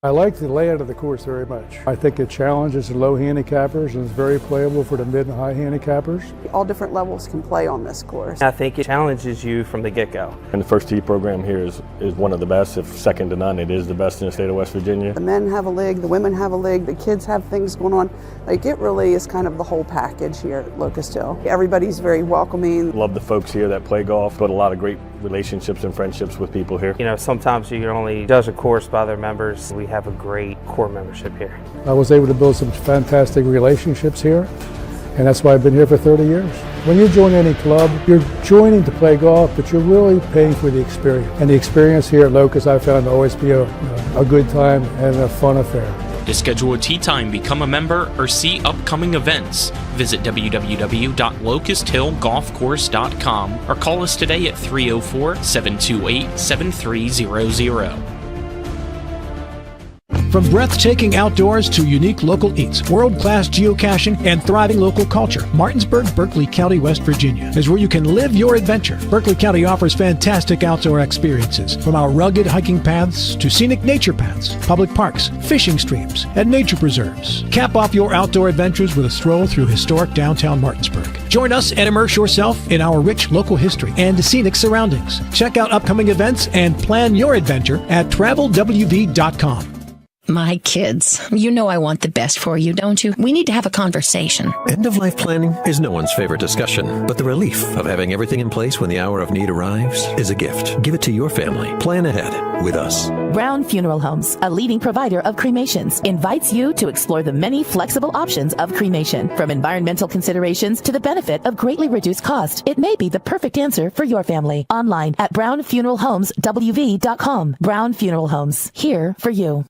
I like the layout of the course very much. I think it challenges the low handicappers and is very playable for the mid and high handicappers. All different levels can play on this course. I think it challenges you from the get-go. And the first tee program here is one of the best, if second to none. It is the best in the state of West Virginia. The men have a league, the women have a league, the kids have things going on. Like, it really is kind of the whole package here at Locust Hill. Everybody's very welcoming. Love the folks here that play golf, but a lot of great relationships and friendships with people here. You know, sometimes you can only judge a course by their members. We have a great core membership here. I was able to build some fantastic relationships here, and that's why I've been here for 30 years. When you join any club, you're joining to play golf, but you're really paying for the experience. And the experience here at Locust I found to always be a good time and a fun affair. To schedule a tee time, become a member, or see upcoming events, visit www.locusthillgolfcourse.com or call us today at 304-728-7300. From breathtaking outdoors to unique local eats, world-class geocaching, and thriving local culture, Martinsburg, Berkeley County, West Virginia is where you can live your adventure. Berkeley County offers fantastic outdoor experiences, from our rugged hiking paths to scenic nature paths, public parks, fishing streams, and nature preserves. Cap off your outdoor adventures with a stroll through historic downtown Martinsburg. Join us and immerse yourself in our rich local history and scenic surroundings. Check out upcoming events and plan your adventure at travelwv.com. My kids, you know I want the best for you, don't you? We need to have a conversation. End-of-life planning is no one's favorite discussion, but the relief of having everything in place when the hour of need arrives is a gift. Give it to your family. Plan ahead with us. Brown Funeral Homes, a leading provider of cremations, invites you to explore the many flexible options of cremation. From environmental considerations to the benefit of greatly reduced cost, it may be the perfect answer for your family. Online at brownfuneralhomeswv.com. Brown Funeral Homes, here for you.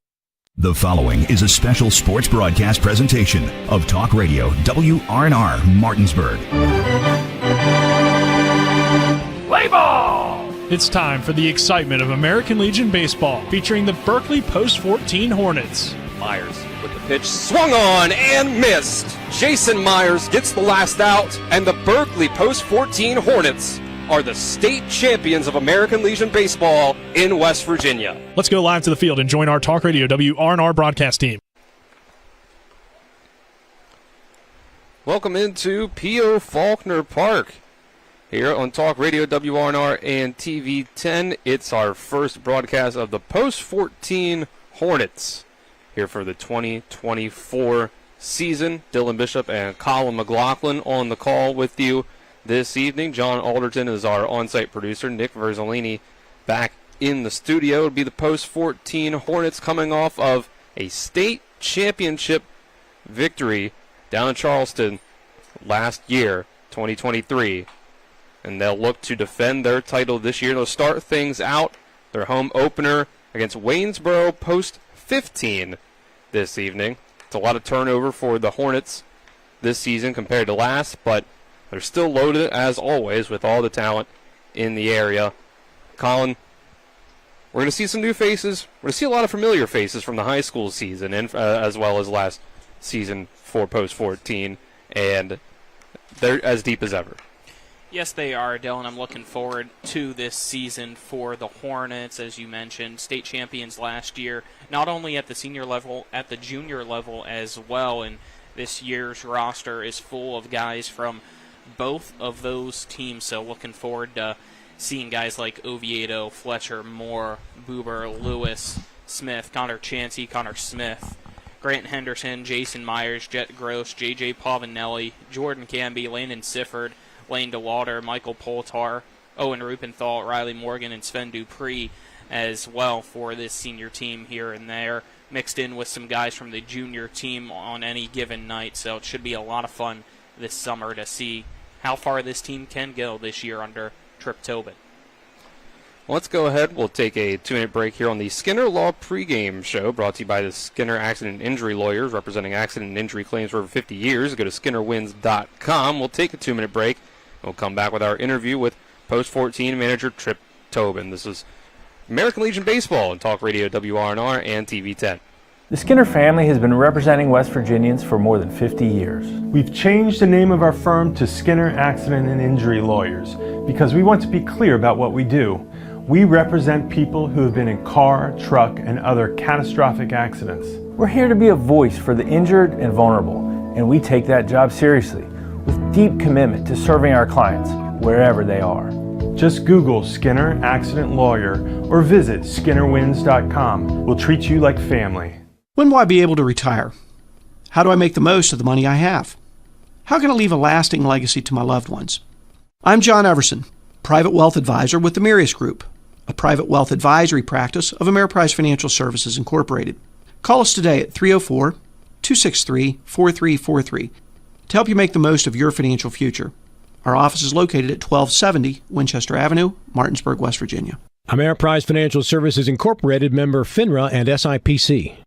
The following is a special sports broadcast presentation of Talk Radio WRNR Martinsburg. Play ball! It's time for the excitement of American Legion Baseball, featuring the Berkeley Post 14 Hornets. Myers with the pitch, swung on and missed. Jason Myers gets the last out, and the Berkeley Post 14 Hornets are the state champions of American Legion Baseball in West Virginia. Let's go live to the field and join our Talk Radio WRNR broadcast team. Welcome into P.O. Faulkner Park here on Talk Radio WRNR and TV 10. It's our first broadcast of the Post 14 Hornets here for the 2024 season. Dylan Bishop and Colin McLaughlin on the call with you this evening. John Alderton is our on-site producer. Nick Verzolini back in the studio. It'll be the Post 14 Hornets coming off of a state championship victory down in Charleston last year, 2023. And they'll look to defend their title this year. They'll start things out, their home opener against Waynesboro Post 15 this evening. It's a lot of turnover for the Hornets this season compared to last, but they're still loaded, as always, with all the talent in the area. Colin, we're going to see some new faces. We're going to see a lot of familiar faces from the high school season, and as well as last season for Post 14, and they're as deep as ever. Yes, they are, Dylan. I'm looking forward to this season for the Hornets, as you mentioned. State champions last year, not only at the senior level, at the junior level as well, and this year's roster is full of guys from both of those teams, so looking forward to seeing guys like Oviedo, Fletcher, Moore, Buber, Lewis, Smith, Connor Chansey, Connor Smith, Grant Henderson, Jason Myers, Jet Gross, J.J. Pavanelli, Jordan Camby, Landon Sifford, Lane DeWalter, Michael Poltar, Owen Rupenthal, Riley Morgan, and Sven Dupree as well for this senior team here and there, mixed in with some guys from the junior team on any given night, so it should be a lot of fun this summer to see how far this team can go this year under Trip Tobin. Let's go ahead. We'll take a 2-minute break here on the Skinner Law pregame show, brought to you by the Skinner Accident and Injury Lawyers, representing accident and injury claims for over 50 years. Go to SkinnerWins.com. We'll take a 2-minute break. We'll come back with our interview with Post 14 manager Trip Tobin. This is American Legion Baseball on Talk Radio WRNR and TV 10. The Skinner family has been representing West Virginians for more than 50 years. We've changed the name of our firm to Skinner Accident and Injury Lawyers because we want to be clear about what we do. We represent people who have been in car, truck, and other catastrophic accidents. We're here to be a voice for the injured and vulnerable, and we take that job seriously with deep commitment to serving our clients wherever they are. Just Google Skinner Accident Lawyer or visit SkinnerWins.com. We'll treat you like family. When will I be able to retire? How do I make the most of the money I have? How can I leave a lasting legacy to my loved ones? I'm John Everson, Private Wealth Advisor with the Mirius Group, a private wealth advisory practice of Ameriprise Financial Services Incorporated. Call us today at 304-263-4343 to help you make the most of your financial future. Our office is located at 1270 Winchester Avenue, Martinsburg, West Virginia. Ameriprise Financial Services Incorporated, member FINRA and SIPC.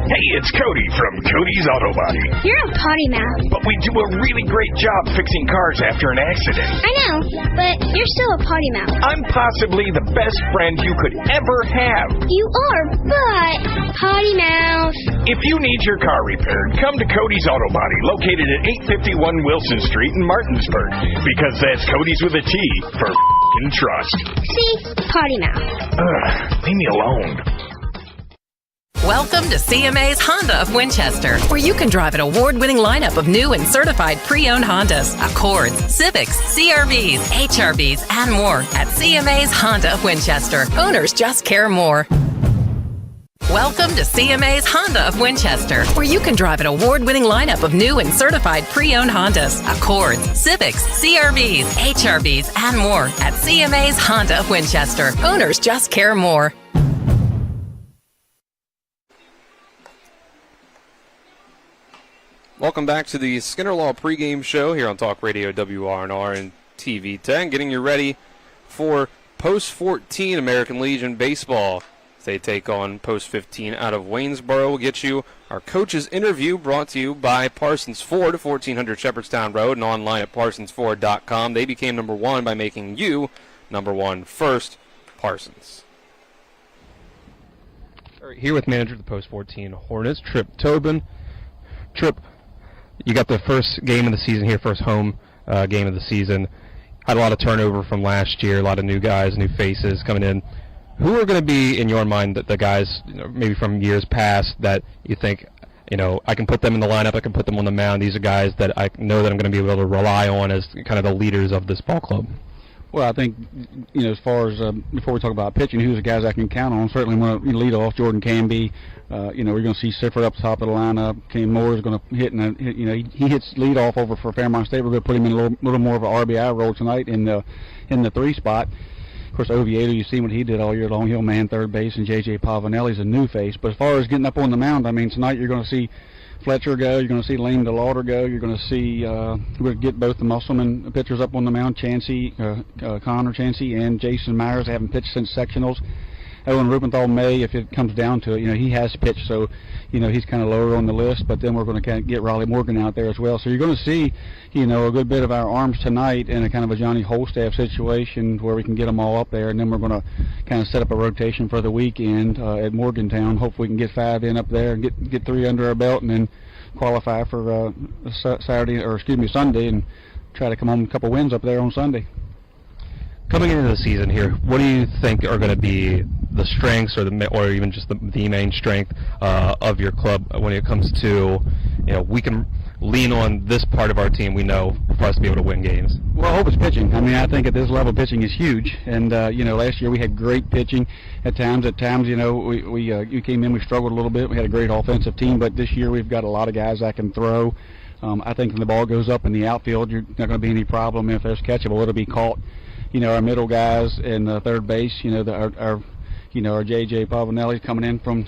Hey, it's Cody from Cody's Auto Body. You're a potty mouth. But we do a really great job fixing cars after an accident. I know, but you're still a potty mouth. I'm possibly the best friend you could ever have. You are, but potty mouth. If you need your car repaired, come to Cody's Auto Body, located at 851 Wilson Street in Martinsburg. Because that's Cody's with a T for f***ing trust. See? Potty mouth. Leave me alone. Welcome to CMA's Honda of Winchester, where you can drive an award-winning lineup of new and certified pre-owned Hondas, Accords, Civics, CRVs, HRVs, and more at CMA's Honda of Winchester. Owners just care more. Welcome to CMA's Honda of Winchester, where you can drive an award-winning lineup of new and certified pre-owned Hondas, Accords, Civics, CRVs, HRVs, and more at CMA's Honda of Winchester. Owners just care more. Welcome back to the Skinner Law pregame show here on Talk Radio WRNR and TV 10, getting you ready for Post 14 American Legion baseball. They take on Post 15 out of Waynesboro. We'll get you our coach's interview brought to you by Parsons Ford, 1400 Shepherdstown Road, and online at parsonsford.com. They became number one by making you number one first, Parsons. All right, here with manager of the Post 14 Hornets, Trip Tobin. Trip, you got the first game of the season here, first home game of the season. Had a lot of turnover from last year, a lot of new guys, new faces coming in. Who are going to be, in your mind, the guys, maybe from years past, that you think, I can put them in the lineup, I can put them on the mound. These are guys that I know that I'm going to be able to rely on as kind of the leaders of this ball club. Well, I think, as far as, before we talk about pitching, who's the guys I can count on? Certainly want to lead off Jordan Canby. We're going to see Sifford up top of the lineup. Kenny Moore is going to hit, he hits lead off over for Fairmont State. We're going to put him in a little more of an RBI role tonight in the 3 spot. Of course, Oviedo, you've seen what he did all year long. He'll man third base, and J.J. Pavanelli's a new face. But as far as getting up on the mound, tonight you're going to see Fletcher go, you're going to see Lane DeLauder go, you're going to see, we'll get both the Musselman pitchers up on the mound, Connor Chansey and Jason Myers. They haven't pitched since sectionals. Owen Rubenthal may, if it comes down to it, he has pitched, so, he's kind of lower on the list, but then we're going to kind of get Raleigh Morgan out there as well. So you're going to see, a good bit of our arms tonight in a kind of a Johnny Holstaff situation where we can get them all up there, and then we're going to kind of set up a rotation for the weekend at Morgantown. Hopefully we can get 5 in up there and get 3 under our belt, and then qualify for Sunday, and try to come home with a couple wins up there on Sunday. Coming into the season here, what do you think are going to be the strengths or even just the main strength of your club when it comes to, we can lean on this part of our team, we know, for us to be able to win games? Well, I hope it's pitching. I think at this level pitching is huge. And, last year we had great pitching at times. At times, we came in, we struggled a little bit. We had a great offensive team, but this year we've got a lot of guys that can throw. I think when the ball goes up in the outfield, you're not going to be any problem. If there's catchable, it'll be caught. Our middle guys in third base, our J.J. Pavanelli coming in from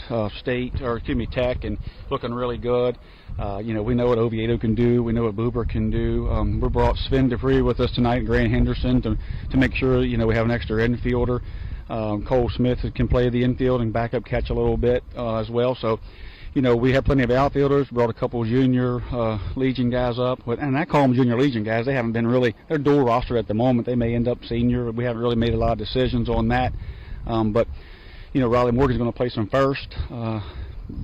Tech and looking really good. We know what Oviedo can do. We know what Buber can do. We brought Sven DeFree with us tonight and Grant Henderson to make sure, we have an extra infielder. Cole Smith can play the infield and back up catch a little bit as well. So, we have plenty of outfielders. Brought a couple of junior Legion guys up. And I call them junior Legion guys. They haven't been really, they're dual roster at the moment. They may end up senior. We haven't really made a lot of decisions on that. But Raleigh Morgan's going to play some first.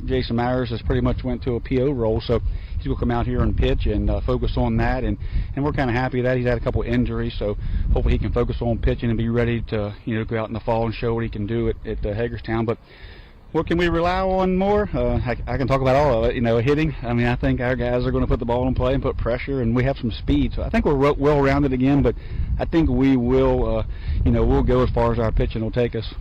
Jason Myers has pretty much went to a PO role. So, he's going to come out here and pitch and focus on that, and we're kind of happy that he's had a couple of injuries, so hopefully he can focus on pitching and be ready to go out in the fall and show what he can do at Hagerstown. But what can we rely on more? I can talk about all of it. Hitting. I mean, I think our guys are going to put the ball in play and put pressure, and we have some speed. So I think we're well-rounded again, but I think we will, we'll go as far as our pitching will take us.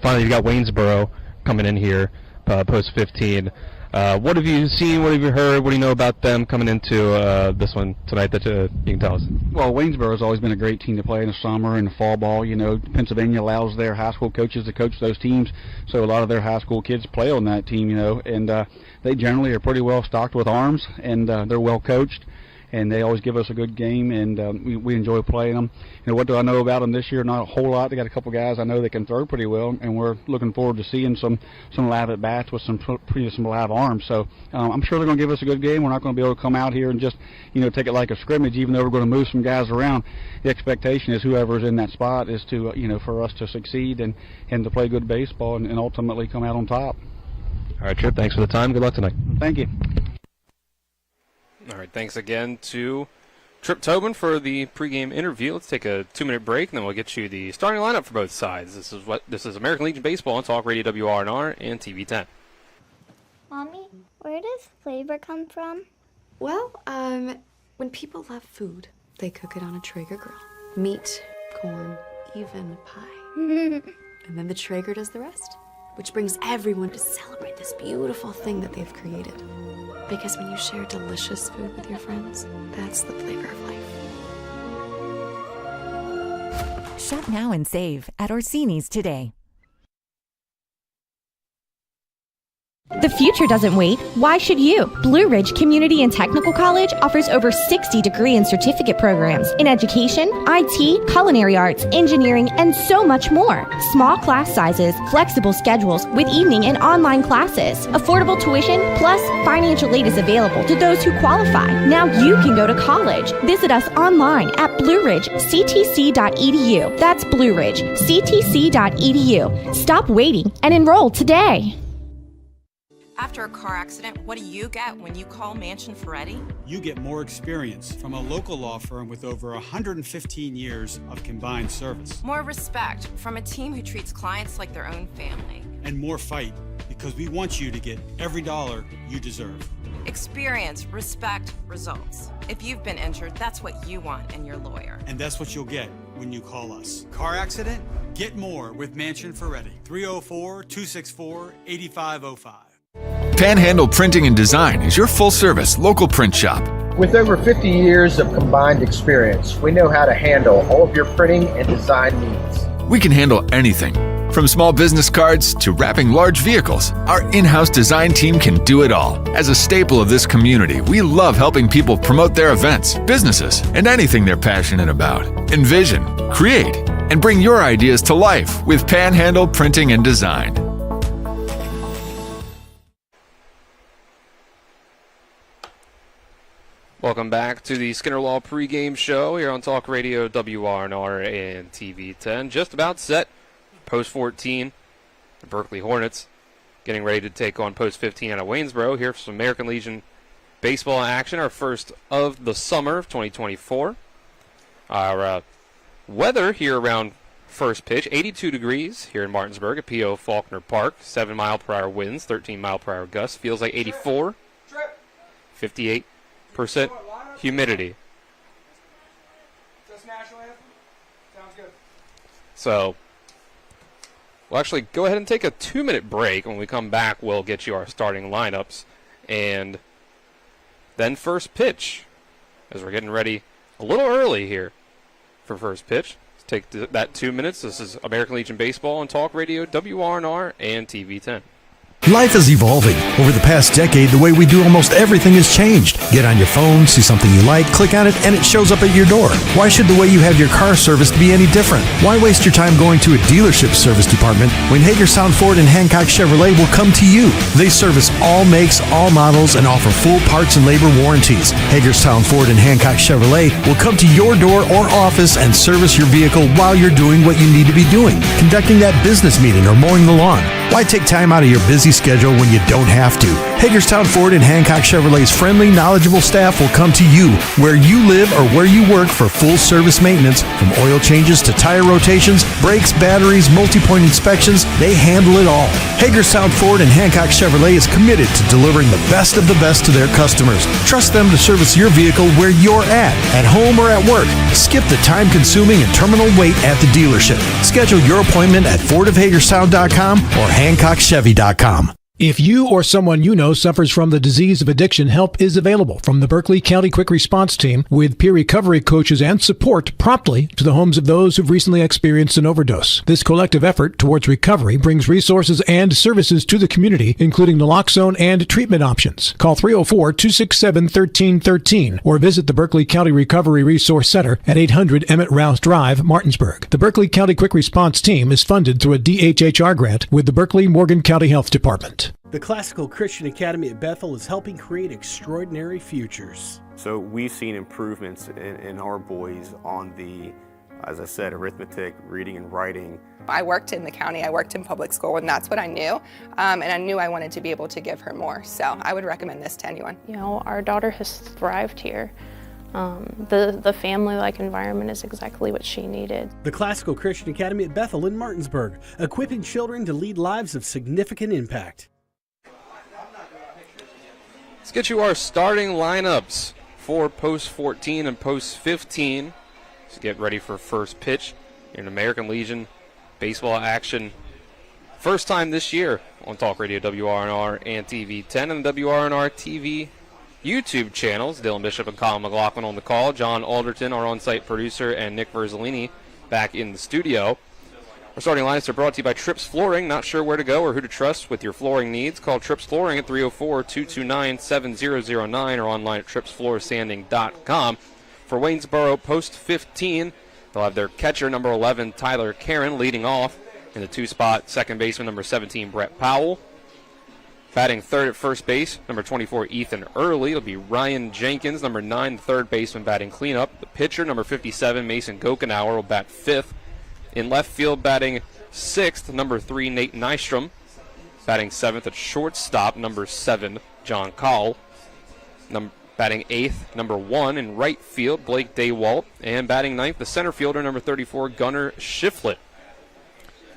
Finally, you've got Waynesboro coming in here, post 15. What have you seen? What have you heard? What do you know about them coming into this one tonight that you can tell us? Well, Waynesboro has always been a great team to play in the summer and the fall ball. Pennsylvania allows their high school coaches to coach those teams, so a lot of their high school kids play on that team, and they generally are pretty well stocked with arms, and they're well coached. And they always give us a good game, and we enjoy playing them. What do I know about them this year? Not a whole lot. They got a couple guys I know that can throw pretty well, and we're looking forward to seeing some live at bats with some live arms. So I'm sure they're going to give us a good game. We're not going to be able to come out here and just take it like a scrimmage, even though we're going to move some guys around. The expectation is whoever's in that spot is to for us to succeed and to play good baseball and ultimately come out on top. All right, Trip. Thanks for the time. Good luck tonight. Thank you. All right, thanks again to Trip Tobin for the pregame interview. Let's take a 2-minute break, and then we'll get you the starting lineup for both sides. This is American Legion Baseball on Talk Radio WRNR and TV 10. Mommy, where does flavor come from? Well, when people love food, they cook it on a Traeger grill. Meat, corn, even pie. And then the Traeger does the rest, which brings everyone to celebrate this beautiful thing that they've created. Because when you share delicious food with your friends, that's the flavor of life. Shop now and save at Orsini's today. The future doesn't wait. Why should you? Blue Ridge Community and Technical College offers over 60 degree and certificate programs in education, IT, culinary arts, engineering, and so much more. Small class sizes, flexible schedules with evening and online classes, affordable tuition, plus financial aid is available to those who qualify. Now you can go to college. Visit us online at blueridgectc.edu. That's blueridgectc.edu. Stop waiting and enroll today. After a car accident, what do you get when you call Mansion Ferretti? You get more experience from a local law firm with over 115 years of combined service. More respect from a team who treats clients like their own family. And more fight, because we want you to get every dollar you deserve. Experience, respect, results. If you've been injured, that's what you want in your lawyer. And that's what you'll get when you call us. Car accident? Get more with Mansion Ferretti. 304-264-8505. Panhandle Printing and Design is your full-service local print shop. With over 50 years of combined experience, we know how to handle all of your printing and design needs. We can handle anything, from small business cards to wrapping large vehicles. Our in-house design team can do it all. As a staple of this community, we love helping people promote their events, businesses, and anything they're passionate about. Envision, create, and bring your ideas to life with Panhandle Printing and Design. Welcome back to the Skinner Law pregame show here on Talk Radio WRNR and TV 10. Just about set. Post 14, the Berkeley Hornets getting ready to take on Post 15 out of Waynesboro. Here for some American Legion baseball action, our first of the summer of 2024. Our weather here around first pitch, 82 degrees here in Martinsburg at P.O. Faulkner Park. 7-mile-per-hour winds, 13-mile-per-hour gusts. Feels like 84. 58% humidity. So we'll actually go ahead and take a 2-minute break. When we come back, we'll get you our starting lineups. And then first pitch, as we're getting ready a little early here for first pitch. Let's take that 2 minutes. This is American Legion Baseball on Talk Radio, WRNR, and TV 10. Life is evolving. Over the past decade, the way we do almost everything has changed. Get on your phone, see something you like, click on it, and it shows up at your door. Why should the way you have your car serviced be any different? Why waste your time going to a dealership service department when Hagerstown Ford and Hancock Chevrolet will come to you? They service all makes, all models, and offer full parts and labor warranties. Hagerstown Ford and Hancock Chevrolet will come to your door or office and service your vehicle while you're doing what you need to be doing, conducting that business meeting or mowing the lawn. Why take time out of your busy schedule when you don't have to? Hagerstown Ford and Hancock Chevrolet's friendly, knowledgeable staff will come to you where you live or where you work for full-service maintenance, from oil changes to tire rotations, brakes, batteries, multi-point inspections. They handle it all. Hagerstown Ford and Hancock Chevrolet is committed to delivering the best of the best to their customers. Trust them to service your vehicle where you're at home or at work. Skip the time-consuming and terminal wait at the dealership. Schedule your appointment at fordofhagerstown.com or hancockchevy.com. If you or someone you know suffers from the disease of addiction, help is available from the Berkeley County Quick Response Team, with peer recovery coaches and support promptly to the homes of those who've recently experienced an overdose. This collective effort towards recovery brings resources and services to the community, including naloxone and treatment options. Call 304-267-1313 or visit the Berkeley County Recovery Resource Center at 800 Emmett Rouse Drive, Martinsburg. The Berkeley County Quick Response Team is funded through a DHHR grant with the Berkeley-Morgan County Health Department. The Classical Christian Academy at Bethel is helping create extraordinary futures. So we've seen improvements in our boys on the, as I said, arithmetic, reading and writing. I worked in the county, I worked in public school, and that's what I knew. And I knew I wanted to be able to give her more. So I would recommend this to anyone. You know, our daughter has thrived here. The family-like environment is exactly what she needed. The Classical Christian Academy at Bethel in Martinsburg, equipping children to lead lives of significant impact. Let's get you our starting lineups for Post 14 and Post 15. Let's get ready for first pitch in American Legion baseball action. First time this year on Talk Radio WRNR and TV 10 and the WRNR TV YouTube channels. Dylan Bishop and Colin McLaughlin on the call. John Alderton, our on-site producer, and Nick Verzolini back in the studio. Our starting lineups are brought to you by Trips Flooring. Not sure where to go or who to trust with your flooring needs? Call Trips Flooring at 304-229-7009 or online at tripsfloorsanding.com. For Waynesboro Post 15, they'll have their catcher, number 11, Tyler Karen, leading off. In the two-spot, second baseman, number 17, Brett Powell. Batting third at first base, number 24, Ethan Early. It'll be Ryan Jenkins, number 9, third baseman, batting cleanup. The pitcher, number 57, Mason Gokenauer, will bat fifth. In left field, batting sixth, number 3, Nate Nystrom. Batting seventh at shortstop, number 7, John Call. Batting eighth, number 1 in right field, Blake Daywalt. And batting ninth, the center fielder, number 34, Gunnar Shiflett.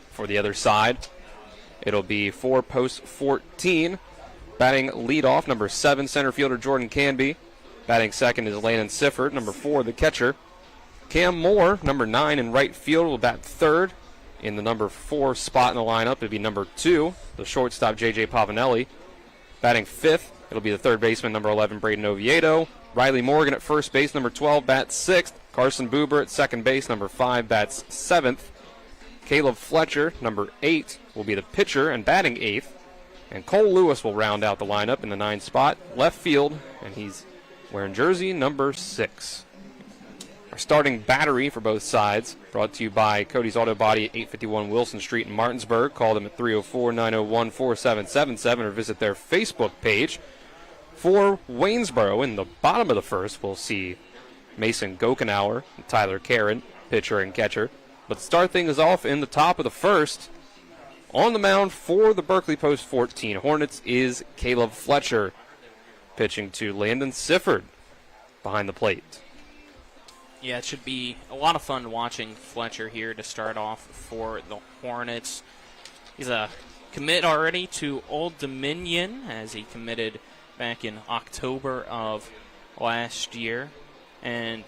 For the other side, it'll be for Post 14. Batting leadoff, number 7, center fielder Jordan Canby. Batting second is Landon Sifford, number 4, the catcher. Cam Moore, number 9 in right field, will bat third. In the number 4 spot in the lineup, it'll be number 2, the shortstop J.J. Pavanelli. Batting fifth, it'll be the third baseman, number 11, Braden Oviedo. Riley Morgan at first base, number 12, bats sixth. Carson Buber at second base, number 5, bats seventh. Caleb Fletcher, number 8, will be the pitcher and batting eighth. And Cole Lewis will round out the lineup in the 9th spot, left field, and he's wearing jersey number 6. Our starting battery for both sides, brought to you by Cody's Auto Body at 851 Wilson Street in Martinsburg. Call them at 304-901-4777 or visit their Facebook page. For Waynesboro, in the bottom of the first, we'll see Mason Gokenauer and Tyler Karen, pitcher and catcher. But to start things off in the top of the first, on the mound for the Berkeley Post 14 Hornets is Caleb Fletcher, pitching to Landon Sifford behind the plate. Yeah, it should be a lot of fun watching Fletcher here to start off for the Hornets. He's a commit already to Old Dominion, as he committed back in October of last year. And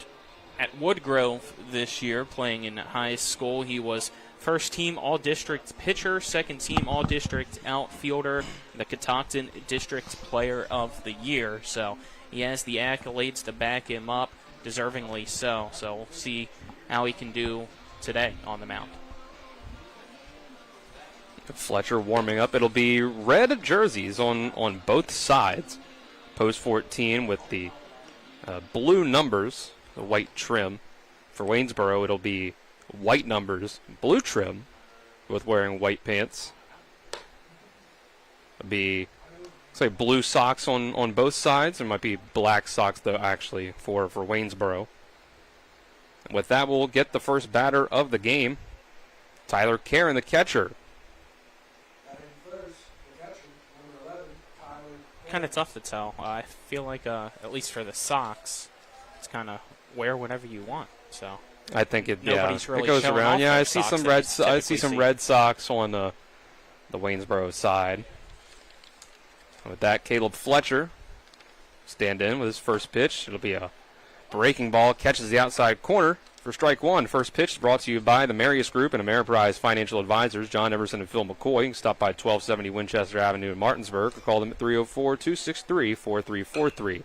at Woodgrove this year, playing in high school, he was first-team All-District pitcher, second-team All-District outfielder, the Catoctin District Player of the Year. So he has the accolades to back him up, deservingly so. So we'll see how he can do today on the mound. Fletcher warming up. It'll be red jerseys on both sides. Post 14 with the blue numbers, the white trim. For Waynesboro, it'll be white numbers, blue trim, with wearing white pants. It'll be, say, blue socks on both sides. There might be black socks, though, actually, for Waynesboro. And with that, we'll get the first batter of the game, Tyler Karen, the catcher. kind of tough to tell. I feel like, at least for the Sox, it's kind of wear whatever you want. So I think nobody's really it goes showing around. off Yeah, their I see socks some that red. you I see typically some see. red socks on the Waynesboro side. With that, Caleb Fletcher stand in with his first pitch. It'll be a breaking ball, catches the outside corner for strike one. First pitch is brought to you by the Marius Group and Ameriprise Financial Advisors, John Everson and Phil McCoy. You can stop by 1270 Winchester Avenue in Martinsburg or call them at 304-263-4343.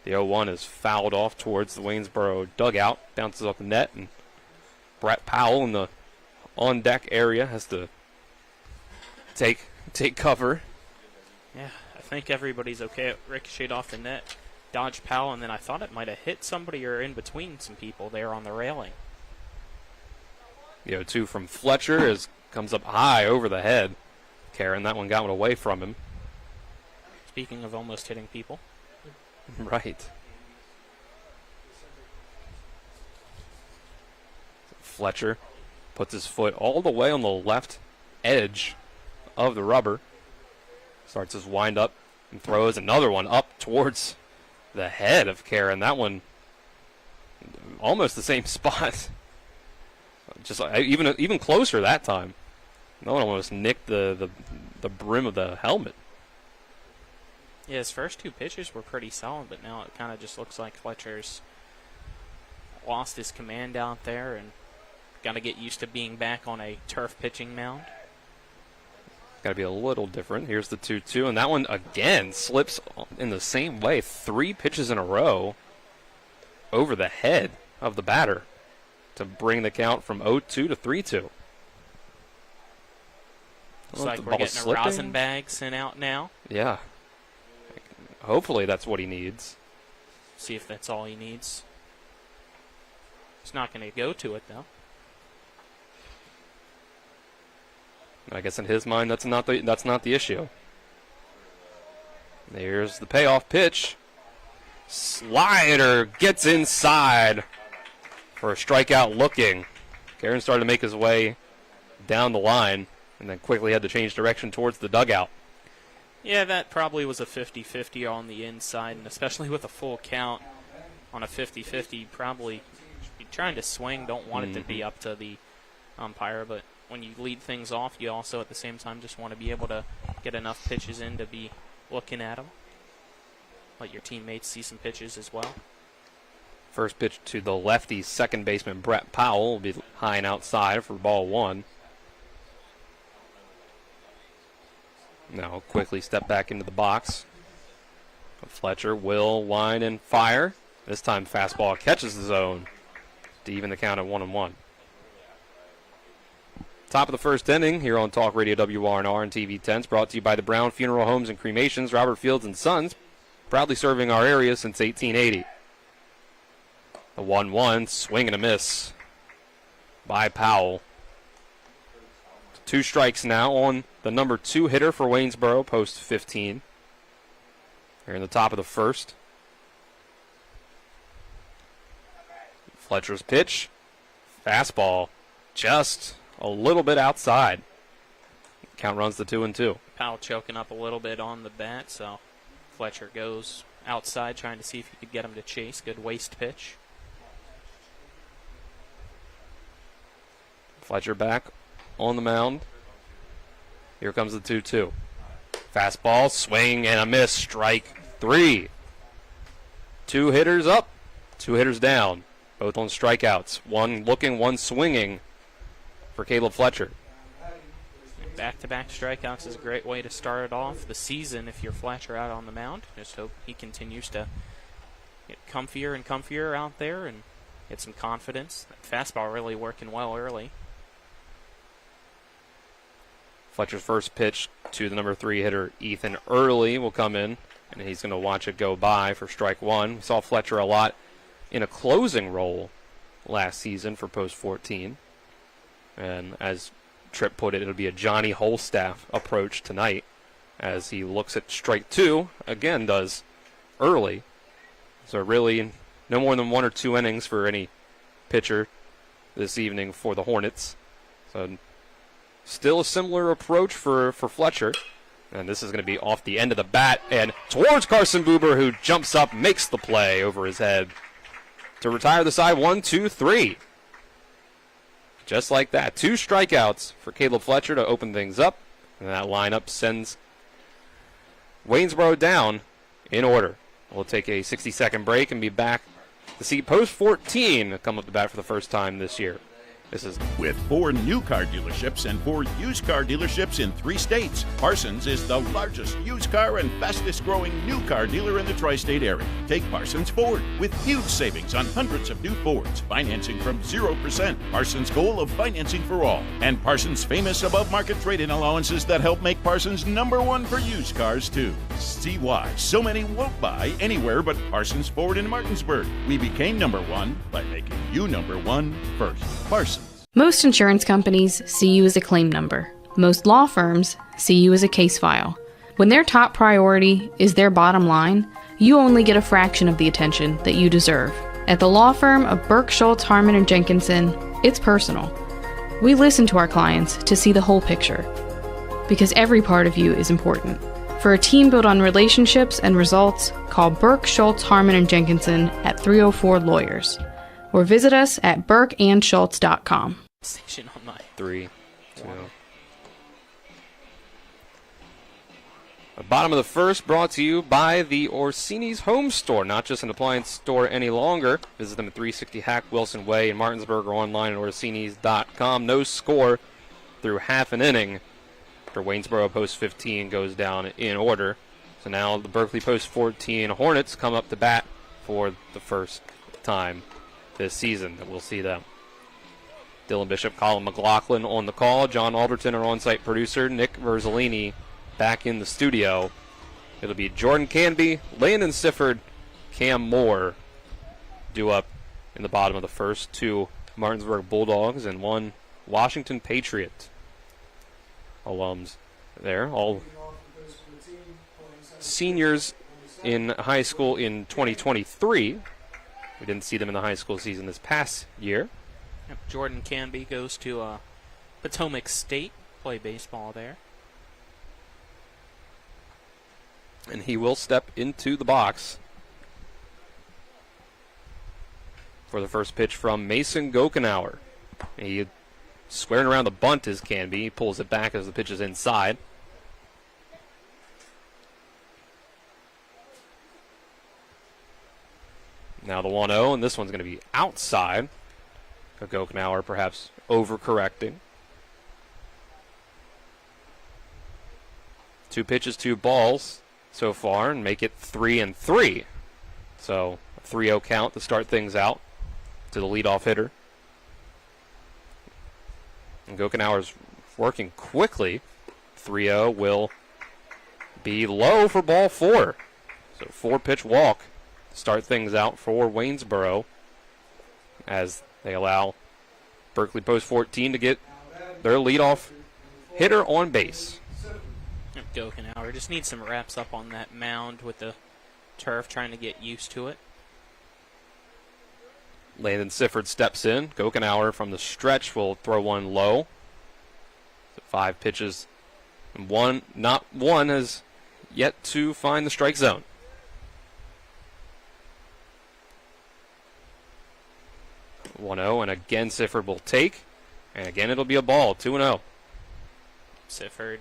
The 0-1 is fouled off towards the Waynesboro dugout, bounces off the net, and Brett Powell in the on-deck area has to take cover. Yeah, I think everybody's okay. It ricocheted off the net, dodged Powell, and then I thought it might have hit somebody or in between some people there on the railing. The 0-2 from Fletcher comes up high over the head. Karen, that one got one away from him. Speaking of almost hitting people. Right. Fletcher puts his foot all the way on the left edge of the rubber. Starts his wind up and throws another one up towards the head of Karen. That one almost the same spot. Just even closer that time. That one almost nicked the brim of the helmet. Yeah, his first two pitches were pretty solid, but now it kind of just looks like Fletcher's lost his command out there and got to get used to being back on a turf pitching mound. Got to be a little different. Here's the 2-2, and that one again slips in the same way. 3 pitches in a row over the head of the batter to bring the count from 0-2 to 3-2. Looks like we're getting a rosin bag sent out now. Yeah. Hopefully that's what he needs. See if that's all he needs. He's not going to go to it, though. I guess in his mind, that's not the issue. There's the payoff pitch. Slider gets inside for a strikeout looking. Karen started to make his way down the line and then quickly had to change direction towards the dugout. Yeah, that probably was a 50-50 on the inside, and especially with a full count on a 50-50, probably be trying to swing. Don't want it to be up to the umpire, but when you lead things off, you also at the same time just want to be able to get enough pitches in to be looking at them. Let your teammates see some pitches as well. First pitch to the lefty second baseman Brett Powell will be high and outside for ball one. Now quickly step back into the box. Fletcher will wind and fire. This time fastball catches the zone to even the count at 1-1. Top of the first inning here on Talk Radio WRNR and TV 10's brought to you by the Brown Funeral Homes and Cremations, Robert Fields and Sons, proudly serving our area since 1880. The 1-1, swing and a miss by Powell. 2 strikes now on the number 2 hitter for Waynesboro, post 15. Here in the top of the first. Fletcher's pitch. Fastball. Just a little bit outside. Count runs to 2-2. Powell choking up a little bit on the bat, so Fletcher goes outside trying to see if he could get him to chase. Good waist pitch. Fletcher back on the mound. Here comes the 2-2. Fastball, swing, and a miss. Strike 3. 2 hitters up, 2 hitters down. Both on strikeouts. One looking, one swinging for Caleb Fletcher. Back-to-back strikeouts is a great way to start it off the season if you're Fletcher out on the mound. Just hope he continues to get comfier and comfier out there and get some confidence. That fastball really working well early. Fletcher's first pitch to the number 3 hitter, Ethan Early, will come in, and he's going to watch it go by for strike 1. We saw Fletcher a lot in a closing role last season for post 14. And as Tripp put it, it'll be a Johnny Holstaff approach tonight as he looks at strike 2, again does Early. So really no more than 1 or 2 innings for any pitcher this evening for the Hornets. So still a similar approach for Fletcher. And this is going to be off the end of the bat and towards Carson Buber, who jumps up, makes the play over his head to retire the side. 1, 2, 3. Just like that. 2 strikeouts for Caleb Fletcher to open things up. And that lineup sends Waynesboro down in order. We'll take a 60-second break and be back to see Post 14 come up to bat for the first time this year. This is with 4 new car dealerships and 4 used car dealerships in 3 states. Parsons is the largest used car and fastest growing new car dealer in the tri-state area. Take Parsons Ford with huge savings on hundreds of new Fords, financing from 0%. Parsons' goal of financing for all. And Parsons' famous above market trade-in allowances that help make Parsons #1 for used cars too. See why so many won't buy anywhere but Parsons Ford in Martinsburg. We became #1 by making you #1 first. Parsons. Most insurance companies see you as a claim number. Most law firms see you as a case file. When their top priority is their bottom line, you only get a fraction of the attention that you deserve. At the law firm of Burke, Schultz, Harmon & Jenkinson, it's personal. We listen to our clients to see the whole picture, because every part of you is important. For a team built on relationships and results, call Burke, Schultz, Harmon & Jenkinson at 304-LAWYERS. Or visit us at burkeandschultz.com. Station on my 3, 2. The bottom of the first brought to you by the Orsini's Home Store, not just an appliance store any longer. Visit them at 360 Hack Wilson Way in Martinsburg or online at orsinis.com. No score through half an inning for Waynesboro. Post 15 goes down in order. So now the Berkeley Post 14 Hornets come up to bat for the first time this season that we'll see them. Dylan Bishop, Colin McLaughlin on the call. John Alderton, our on-site producer. Nick Verzolini back in the studio. It'll be Jordan Canby, Landon Sifford, Cam Moore due up in the bottom of the first. 2 Martinsburg Bulldogs and 1 Washington Patriot alums there. All seniors in high school in 2023. We didn't see them in the high school season this past year. Yep, Jordan Canby goes to Potomac State, play baseball there. And he will step into the box for the first pitch from Mason Gokenauer. He squaring around the bunt is Canby. He pulls it back as the pitch is inside. Now the 1-0, and this one's going to be outside. Gokenauer perhaps overcorrecting. 2 pitches, 2 balls so far, and make it 3-3. So a 3-0 count to start things out to the leadoff hitter. And Gokenauer's working quickly. 3-0 will be low for ball 4. So 4-pitch walk. Start things out for Waynesboro as they allow Berkeley Post 14 to get their leadoff hitter on base. Gokenauer just needs some reps up on that mound with the turf, trying to get used to it. Landon Sifford steps in. Gokenauer from the stretch will throw one low. So 5 pitches. And not one has yet to find the strike zone. (1-0), and again Sifford will take, and again it'll be a ball. 2-0. Sifford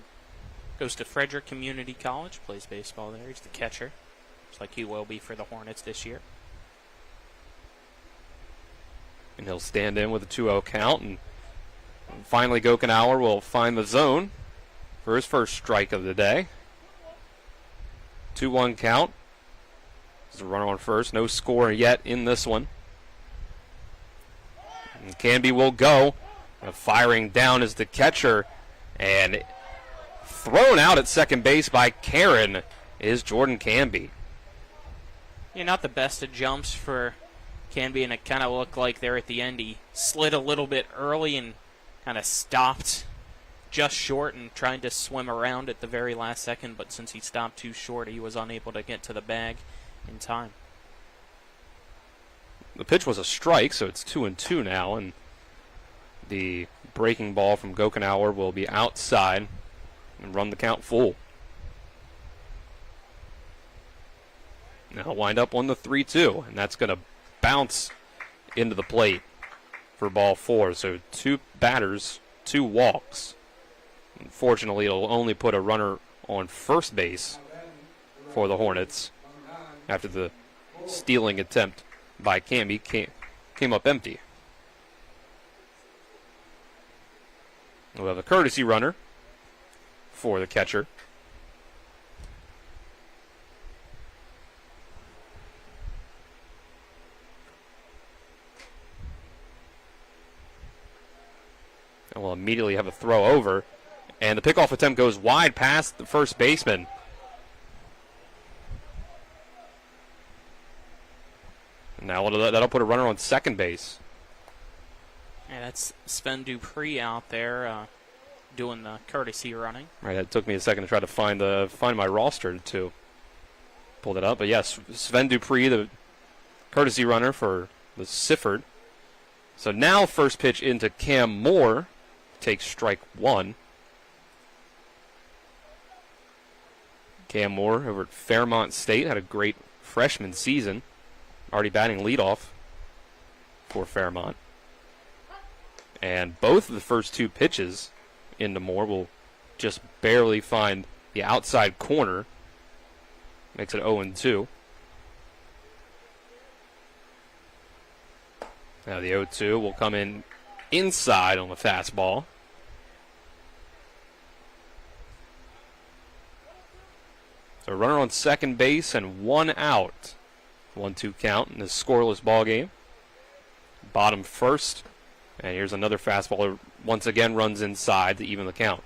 goes to Frederick Community College, plays baseball there. He's the catcher, just like he will be for the Hornets this year. And he'll stand in with a 2-0 count, and finally Gokenauer will find the zone for his first strike of the day. 2-1 count. There's a runner on first. No score yet in this one. And Canby will go. Firing down is the catcher. And thrown out at second base by Karen is Jordan Canby. Yeah, not the best of jumps for Canby, and it kind of looked like there at the end he slid a little bit early and kind of stopped just short and tried to swim around at the very last second, but since he stopped too short, he was unable to get to the bag in time. The pitch was a strike, so it's 2-2 now, and the breaking ball from Gokenauer will be outside and run the count full. Now wind up on the 3-2, and that's going to bounce into the plate for ball 4. So 2 batters, 2 walks. Unfortunately, it'll only put a runner on first base for the Hornets after the stealing attempt by Camby came up empty. We'll have a courtesy runner for the catcher. And we'll immediately have a throw over. And the pickoff attempt goes wide past the first baseman. Now that'll put a runner on second base. Yeah, that's Sven Dupree out there doing the courtesy running. Right, it took me a second to try to find my roster to pull it up. But yes, Sven Dupree, the courtesy runner for the Sifford. So now first pitch into Cam Moore takes strike 1. Cam Moore over at Fairmont State had a great freshman season, already batting leadoff for Fairmont. And both of the first 2 pitches into Moore will just barely find the outside corner. Makes it 0-2. Now the 0-2 will come in inside on the fastball. So a runner on second base and 1 out. 1-2 count in this scoreless ball game. Bottom first. And here's another fastball that once again runs inside to even the count.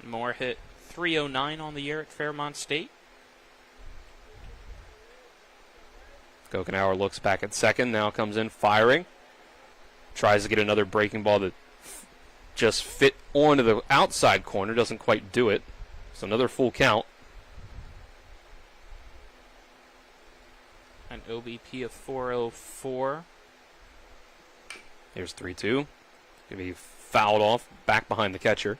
Moore hit .309 on the year at Fairmont State. Kokenauer looks back at second, now comes in firing. Tries to get another breaking ball that just fit onto the outside corner, doesn't quite do it. So another full count. An OBP of 404. Here's 3-2. Going to be fouled off back behind the catcher.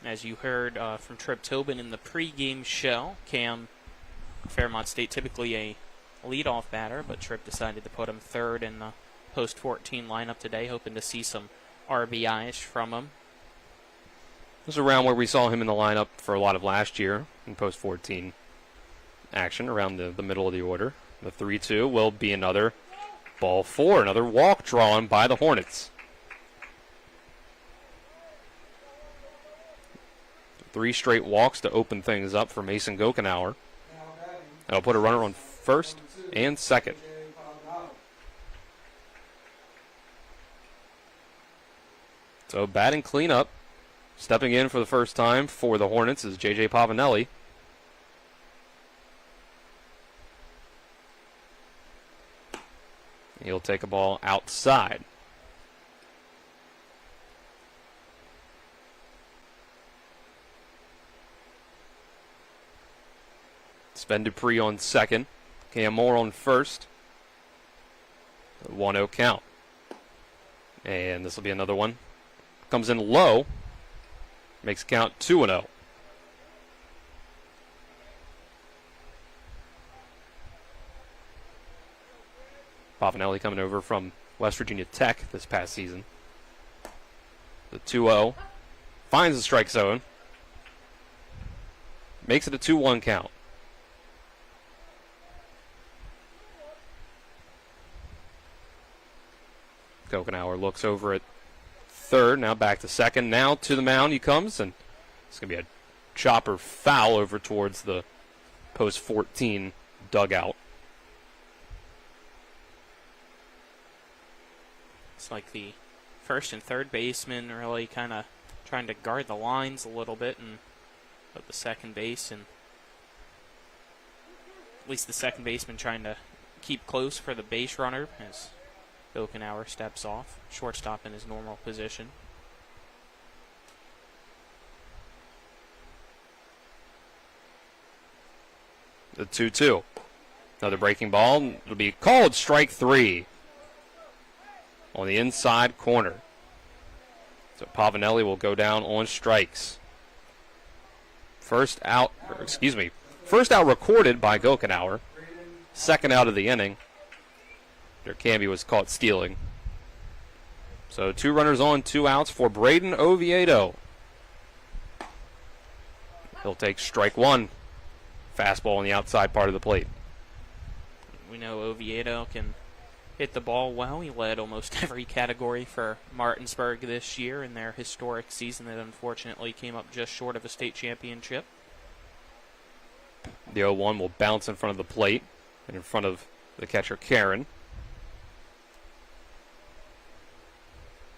As you heard from Trip Tobin in the pregame show, Cam, Fairmont State, typically a leadoff batter, but Trip decided to put him third in the post-14 lineup today, hoping to see some RBIs from him. This is around where we saw him in the lineup for a lot of last year in post-14 action, around the middle of the order. The 3-2 will be another ball 4, another walk drawn by the Hornets. 3 straight walks to open things up for Mason Kokenauer. That'll put a runner on first and second. So batting cleanup. Stepping in for the first time for the Hornets is J.J. Pavanelli. He'll take a ball outside. Sven Dupree on second. Cam Moore on first. 1-0 count. And this will be another one. Comes in low. Makes count 2-0. Pavanelli coming over from West Virginia Tech this past season. The 2-0. Finds the strike zone. Makes it a 2-1 count. Kokenauer looks over at third, now back to second. Now to the mound he comes, and it's going to be a chopper foul over towards the post-14 dugout. It's like the first and third baseman really kind of trying to guard the lines a little bit, and but the second base, and at least the second baseman trying to keep close for the base runner as Kokenauer steps off. Shortstop in his normal position. The 2-2. Another breaking ball. It'll be called strike 3 on the inside corner. So Pavanelli will go down on strikes. First out recorded by Gokenauer. Second out of the inning. Their Canby was caught stealing. So 2 runners on, 2 outs for Braden Oviedo. He'll take strike 1. Fastball on the outside part of the plate. We know Oviedo can hit the ball well. He led almost every category for Martinsburg this year in their historic season that unfortunately came up just short of a state championship. The 0-1 will bounce in front of the plate and in front of the catcher, Karen.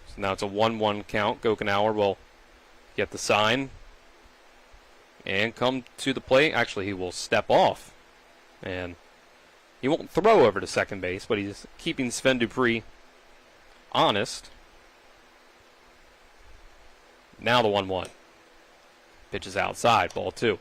So now it's a 1-1 count. Gokenauer will get the sign and come to the plate. Actually, he will step off. And he won't throw over to second base, but he's keeping Sven Dupree honest. Now the 1-1. Pitch is outside, ball 2.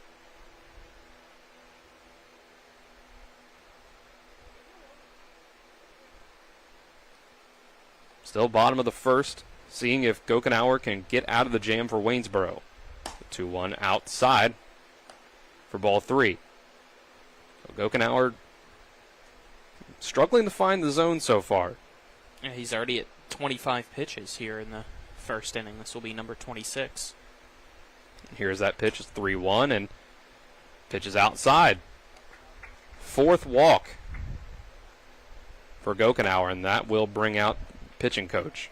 Still bottom of the first, seeing if Gokenauer can get out of the jam for Waynesboro. The 2-1 outside for ball 3. So Gokenauer struggling to find the zone so far. Yeah, he's already at 25 pitches here in the first inning. This will be number 26. Here's that pitch, it's 3-1, and pitch is outside. 4th walk for Gokenauer, and that will bring out pitching coach.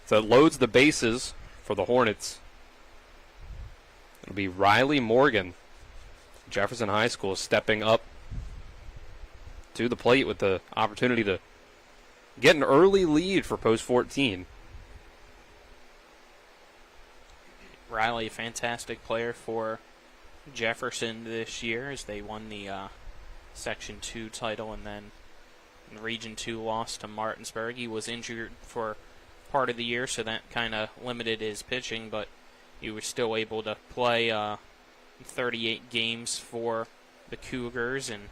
So it loads the bases for the Hornets. It'll be Riley Morgan, Jefferson High School, stepping up to the plate with the opportunity to get an early lead for post 14. Riley, a fantastic player for Jefferson this year as they won the Section 2 title and then in Region 2 lost to Martinsburg. He was injured for part of the year, so that kind of limited his pitching, but he was still able to play 38 games for the Cougars and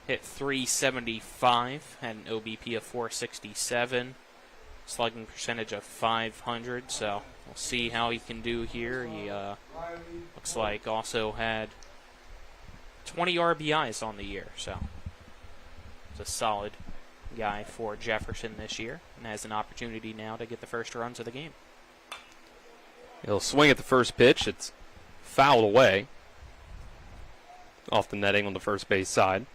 hit .375, had an OBP of .467, slugging percentage of .500, so we'll see how he can do here. He looks like also had 20 RBIs on the year, so it's a solid guy for Jefferson this year and has an opportunity now to get the first runs of the game. He'll swing at the first pitch. It's fouled away off the netting on the first base side.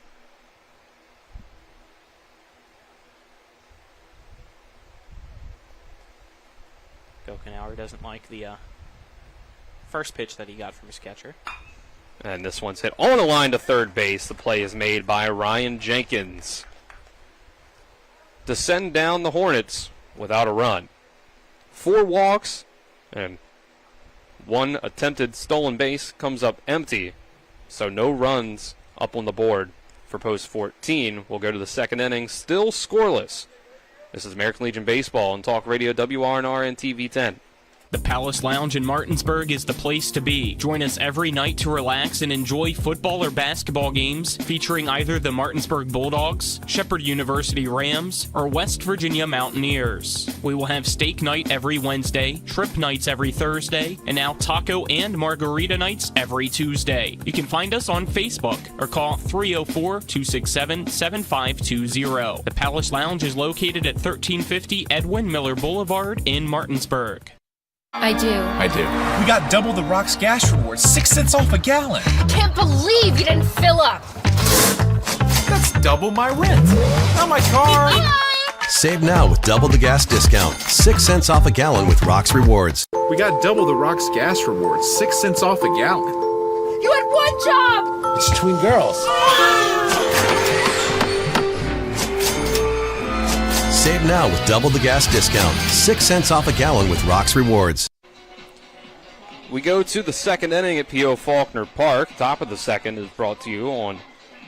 Gokenauer doesn't like the first pitch that he got from his catcher. And this one's hit on a line to third base. The play is made by Ryan Jenkins to send down the Hornets without a run. 4 walks and 1 attempted stolen base comes up empty. So no runs up on the board for post 14. We'll go to the second inning, still scoreless. This is American Legion Baseball on Talk Radio WRNR and TV 10. The Palace Lounge in Martinsburg is the place to be. Join us every night to relax and enjoy football or basketball games featuring either the Martinsburg Bulldogs, Shepherd University Rams, or West Virginia Mountaineers. We will have steak night every Wednesday, trip nights every Thursday, and now taco and margarita nights every Tuesday. You can find us on Facebook or call 304-267-7520. The Palace Lounge is located at 1350 Edwin Miller Boulevard in Martinsburg. I do. We got double the Rock's gas rewards, 6 cents off a gallon. Can't believe you didn't fill up. That's double my rent. Not my car. Save now with double the gas discount. 6 cents off a gallon with Rock's Rewards. We got double the Rock's gas rewards, 6 cents off a gallon. You had one job. It's between girls. Save now with double the gas discount. 6 cents off a gallon with Rock's Rewards. We go to the second inning at P.O. Faulkner Park. Top of the second is brought to you on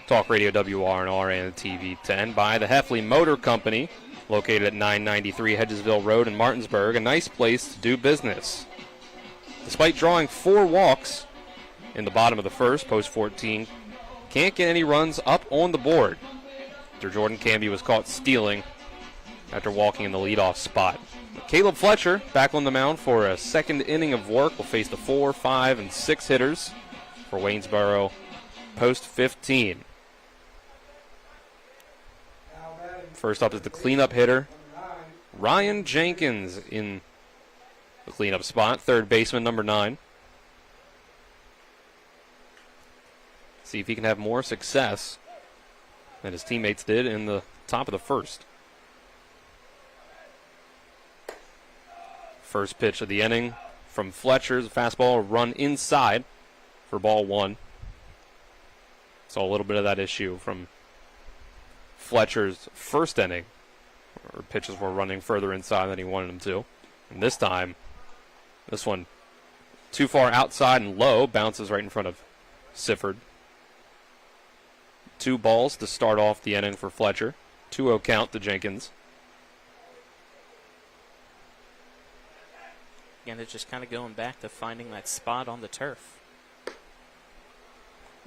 Talk Radio WRNR and TV 10 by the Heffley Motor Company, located at 993 Hedgesville Road in Martinsburg. A nice place to do business. Despite drawing 4 walks in the bottom of the first, post 14, can't get any runs up on the board. Jordan Canby was caught stealing after walking in the leadoff spot. Caleb Fletcher back on the mound for a second inning of work. Will face the 4, 5, and 6 hitters for Waynesboro post 15. First up is the cleanup hitter, Ryan Jenkins in the cleanup spot, third baseman, number 9. See if he can have more success than his teammates did in the top of the first. First pitch of the inning from Fletcher's fastball, run inside for ball 1. Saw a little bit of that issue from Fletcher's first inning, where pitches were running further inside than he wanted them to. And this time, this one too far outside and low, bounces right in front of Sifford. 2 balls to start off the inning for Fletcher. 2-0 count to Jenkins. Again, it's just kind of going back to finding that spot on the turf.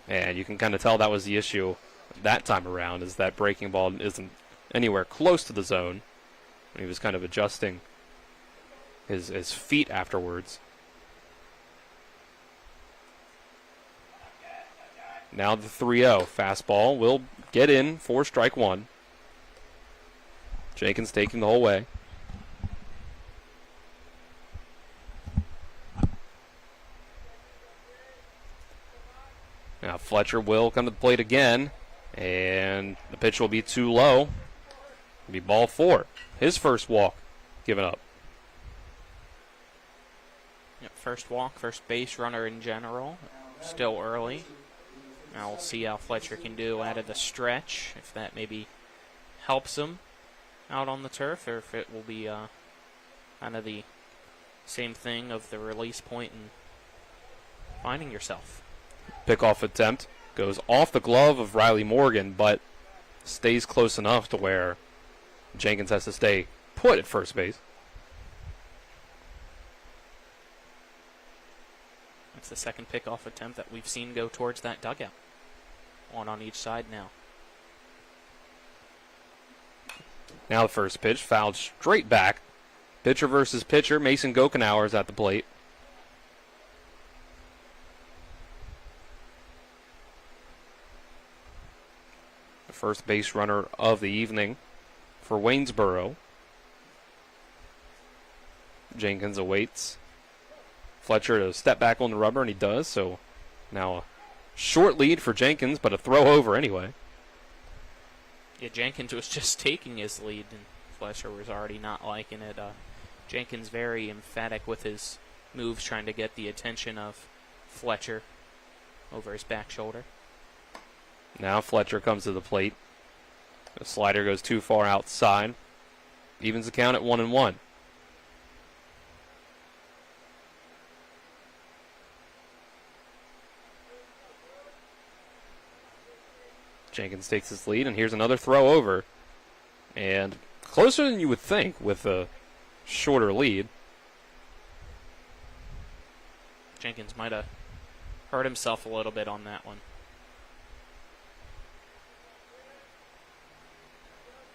And you can kind of tell that was the issue that time around, is that breaking ball isn't anywhere close to the zone. And he was kind of adjusting his feet afterwards. Now the 3-0 fastball will get in for strike 1. Jenkins taking the whole way. Now Fletcher will come to the plate again, and the pitch will be too low. It'll be ball 4. His first walk given up. Yep, first walk, first base runner in general. Still early. Now we'll see how Fletcher can do out of the stretch, if that maybe helps him out on the turf, or if it will be kind of the same thing of the release point and finding yourself. Pickoff attempt goes off the glove of Riley Morgan, but stays close enough to where Jenkins has to stay put at first base. That's the second pickoff attempt that we've seen go towards that dugout. One on each side now. Now the first pitch, fouled straight back. Pitcher versus pitcher. Mason Gokenauer is at the plate. The first base runner of the evening for Waynesboro. Jenkins awaits Fletcher to step back on the rubber, and he does. So now a short lead for Jenkins, but a throw over anyway. Yeah, Jenkins was just taking his lead, and Fletcher was already not liking it. Jenkins very emphatic with his moves, trying to get the attention of Fletcher over his back shoulder. Now Fletcher comes to the plate. The slider goes too far outside. Evens the count at 1-1. Jenkins takes his lead, and here's another throw over. And closer than you would think with a shorter lead. Jenkins might have hurt himself a little bit on that one.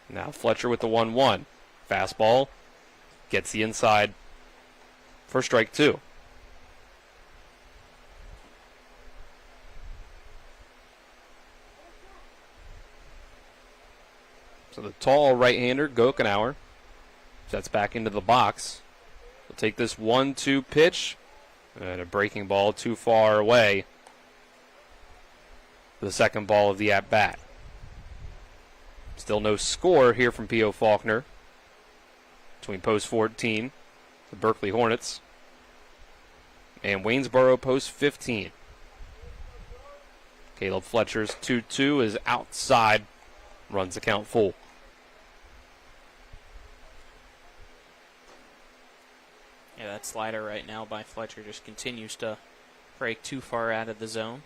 Now Fletcher with the 1-1. Fastball gets the inside for strike 2. So the tall right-hander, Gokenauer, sets back into the box. He'll take this 1-2 pitch, and a breaking ball too far away. The second ball of the at-bat. Still no score here from P.O. Faulkner between post 14, the Berkeley Hornets, and Waynesboro post 15. Caleb Fletcher's 2-2 is outside, runs the count full. Yeah, that slider right now by Fletcher just continues to break too far out of the zone.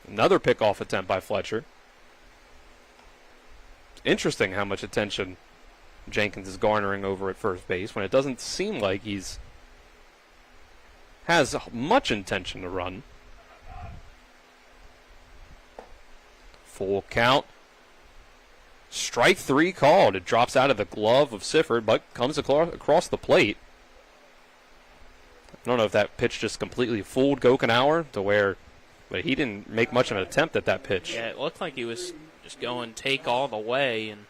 Another pickoff attempt by Fletcher. Interesting how much attention Jenkins is garnering over at first base when it doesn't seem like has much intention to run. Full count. Strike 3 called. It drops out of the glove of Sifford, but comes across the plate. I don't know if that pitch just completely fooled Gokenauer to where, but he didn't make much of an attempt at that pitch. Yeah, it looked like he was just going take all the way, and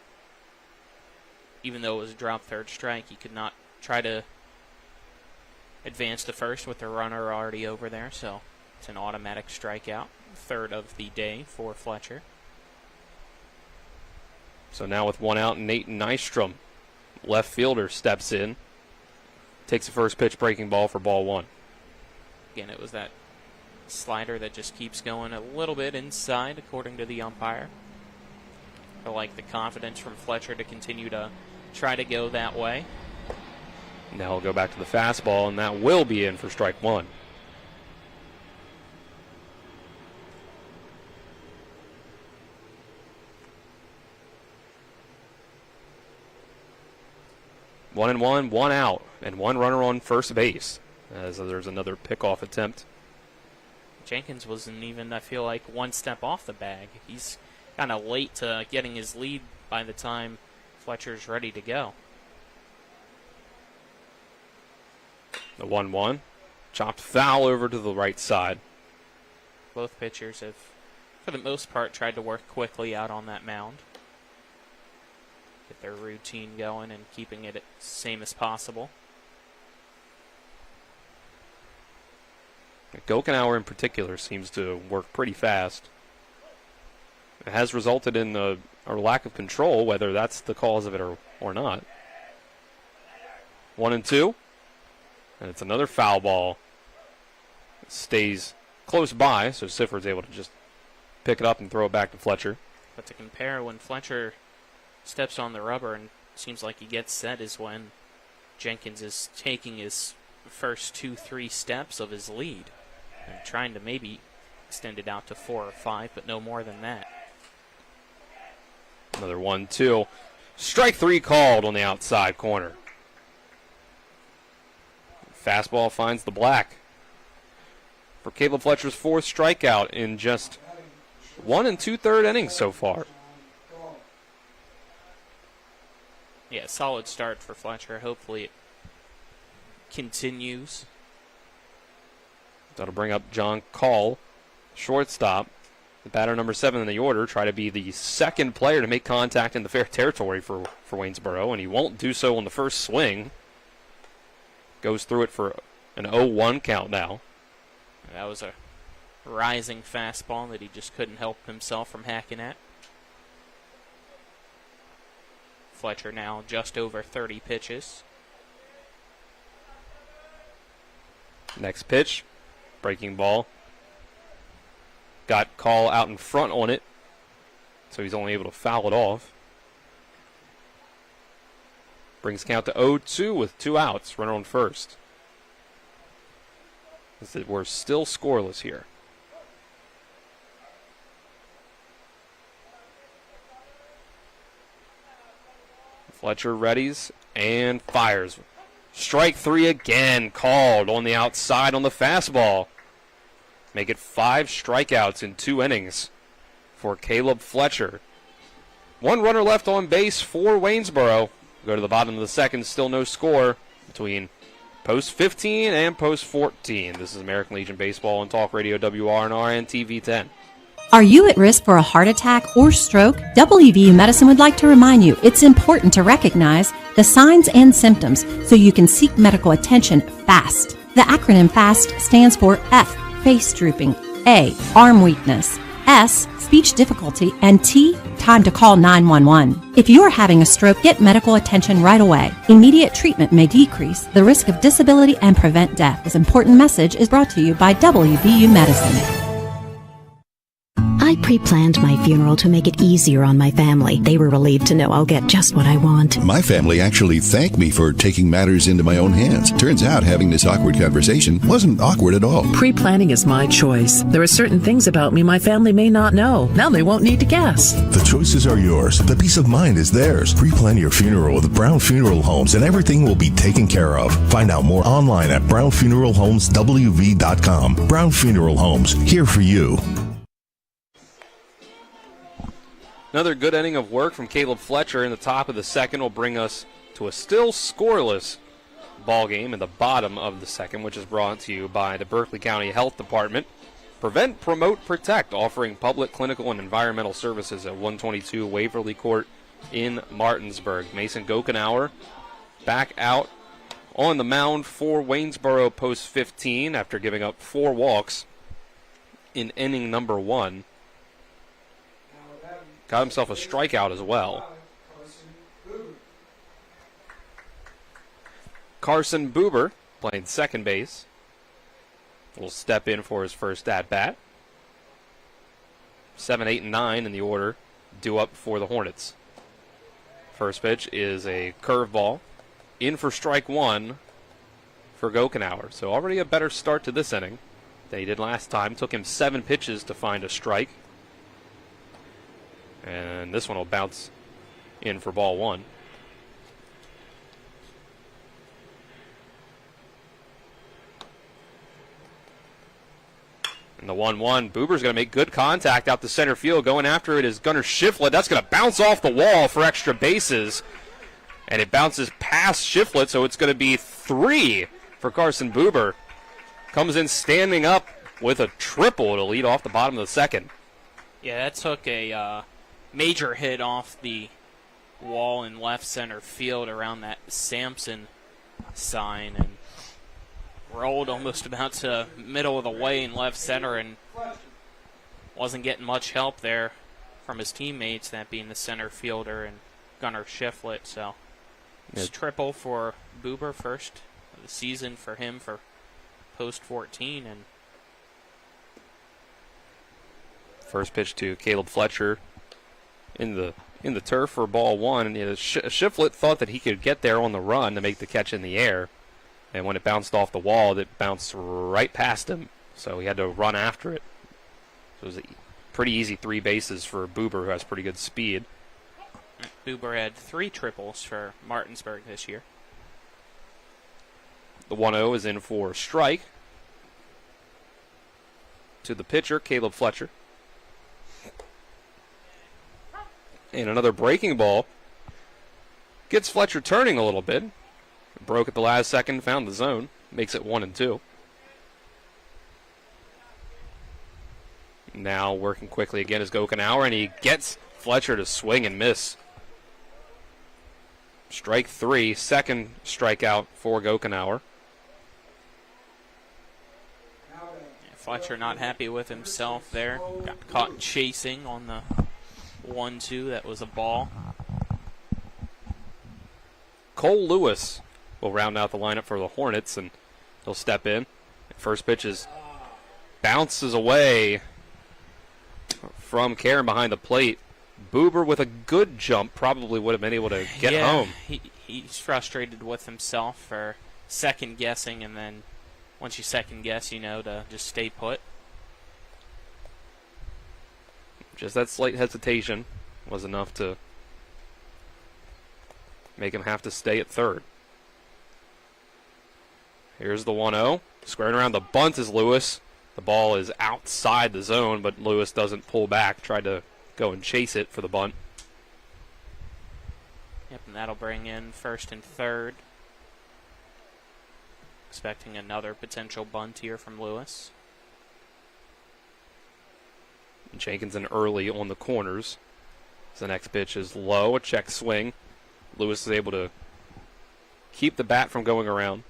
even though it was a drop third strike, he could not try to advance to first with the runner already over there, so it's an automatic strikeout. Third of the day for Fletcher. So now with one out, Nate Nystrom, left fielder, steps in. Takes the first pitch breaking ball for ball 1. Again, it was that slider that just keeps going a little bit inside, according to the umpire. I like the confidence from Fletcher to continue to try to go that way. Now he'll go back to the fastball, and that will be in for strike 1. One and one, one out, and one runner on first base, as there's another pickoff attempt. Jenkins wasn't even, I feel like, one step off the bag. He's kind of late to getting his lead by the time Fletcher's ready to go. The 1-1, chopped foul over to the right side. Both pitchers have, for the most part, tried to work quickly out on that mound. Get their routine going and keeping it same as possible. Gokenauer in particular seems to work pretty fast. It has resulted in a lack of control, whether that's the cause of it or not. 1-2, and it's another foul ball. It stays close by, so Sifford's able to just pick it up and throw it back to Fletcher. But to compare, when Fletcher steps on the rubber and seems like he gets set, is when Jenkins is taking his first 2-3 steps of his lead and trying to maybe extend it out to 4 or 5, but no more than that. Another 1-2. Strike 3 called on the outside corner. Fastball finds the black. For Caleb Fletcher's 4th strikeout in just 1 2/3 innings so far. Yeah, solid start for Fletcher. Hopefully it continues. That'll bring up John Call, shortstop. The batter number 7 in the order, try to be the second player to make contact in the fair territory for Waynesboro, and he won't do so on the first swing. Goes through it for an 0-1 count now. That was a rising fastball that he just couldn't help himself from hacking at. Fletcher now just over 30 pitches. Next pitch, breaking ball. Got Call out in front on it, so he's only able to foul it off. Brings count to 0-2 with 2 outs, runner on first. We're still scoreless here. Fletcher readies and fires. Strike 3 again called on the outside on the fastball. Make it 5 strikeouts in 2 innings for Caleb Fletcher. 1 runner left on base for Waynesboro. Go to the bottom of the second, still no score between post 15 and post 14. This is American Legion Baseball on Talk Radio WRNR and TV 10. Are you at risk for a heart attack or stroke? WVU Medicine would like to remind you it's important to recognize the signs and symptoms so you can seek medical attention fast. The acronym FAST stands for F, face drooping, A, arm weakness, S, speech difficulty, and T, time to call 911. If you are having a stroke, get medical attention right away. Immediate treatment may decrease the risk of disability and prevent death. This important message is brought to you by WVU Medicine. I pre-planned my funeral to make it easier on my family. They were relieved to know I'll get just what I want. My family actually thanked me for taking matters into my own hands. Turns out having this awkward conversation wasn't awkward at all. Pre-planning is my choice. There are certain things about me my family may not know. Now they won't need to guess. The choices are yours. The peace of mind is theirs. Pre-plan your funeral with Brown Funeral Homes and everything will be taken care of. Find out more online at brownfuneralhomeswv.com. Brown Funeral Homes, here for you. Another good inning of work from Caleb Fletcher in the top of the second will bring us to a still scoreless ball game in the bottom of the second, which is brought to you by the Berkeley County Health Department. Prevent, Promote, Protect, offering public, clinical, and environmental services at 122 Waverly Court in Martinsburg. Mason Gokenauer back out on the mound for Waynesboro post 15 after giving up 4 walks in inning number 1. Got himself a strikeout as well. Carson Buber playing second base will step in for his first at-bat. 7, 8, and 9 in the order due up for the Hornets. First pitch is a curveball. In for strike 1 for Gokenauer. So already a better start to this inning than he did last time. Took him 7 pitches to find a strike. And this one will bounce in for ball 1. And the 1-1, Buber's going to make good contact out to center field. Going after it is Gunnar Shiflett. That's going to bounce off the wall for extra bases. And it bounces past Shiflett, so it's going to be 3 for Carson Buber. Comes in standing up with a triple to lead off the bottom of the second. Yeah, that took a major hit off the wall in left center field around that Sampson sign and rolled almost about to middle of the way in left center and wasn't getting much help there from his teammates, that being the center fielder and Gunnar Shiflett. So it's triple for Buber, first of the season for him for post 14. And first pitch to Caleb Fletcher in the turf for ball 1. And Shiflett thought that he could get there on the run to make the catch in the air. And when it bounced off the wall, it bounced right past him. So he had to run after it. So it was a pretty easy 3 bases for Buber, who has pretty good speed. Buber had 3 triples for Martinsburg this year. The 1-0 is in for strike. To the pitcher, Caleb Fletcher. And another breaking ball. Gets Fletcher turning a little bit. Broke at the last second, found the zone. Makes it 1-2. Now working quickly again is Gokenauer, and he gets Fletcher to swing and miss. Strike 3, second strikeout for Gokenauer. Fletcher not happy with himself there. Got caught chasing on the 1-2. That was a ball. Cole Lewis will round out the lineup for the Hornets, and he'll step in. First pitch bounces away from Karen behind the plate. Buber with a good jump probably would have been able to get home. He's frustrated with himself for second guessing, and then once you second guess, to just stay put. Just that slight hesitation was enough to make him have to stay at third. Here's the 1-0. Squaring around the bunt is Lewis. The ball is outside the zone, but Lewis doesn't pull back. Tried to go and chase it for the bunt. Yep, and that'll bring in first and third. Expecting another potential bunt here from Lewis. Jenkinson early on the corners. The next pitch is low, a check swing. Lewis is able to keep the bat from going around.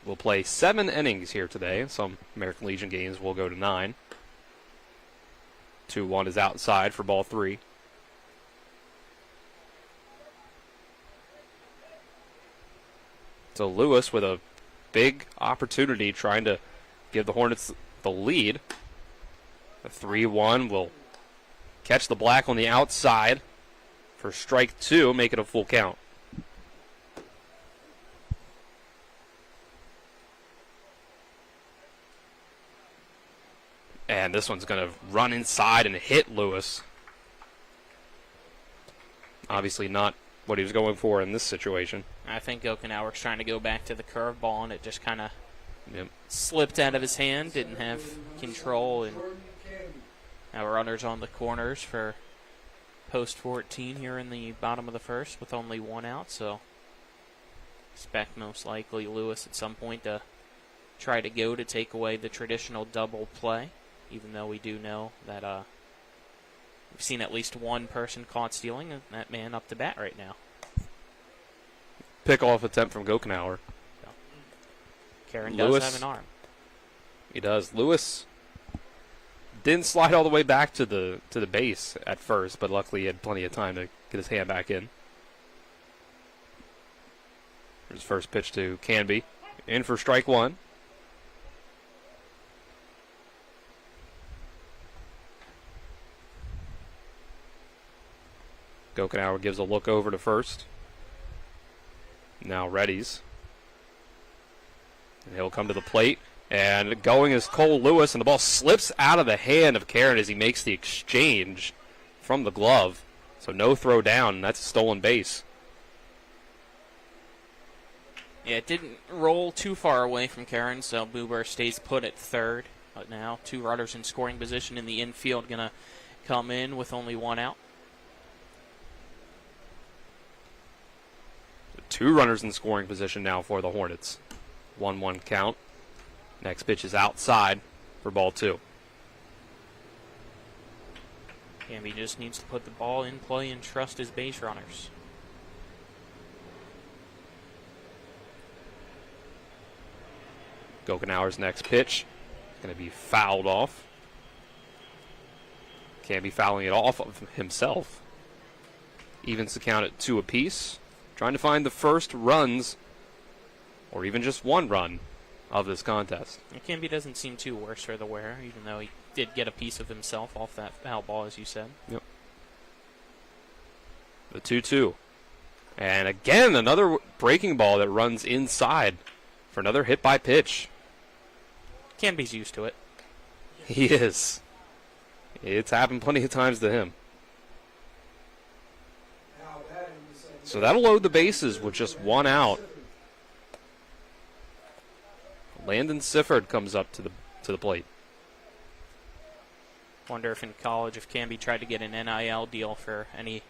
We'll play 7 innings here today. Some American Legion games will go to 9. 2-1 is outside for ball 3. So Lewis with a big opportunity trying to give the Hornets the lead. The 3-1 will catch the black on the outside for strike 2, make it a full count. And this one's going to run inside and hit Lewis. Obviously not what he was going for in this situation. I think Gokenauer's trying to go back to the curveball, and it just kind of slipped out of his hand. Didn't have control and Now runners on the corners for post 14 here in the bottom of the first with only one out, so expect most likely Lewis at some point to try to go to take away the traditional double play, even though we do know that we've seen at least one person caught stealing, and that man up to bat right now. Pick-off attempt from Gokenauer. Karen does have an arm. He does. Lewis didn't slide all the way back to the base at first, but luckily he had plenty of time to get his hand back in. His first pitch to Canby. In for strike one. Gokenauer gives a look over to first. Now readies. And he'll come to the plate. And going is Cole Lewis, and the ball slips out of the hand of Karen as he makes the exchange from the glove. So no throw down, and that's a stolen base. Yeah, it didn't roll too far away from Karen, so Buber stays put at third. But now 2 runners in scoring position in the infield going to come in with only 1 out. 2 runners in scoring position now for the Hornets. 1-1 count. Next pitch is outside for ball 2. Canby just needs to put the ball in play and trust his base runners. Gokenauer's next pitch is going to be fouled off. Canby fouling it off of himself. Evens the count at 2 apiece. Trying to find the first runs, or even just 1 run, of this contest. Canby doesn't seem too worse for the wear, even though he did get a piece of himself off that foul ball, as you said. Yep. The 2-2. And again, another breaking ball that runs inside for another hit by pitch. Canby's used to it. He is. It's happened plenty of times to him. So that'll load the bases with just 1 out. Landon Sifford comes up to the plate. Wonder if in college, if Canby tried to get an NIL deal for any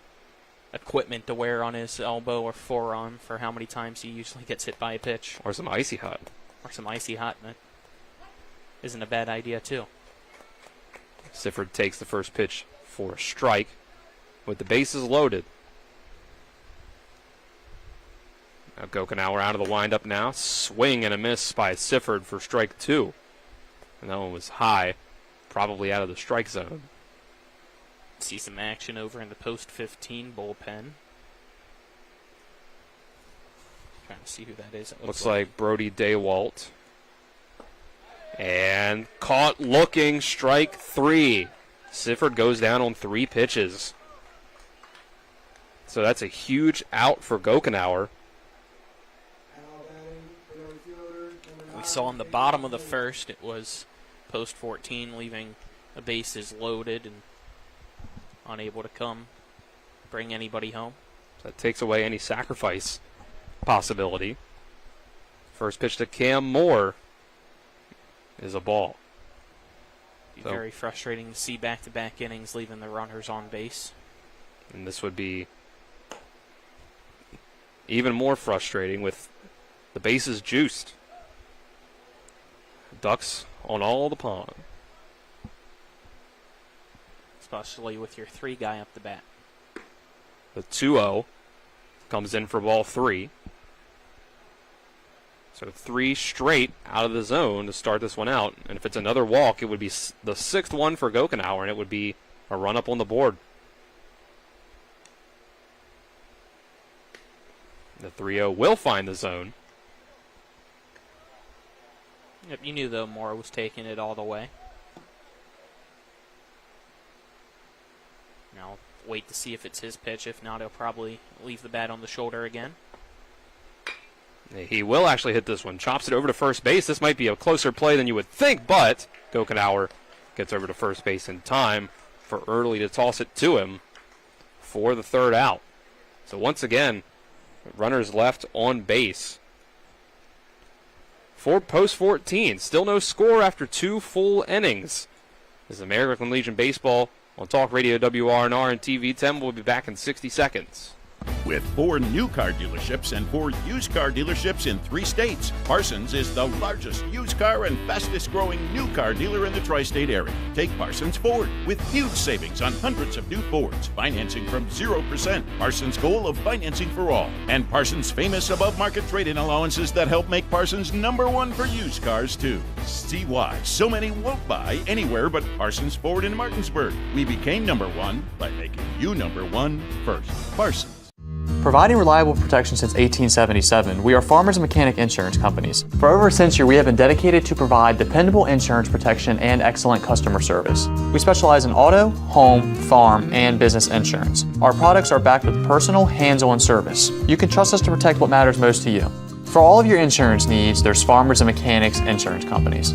equipment to wear on his elbow or forearm for how many times he usually gets hit by a pitch. Or some icy hot. That isn't a bad idea, too. Sifford takes the first pitch for a strike with the bases loaded. Now Gokenauer out of the windup now. Swing and a miss by Sifford for strike 2. And that one was high, probably out of the strike zone. See some action over in the post 15 bullpen. Trying to see who that is. Looks like Brody Daywalt. And caught looking, strike 3. Sifford goes down on 3 pitches. So that's a huge out for Gokenauer. We saw in the bottom of the first, it was post 14, leaving the bases loaded and unable to come bring anybody home. So that takes away any sacrifice possibility. First pitch to Cam Moore is a ball. Be very frustrating to see back-to-back innings leaving the runners on base. And this would be even more frustrating with the bases juiced. Ducks on all the pond. Especially with your 3 guy up the bat. The 2-0 comes in for ball 3. So 3 straight out of the zone to start this one out. And if it's another walk, it would be the 6th one for Gokenauer, and it would be a run up on the board. The 3-0 will find the zone. Yep, you knew though Moore was taking it all the way. Now wait to see if it's his pitch. If not, he'll probably leave the bat on the shoulder again. He will actually hit this one. Chops it over to first base. This might be a closer play than you would think, but Gokenauer gets over to first base in time for Early to toss it to him for the 3rd out. So once again, runners left on base. For post 14, still no score after 2 full innings. This is American Legion Baseball on Talk Radio WRNR and TV 10. We'll be back in 60 seconds. With 4 new car dealerships and 4 used car dealerships in 3 states, Parsons is the largest used car and fastest growing new car dealer in the tri-state area. Take Parsons Ford with huge savings on hundreds of new Fords, financing from 0%. Parsons' goal of financing for all. And Parsons' famous above-market trade-in allowances that help make Parsons #1 for used cars, too. See why so many won't buy anywhere but Parsons Ford in Martinsburg. We became #1 by making you #1 first. Parsons. Providing reliable protection since 1877, we are Farmers and Mechanic Insurance Companies. For over a century, we have been dedicated to provide dependable insurance protection and excellent customer service. We specialize in auto, home, farm, and business insurance. Our products are backed with personal, hands-on service. You can trust us to protect what matters most to you. For all of your insurance needs, there's Farmers and Mechanics Insurance Companies.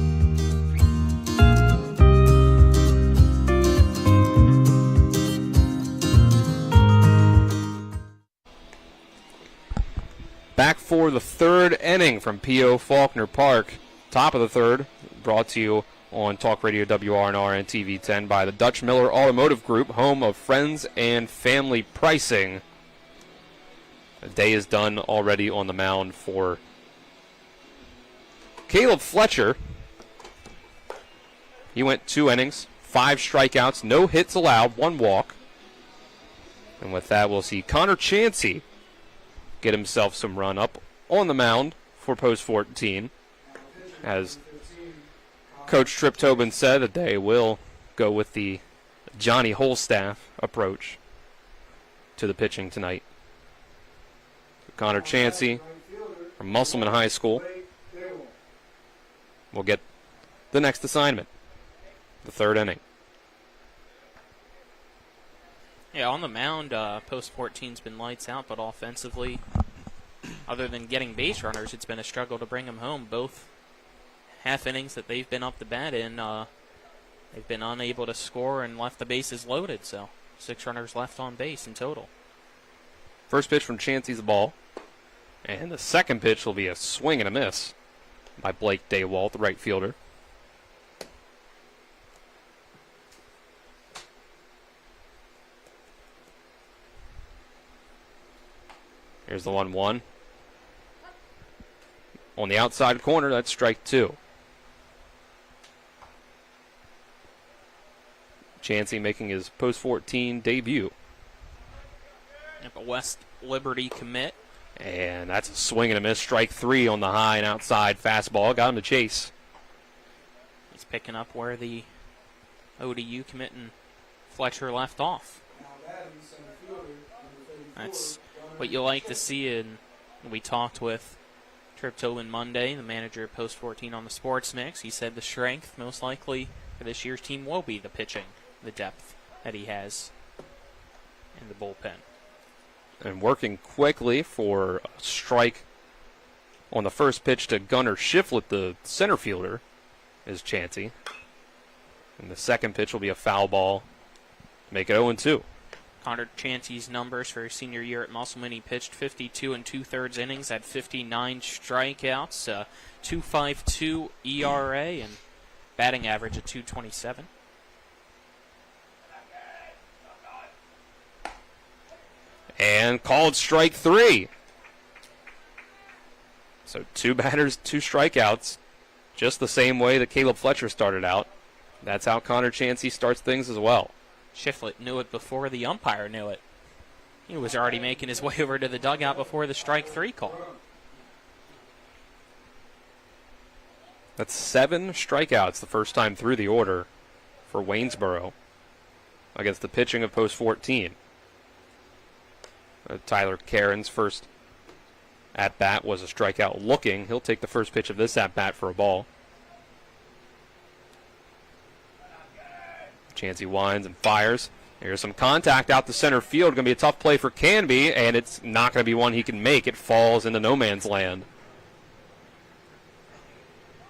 Back for the 3rd inning from P.O. Faulkner Park. Top of the 3rd, brought to you on Talk Radio WRNR and TV 10 by the Dutch Miller Automotive Group, home of friends and family pricing. The day is done already on the mound for Caleb Fletcher. He went 2 innings, 5 strikeouts, no hits allowed, 1 walk. And with that, we'll see Connor Chansey get himself some run up on the mound for post 14. As Coach Trip Tobin said, that they will go with the Johnny Holstaff approach to the pitching tonight. Connor Chansey from Musselman High School will get the next assignment, the 3rd inning. Yeah, on the mound, post 14's been lights out, but offensively, other than getting base runners, it's been a struggle to bring them home. Both half innings that they've been up the bat in, they've been unable to score and left the bases loaded, so 6 runners left on base in total. First pitch from Chansey's a ball, and the second pitch will be a swing and a miss by Blake Daywalt, the right fielder. Here's the 1-1. On the outside corner, that's strike 2. Chansey making his post-14 debut. Yep, a West Liberty commit. And that's a swing and a miss. Strike 3 on the high and outside fastball. Got him to chase. He's picking up where the ODU commit and Fletcher left off. That's what you like to see. And we talked with Trip Tobin Monday, the manager of Post 14 on the Sports Mix. He said the strength most likely for this year's team will be the pitching, the depth that he has in the bullpen. And working quickly for a strike on the first pitch to Gunnar Shiflett, the center fielder, is Chansey. And the second pitch will be a foul ball to make it 0-2. Connor Chansey's numbers for his senior year at Musselman, he pitched 52 2/3 innings, had 59 strikeouts, 2.52 ERA, and batting average of .227. And called strike 3. So 2 batters, 2 strikeouts, just the same way that Caleb Fletcher started out. That's how Connor Chansey starts things as well. Shiflett knew it before the umpire knew it. He was already making his way over to the dugout before the strike 3 call. That's 7 strikeouts the first time through the order for Waynesboro against the pitching of Post 14. Tyler Caron's first at-bat was a strikeout looking. He'll take the first pitch of this at-bat for a ball. Chansey winds and fires. Here's some contact out to center field. Going to be a tough play for Canby, and it's not going to be one he can make. It falls into no man's land.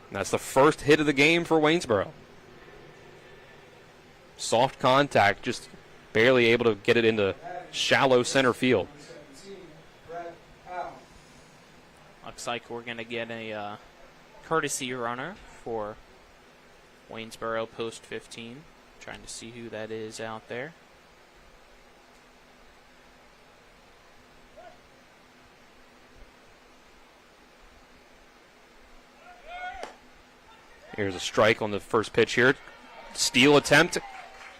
And that's the first hit of the game for Waynesboro. Soft contact, just barely able to get it into shallow center field. Looks like we're going to get a courtesy runner for Waynesboro Post 15. Trying to see who that is out there. Here's a strike on the first pitch here. Steal attempt.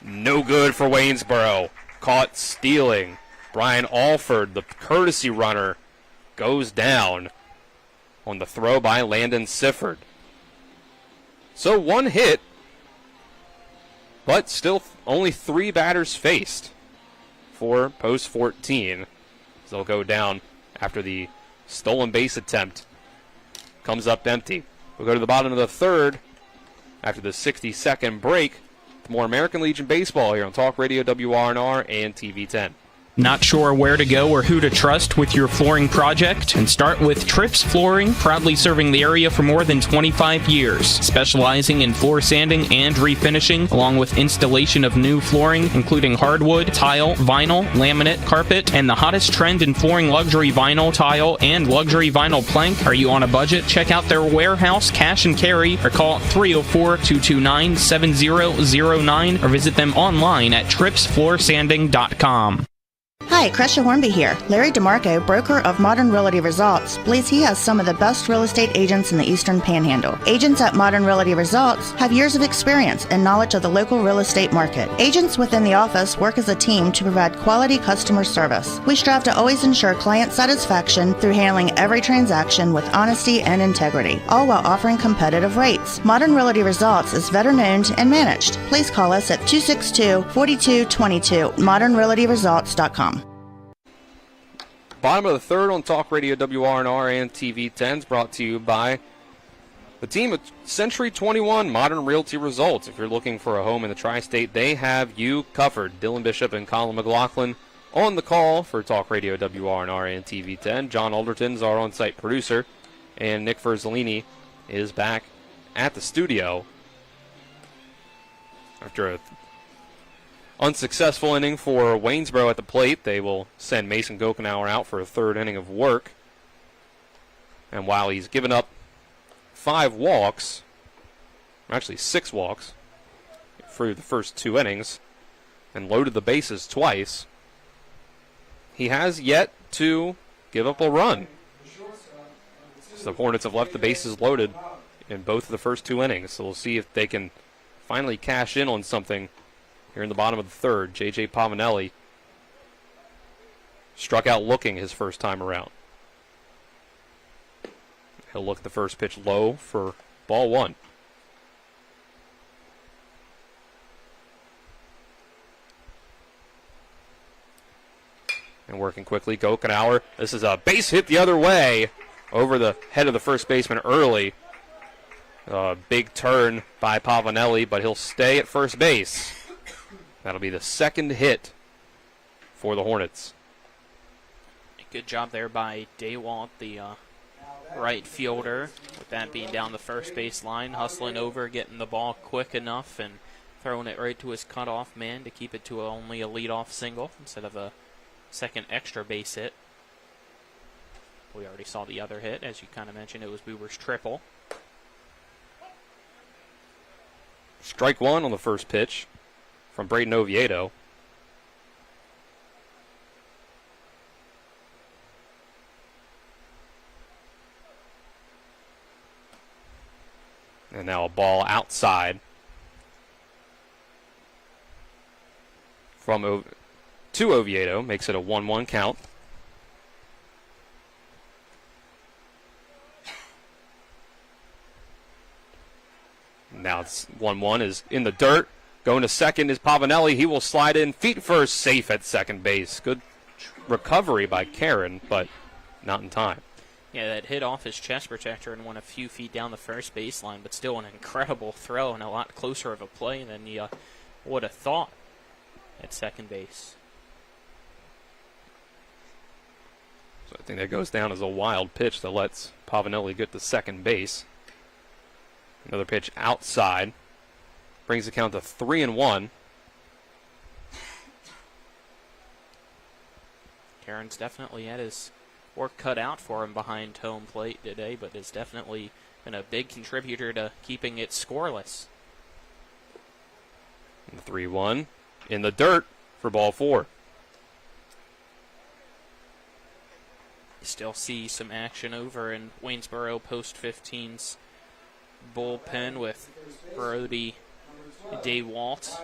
No good for Waynesboro. Caught stealing. Brian Alford, the courtesy runner, goes down on the throw by Landon Sifford. So one hit, but still only 3 batters faced for post 14. So they'll go down after the stolen base attempt comes up empty. We'll go to the bottom of the third after the 60-second break. More American Legion baseball here on Talk Radio WRNR and TV 10. Not sure where to go or who to trust with your flooring project? And start with Trips Flooring, proudly serving the area for more than 25 years, specializing in floor sanding and refinishing, along with installation of new flooring, including hardwood, tile, vinyl, laminate, carpet, and the hottest trend in flooring, luxury vinyl, tile, and luxury vinyl plank. Are you on a budget? Check out their warehouse, cash and carry, or call 304-229-7009, or visit them online at tripsfloorsanding.com. Hi, Crescia Hornby here. Larry DeMarco, broker of Modern Realty Results, believes he has some of the best real estate agents in the Eastern Panhandle. Agents at Modern Realty Results have years of experience and knowledge of the local real estate market. Agents within the office work as a team to provide quality customer service. We strive to always ensure client satisfaction through handling every transaction with honesty and integrity, all while offering competitive rates. Modern Realty Results is veteran-owned and managed. Please call us at 262-4222, modernrealtyresults.com. Bottom of the third on Talk Radio WRNR and TV 10 is brought to you by the team at Century 21 Modern Realty Results. If you're looking for a home in the tri-state, they have you covered. Dylan Bishop and Colin McLaughlin on the call for Talk Radio WRNR and TV 10. John Alderton's our on-site producer, and Nick Verzolini is back at the studio after a unsuccessful inning for Waynesboro at the plate. They will send Mason Gokenauer out for a third inning of work. And while he's given up 5 walks, actually 6 walks, through the first 2 innings, and loaded the bases twice, he has yet to give up a run. So the Hornets have left the bases loaded in both of the first 2 innings. So we'll see if they can finally cash in on something here in the bottom of the third. J.J. Pavanelli struck out looking his first time around. He'll look at the first pitch low for ball 1. And working quickly, Gokenauer. This is a base hit the other way over the head of the first baseman early. Big turn by Pavanelli, but he'll stay at first base. That'll be the second hit for the Hornets. Good job there by Daywalt, the right fielder, with that being down the first base line, hustling over, getting the ball quick enough, and throwing it right to his cutoff man to keep it to only a leadoff single instead of a second extra base hit. We already saw the other hit, as you kind of mentioned. It was Boober's triple. Strike 1 on the first pitch from Braden Oviedo. And now a ball outside from to Oviedo, makes it a 1-1 count. Now it's 1-1 is in the dirt. Going to second is Pavanelli. He will slide in feet first, safe at second base. Good recovery by Karen, but not in time. Yeah, that hit off his chest protector and went a few feet down the first baseline, but still an incredible throw and a lot closer of a play than you would have thought at second base. So I think that goes down as a wild pitch that lets Pavanelli get to second base. Another pitch outside. Brings the count to 3-1. Karen's definitely had his work cut out for him behind home plate today, but has definitely been a big contributor to keeping it scoreless. The 3-1 in the dirt for ball 4. Still see some action over in Waynesboro post 15's bullpen with Brody DeWalt.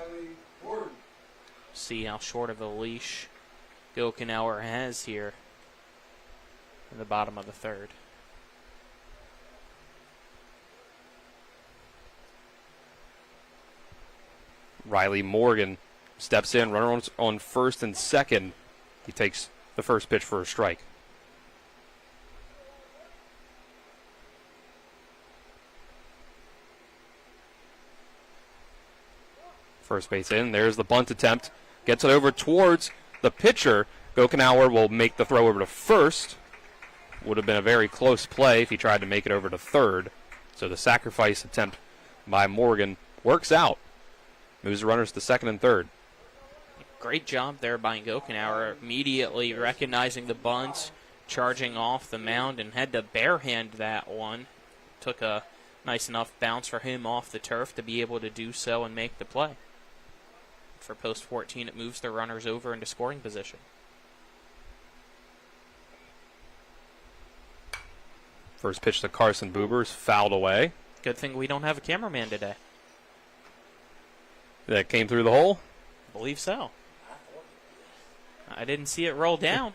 See how short of a leash Gokenauer has here in the bottom of the third. Riley Morgan steps in, runner on first and second. He takes the first pitch for a strike. First base in. There's the bunt attempt. Gets it over towards the pitcher. Gokenauer will make the throw over to first. Would have been a very close play if he tried to make it over to third. So the sacrifice attempt by Morgan works out. Moves the runners to second and third. Great job there by Gokenauer, immediately recognizing the bunt, charging off the mound, and had to barehand that one. Took a nice enough bounce for him off the turf to be able to do so and make the play. For post 14, it moves the runners over into scoring position. First pitch to Carson Buber is fouled away. Good thing we don't have a cameraman today. That came through the hole? I believe so. I didn't see it roll down.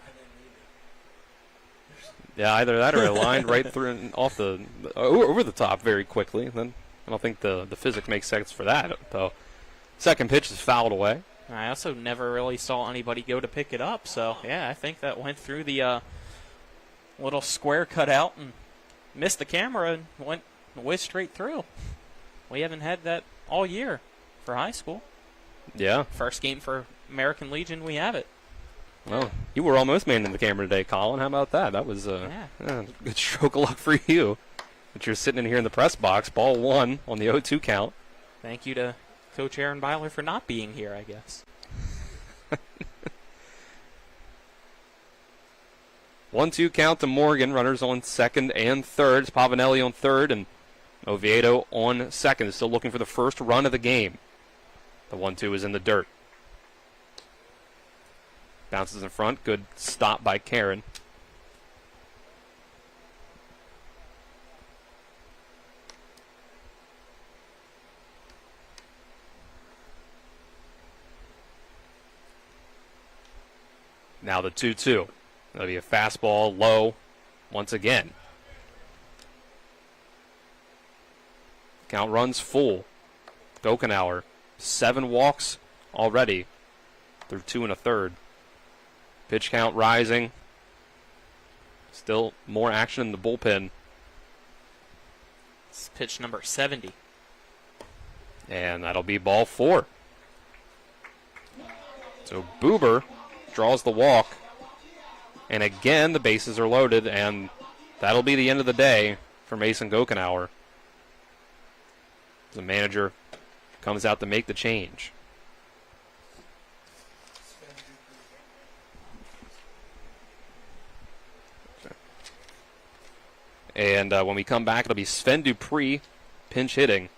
Yeah, either that or it lined right through and off the over the top very quickly. Then I don't think the physics makes sense for that, though. Second pitch is fouled away. I also never really saw anybody go to pick it up, so yeah, I think that went through the little square cutout and missed the camera and went whizzed straight through. We haven't had that all year for high school. Yeah. First game for American Legion, we have it. Well, you were almost manning the camera today, Colin. How about that? That was a good stroke of luck for you. But you're sitting in here in the press box, ball 1 on the 0-2 count. Thank you to Coach Aaron Byler for not being here, I guess. 1-2 count to Morgan. Runners on second and third. It's Pavanelli on third and Oviedo on second. Still looking for the first run of the game. The 1-2 is in the dirt. Bounces in front. Good stop by Karen. Now the 2-2. That'll be a fastball low once again. Count runs full. Gokenauer, 7 walks already through 2 1/3. Pitch count rising. Still more action in the bullpen. It's pitch number 70. And that'll be ball 4. So Buber draws the walk. And again, the bases are loaded, and that'll be the end of the day for Mason Gokenauer. The manager comes out to make the change. And when we come back, it'll be Sven Dupree pinch hitting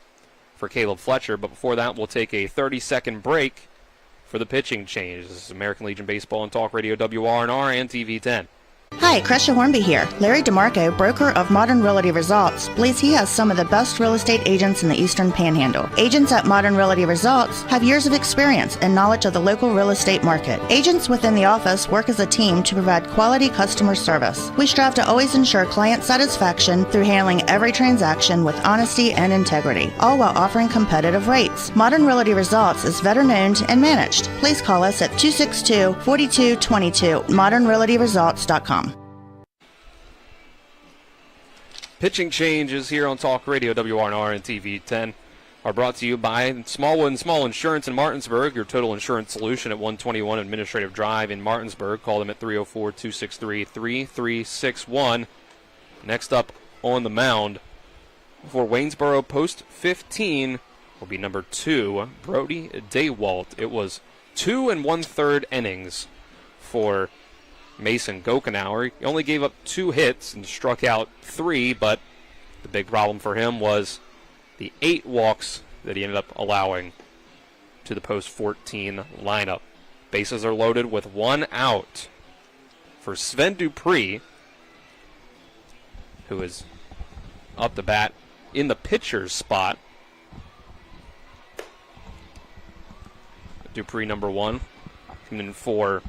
for Caleb Fletcher. But before that, we'll take a 30-second break for the pitching change. This is American Legion Baseball and Talk Radio, WRNR and TV 10. Hi, Crescia Hornby here. Larry DeMarco, broker of Modern Realty Results, believes he has some of the best real estate agents in the Eastern Panhandle. Agents at Modern Realty Results have years of experience and knowledge of the local real estate market. Agents within the office work as a team to provide quality customer service. We strive to always ensure client satisfaction through handling every transaction with honesty and integrity, all while offering competitive rates. Modern Realty Results is veteran-owned and managed. Please call us at 262-4222, modernrealtyresults.com. Pitching changes here on Talk Radio, WRNR and TV 10 are brought to you by Smallwood and Small Insurance in Martinsburg, your total insurance solution at 121 Administrative Drive in Martinsburg. Call them at 304-263-3361. Next up on the mound for Waynesboro post 15 will be number 2, Brody DeWalt. It was 2 1/3 innings for Mason Gokenauer. He only gave up 2 hits and struck out 3, but the big problem for him was the 8 walks that he ended up allowing to the post 14 lineup. Bases are loaded with 1 out for Sven Dupree, who is up to bat in the pitcher's spot. Dupree, number 1, coming in for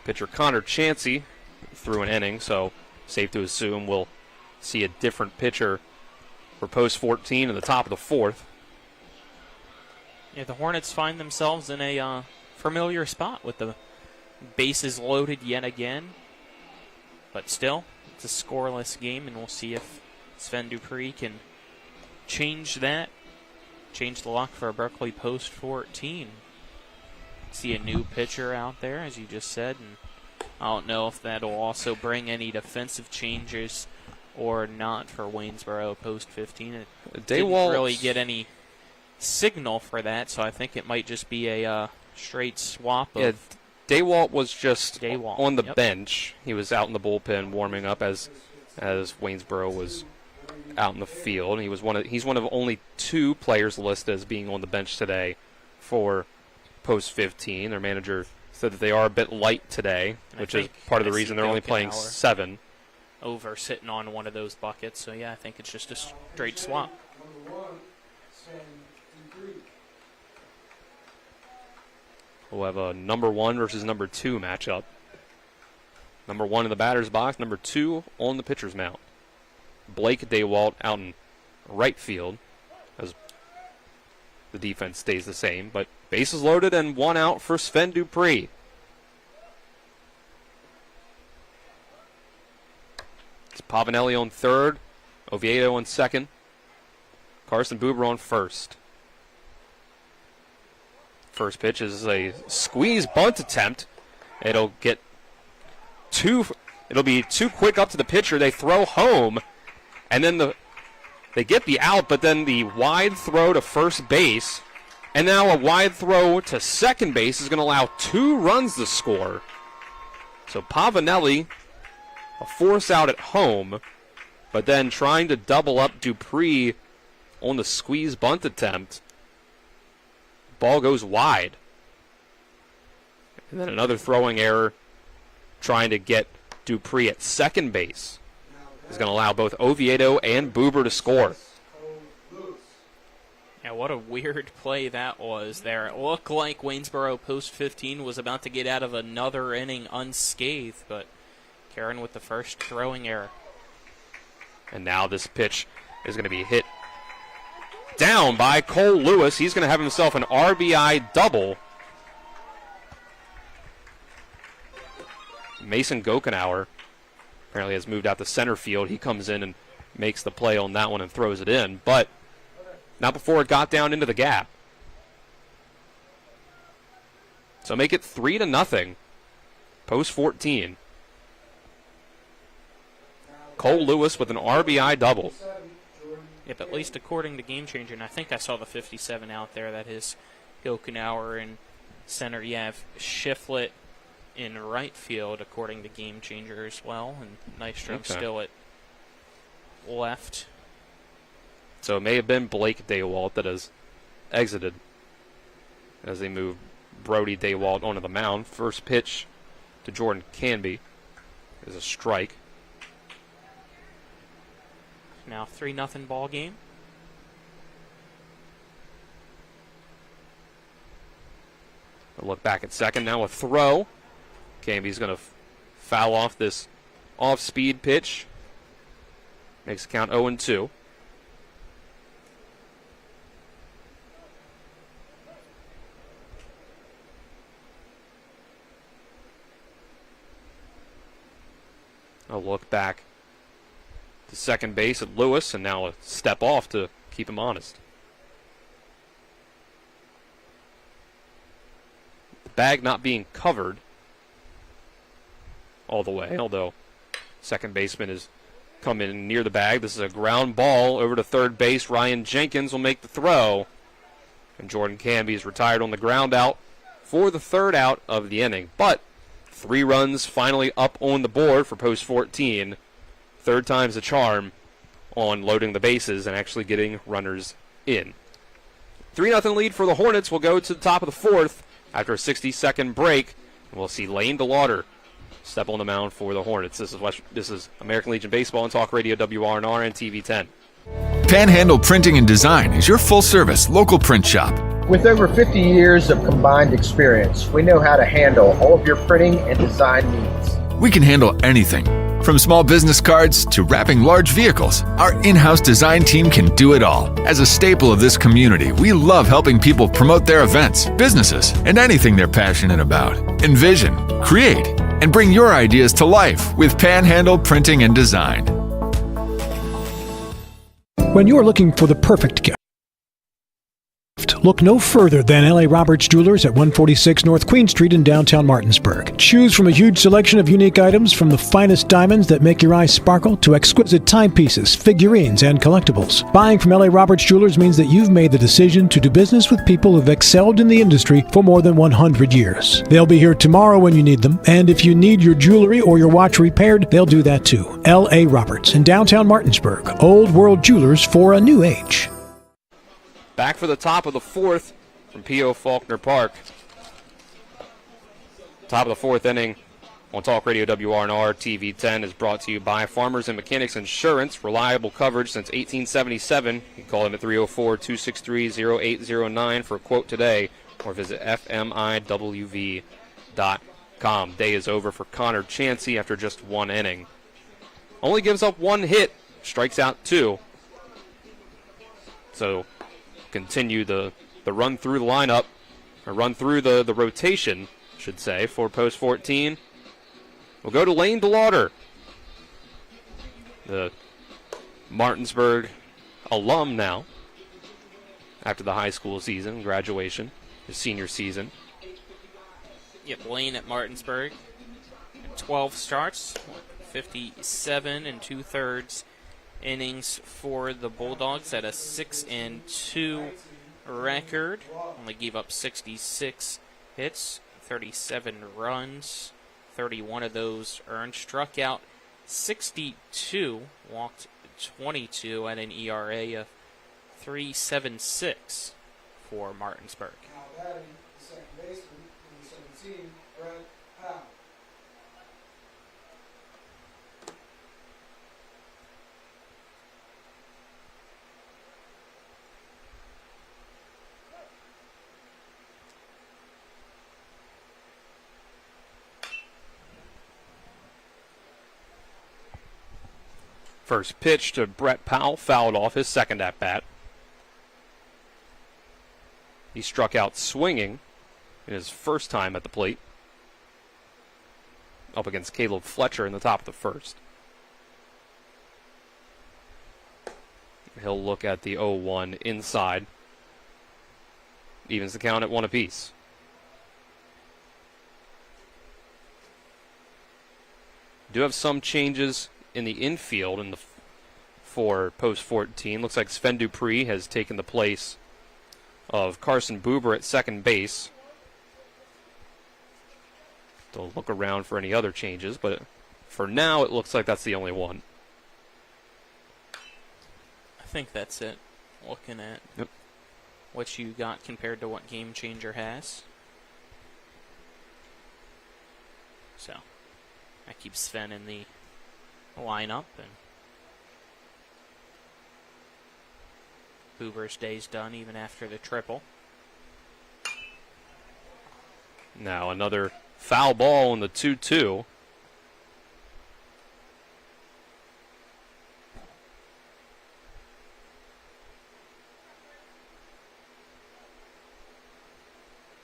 pitcher Connor Chansey through an inning, so safe to assume we'll see a different pitcher for post 14 in the top of the 4th. Yeah, the Hornets find themselves in a familiar spot with the bases loaded yet again. But still, it's a scoreless game, and we'll see if Sven Dupree can change that, change the luck for a Berkeley post 14. See a new pitcher out there, as you just said, and I don't know if that'll also bring any defensive changes or not for Waynesboro post 15. It didn't really get any signal for that, so I think it might just be a straight swap of... Daywalt was just on the bench. He was out in the bullpen warming up as Waynesboro was out in the field. He's one of only 2 players listed as being on the bench today for post 15. Their manager said that they are a bit light today, which is part of the reason they're only playing 7. Over sitting on one of those buckets, so yeah, I think it's just a straight swap. We'll have a number 1 versus number 2 matchup. Number 1 in the batter's box, number 2 on the pitcher's mound. Blake Daywalt out in right field, as the defense stays the same, but bases loaded and 1 out for Sven Dupree. It's Pavanelli on third, Oviedo on second, Carson Buber on first. First pitch is a squeeze bunt attempt. It'll be too quick up to the pitcher. They throw home, and then they get the out, but then the wide throw to first base, and now a wide throw to second base is going to allow 2 runs to score. So Pavanelli, a force out at home, but then trying to double up Dupree on the squeeze bunt attempt. Ball goes wide. And then another throwing error trying to get Dupree at second base is going to allow both Oviedo and Buber to score. Yeah, what a weird play that was there. It looked like Waynesboro post 15 was about to get out of another inning unscathed, but Karen with the first throwing error. And now this pitch is going to be hit down by Cole Lewis. He's going to have himself an RBI double. Mason Gokenauer apparently has moved out to center field. He comes in and makes the play on that one and throws it in, but not before it got down into the gap. So make it 3-0. Post 14. Cole Lewis with an RBI double. Yep, at least according to Game Changer, and I think I saw the 57 out there. That is Gokenauer in center. You have Shiflett in right field, according to Game Changer as well, and Nystrom still at left. So it may have been Blake Daywalt that has exited as they move Brody Daywalt onto the mound. First pitch to Jordan Canby is a strike. Now 3-0 ball game. A look back at second. Now a throw. Canby's going to foul off this off-speed pitch. Makes the count 0-2. A look back to second base at Lewis, and now a step off to keep him honest. The bag not being covered all the way, although second baseman is coming near the bag. This is a ground ball over to third base. Ryan Jenkins will make the throw, and Jordan Canby is retired on the ground out for the third out of the inning. But 3 runs finally up on the board for post 14. Third time's a charm on loading the bases and actually getting runners in. 3-0 lead for the Hornets. Will go to the top of the fourth after a 60-second break. And we'll see Lane DeLauder step on the mound for the Hornets. This is American Legion Baseball and Talk Radio WRNR and TV 10. Panhandle Printing and Design is your full-service local print shop. With over 50 years of combined experience, we know how to handle all of your printing and design needs. We can handle anything, from small business cards to wrapping large vehicles. Our in-house design team can do it all. As a staple of this community, we love helping people promote their events, businesses, and anything they're passionate about. Envision, create, and bring your ideas to life with Panhandle Printing and Design. When you're looking for the perfect gift, look no further than L.A. Roberts Jewelers at 146 North Queen Street in downtown Martinsburg. Choose from a huge selection of unique items, from the finest diamonds that make your eyes sparkle to exquisite timepieces, figurines, and collectibles. Buying from L.A. Roberts Jewelers means that you've made the decision to do business with people who've excelled in the industry for more than 100 years. They'll be here tomorrow when you need them, and if you need your jewelry or your watch repaired, they'll do that too. L.A. Roberts in downtown Martinsburg. Old World Jewelers for a new age. Back for the top of the fourth from P.O. Faulkner Park. Top of the fourth inning on Talk Radio WRNR TV 10 is brought to you by Farmers and Mechanics Insurance. Reliable coverage since 1877. You can call them at 304-263-0809 for a quote today, or visit fmiwv.com. Day is over for Connor Chansey after just one inning. Only gives up one hit, strikes out two. So continue the run through the lineup, or run through the rotation, should say, for post 14. We'll go to Lane DeLauder, the Martinsburg alum now, after the high school season, graduation, his senior season. Yep, Lane at Martinsburg. 12 starts, 57 2/3 innings for the Bulldogs at a 6-2 record. Only gave up 66 hits, 37 runs, 31 of those earned. Struck out 62, walked 22 at an ERA of 3.76 for Martinsburg. First pitch to Brett Powell, fouled off his second at-bat. He struck out swinging in his first time at the plate, up against Caleb Fletcher in the top of the first. He'll look at the 0-1 inside. Evens the count at 1 apiece. Do have some changes in the infield for post 14. Looks like Sven Dupree has taken the place of Carson Buber at second base. They'll look around for any other changes, but for now it looks like that's the only one. I think that's it. Looking at what you got compared to what Game Changer has. So, I keep Sven in the lineup, and Buber's day's done even after the triple. Now another foul ball in the 2-2.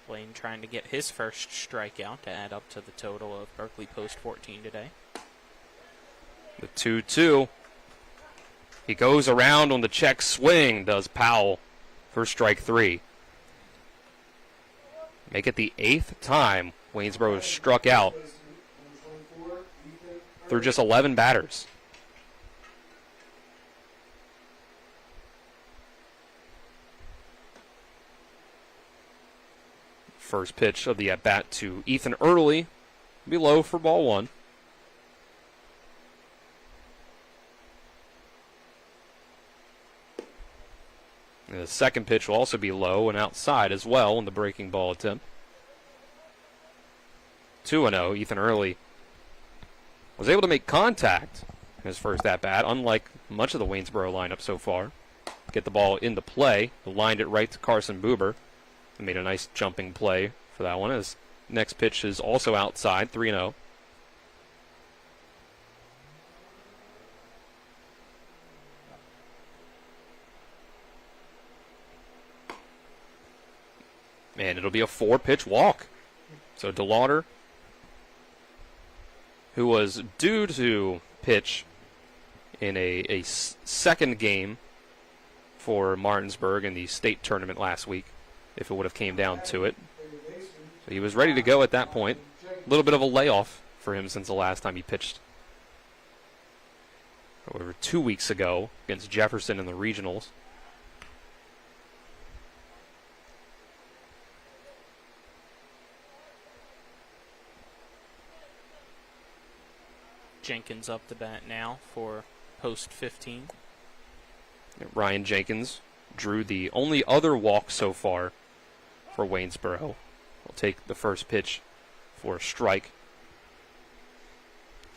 Lane trying to get his first strikeout to add up to the total of Berkeley post 14 today. The 2-2. He goes around on the check swing, does Powell, for strike 3. Make it the 8th time Waynesboro has struck out through just 11 batters. First pitch of the at-bat to Ethan Early, below for ball 1. And the second pitch will also be low and outside as well in the breaking ball attempt. 2-0. Ethan Early was able to make contact in his first at-bat, unlike much of the Waynesboro lineup so far. Get the ball into play. Lined it right to Carson Buber. And made a nice jumping play for that one. His next pitch is also outside, 3-0. And it'll be a 4-pitch walk. So DeLauder, who was due to pitch in a second game for Martinsburg in the state tournament last week, if it would have came down to it. So he was ready to go at that point. A little bit of a layoff for him since the last time he pitched. Over 2 weeks ago against Jefferson in the regionals. Jenkins up to bat now for post 15. Ryan Jenkins drew the only other walk so far for Waynesboro. Will take the first pitch for a strike.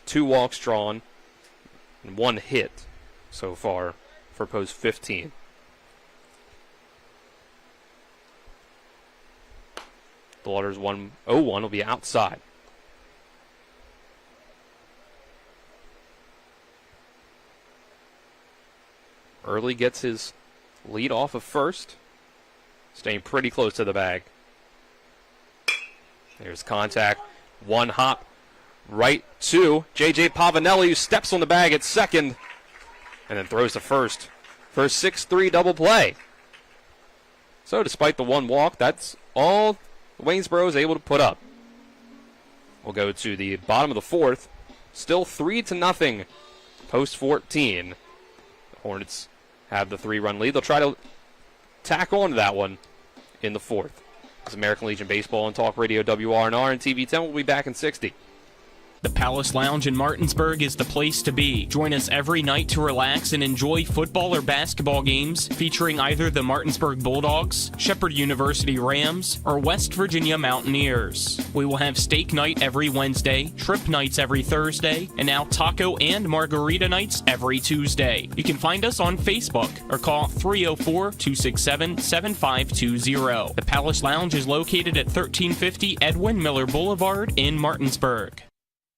2 walks drawn and 1 hit so far for post 15. The Lauder's 1-0-1 will be outside. Early gets his lead off of first, staying pretty close to the bag. There's contact, 1 hop right to J.J. Pavanelli, who steps on the bag at second and then throws to first for a 6-3 double play. So despite the 1 walk, that's all Waynesboro is able to put up. We'll go to the bottom of the 4th, still 3-0, post 14. The Hornets have the 3-run lead. They'll try to tack on to that one in the 4th. It's American Legion Baseball on Talk Radio WRNR and TV 10. We'll be back in 60. The Palace Lounge in Martinsburg is the place to be. Join us every night to relax and enjoy football or basketball games featuring either the Martinsburg Bulldogs, Shepherd University Rams, or West Virginia Mountaineers. We will have steak night every Wednesday, trip nights every Thursday, and now taco and margarita nights every Tuesday. You can find us on Facebook or call 304-267-7520. The Palace Lounge is located at 1350 Edwin Miller Boulevard in Martinsburg.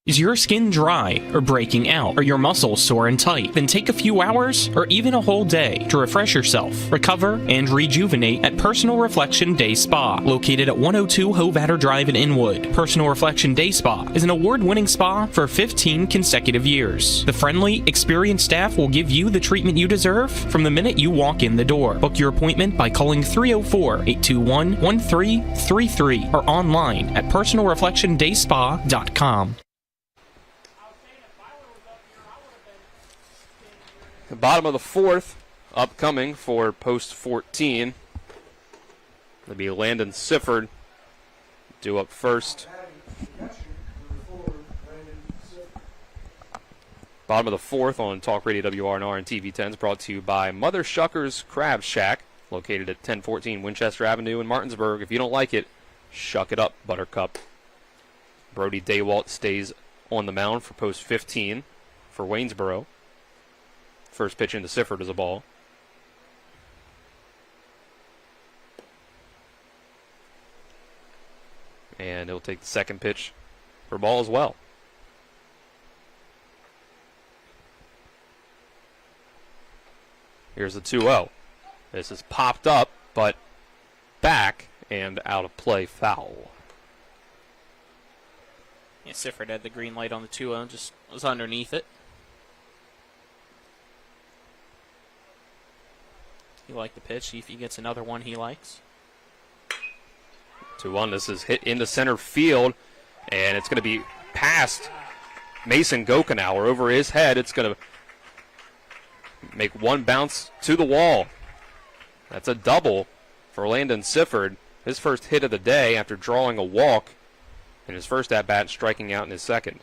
Is your skin dry or breaking out? Are your muscles sore and tight? Then take a few hours or even a whole day to refresh yourself, recover, and rejuvenate at Personal Reflection Day Spa, located at 102 Hovatter Drive in Inwood. Personal Reflection Day Spa is an award-winning spa for 15 consecutive years. The friendly, experienced staff will give you the treatment you deserve from the minute you walk in the door. Book your appointment by calling 304-821-1333 or online at personalreflectiondayspa.com. The bottom of the 4th, upcoming for post 14. It'll be Landon Sifford due up first. Bottom of the 4th on Talk Radio WRNR and TV 10 is brought to you by Mother Shucker's Crab Shack, located at 1014 Winchester Avenue in Martinsburg. If you don't like it, shuck it up, Buttercup. Brody Daywalt stays on the mound for post 15 for Waynesboro. First pitch into Sifford is a ball. And he'll take the second pitch for a ball as well. Here's the 2-0. This is popped up, but back and out of play, foul. Yeah, Sifford had the green light on the 2-0, just was underneath it. He liked the pitch. See if he gets another one he likes. 2-1. This is hit into center field, and it's going to be past Mason Gokenauer over his head. It's going to make one bounce to the wall. That's a double for Landon Sifford. His first hit of the day after drawing a walk in his first at-bat, striking out in his second.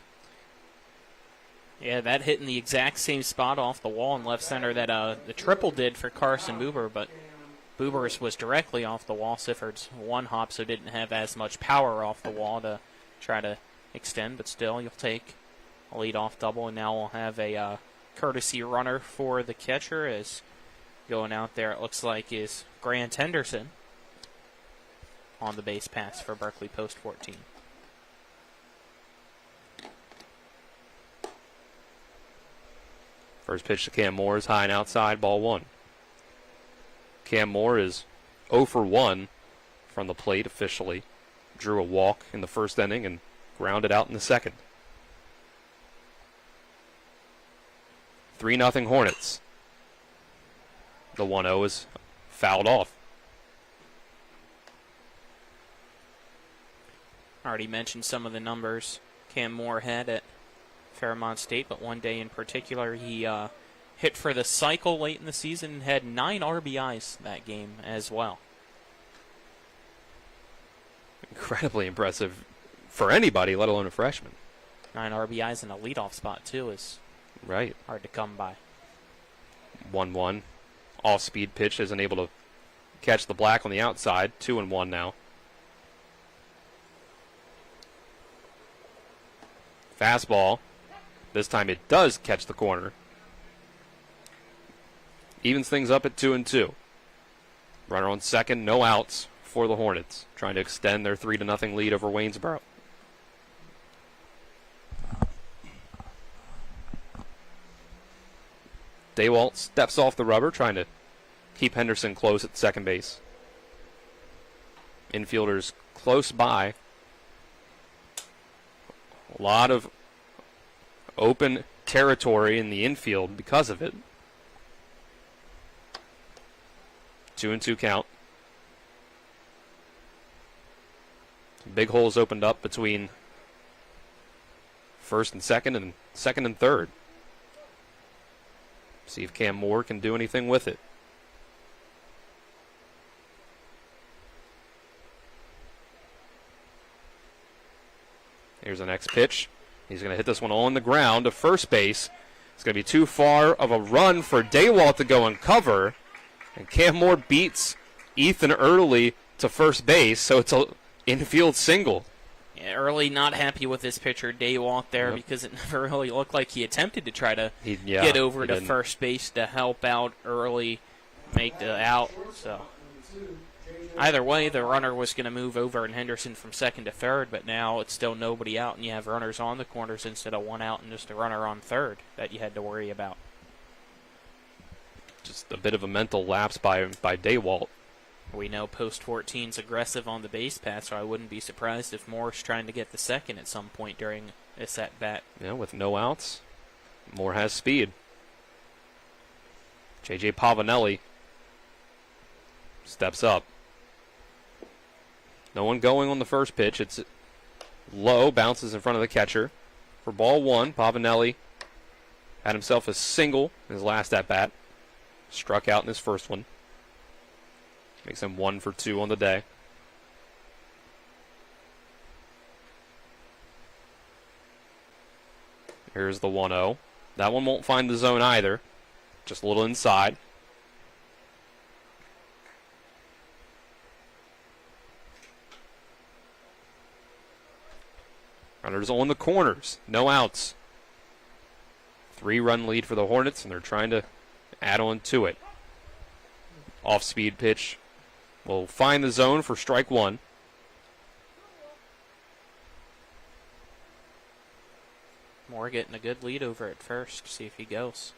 Yeah, that hit in the exact same spot off the wall in left center that the triple did for Carson Buber, but Boober's was directly off the wall. Sifford's one hop, so didn't have as much power off the wall to try to extend, but still you'll take a lead-off double, and now we'll have a courtesy runner for the catcher. As going out there, it looks like, is Grant Henderson on the base pass for Berkeley Post 14. First pitch to Cam Moore is high and outside, ball one. Cam Moore is 0 for 1 from the plate officially. Drew a walk in the first inning and grounded out in the second. 3-0 Hornets. The 1-0 is fouled off. Already mentioned some of the numbers Cam Moore had at Fairmont State, but one day in particular he hit for the cycle late in the season and had 9 RBIs that game as well. Incredibly impressive for anybody, let alone a freshman. 9 RBIs in a leadoff spot, too, is right. Hard to come by. 1-1. Off-speed pitch isn't able to catch the black on the outside. 2-1 now. Fastball. This time it does catch the corner. Evens things up at 2-2. Runner on second, no outs for the Hornets, trying to extend their 3-0 lead over Waynesboro. Daywalt steps off the rubber, trying to keep Henderson close at second base. Infielders close by. A lot of open territory in the infield because of it. 2-2 count. Big holes opened up between first and second and third. See if Cam Moore can do anything with it. Here's the next pitch. He's going to hit this one on the ground to first base. It's going to be too far of a run for Daywalt to go and cover. And Cam Moore beats Ethan Early to first base, so it's an infield single. Yeah, Early not happy with his pitcher Daywalt there because it never really looked like he attempted to try to get over to first base to help out Early make the out. So either way, the runner was going to move over and Henderson from second to third, but now it's still nobody out, and you have runners on the corners instead of one out and just a runner on third that you had to worry about. Just a bit of a mental lapse by Daywalt. We know Post 14's aggressive on the base pass, so I wouldn't be surprised if Moore's trying to get the second at some point during this at-bat. Yeah, with no outs, Moore has speed. J.J. Pavanelli steps up. No one going on the first pitch. It's low, bounces in front of the catcher. For ball one, Pavanelli had himself a single in his last at-bat. Struck out in his first one. Makes him 1 for 2 on the day. Here's the 1-0. That one won't find the zone either. Just a little inside. Runners on the corners. No outs. 3-run lead for the Hornets, and they're trying to add on to it. Off-speed pitch will find the zone for strike one. Moore getting a good lead over at first. See if he goes.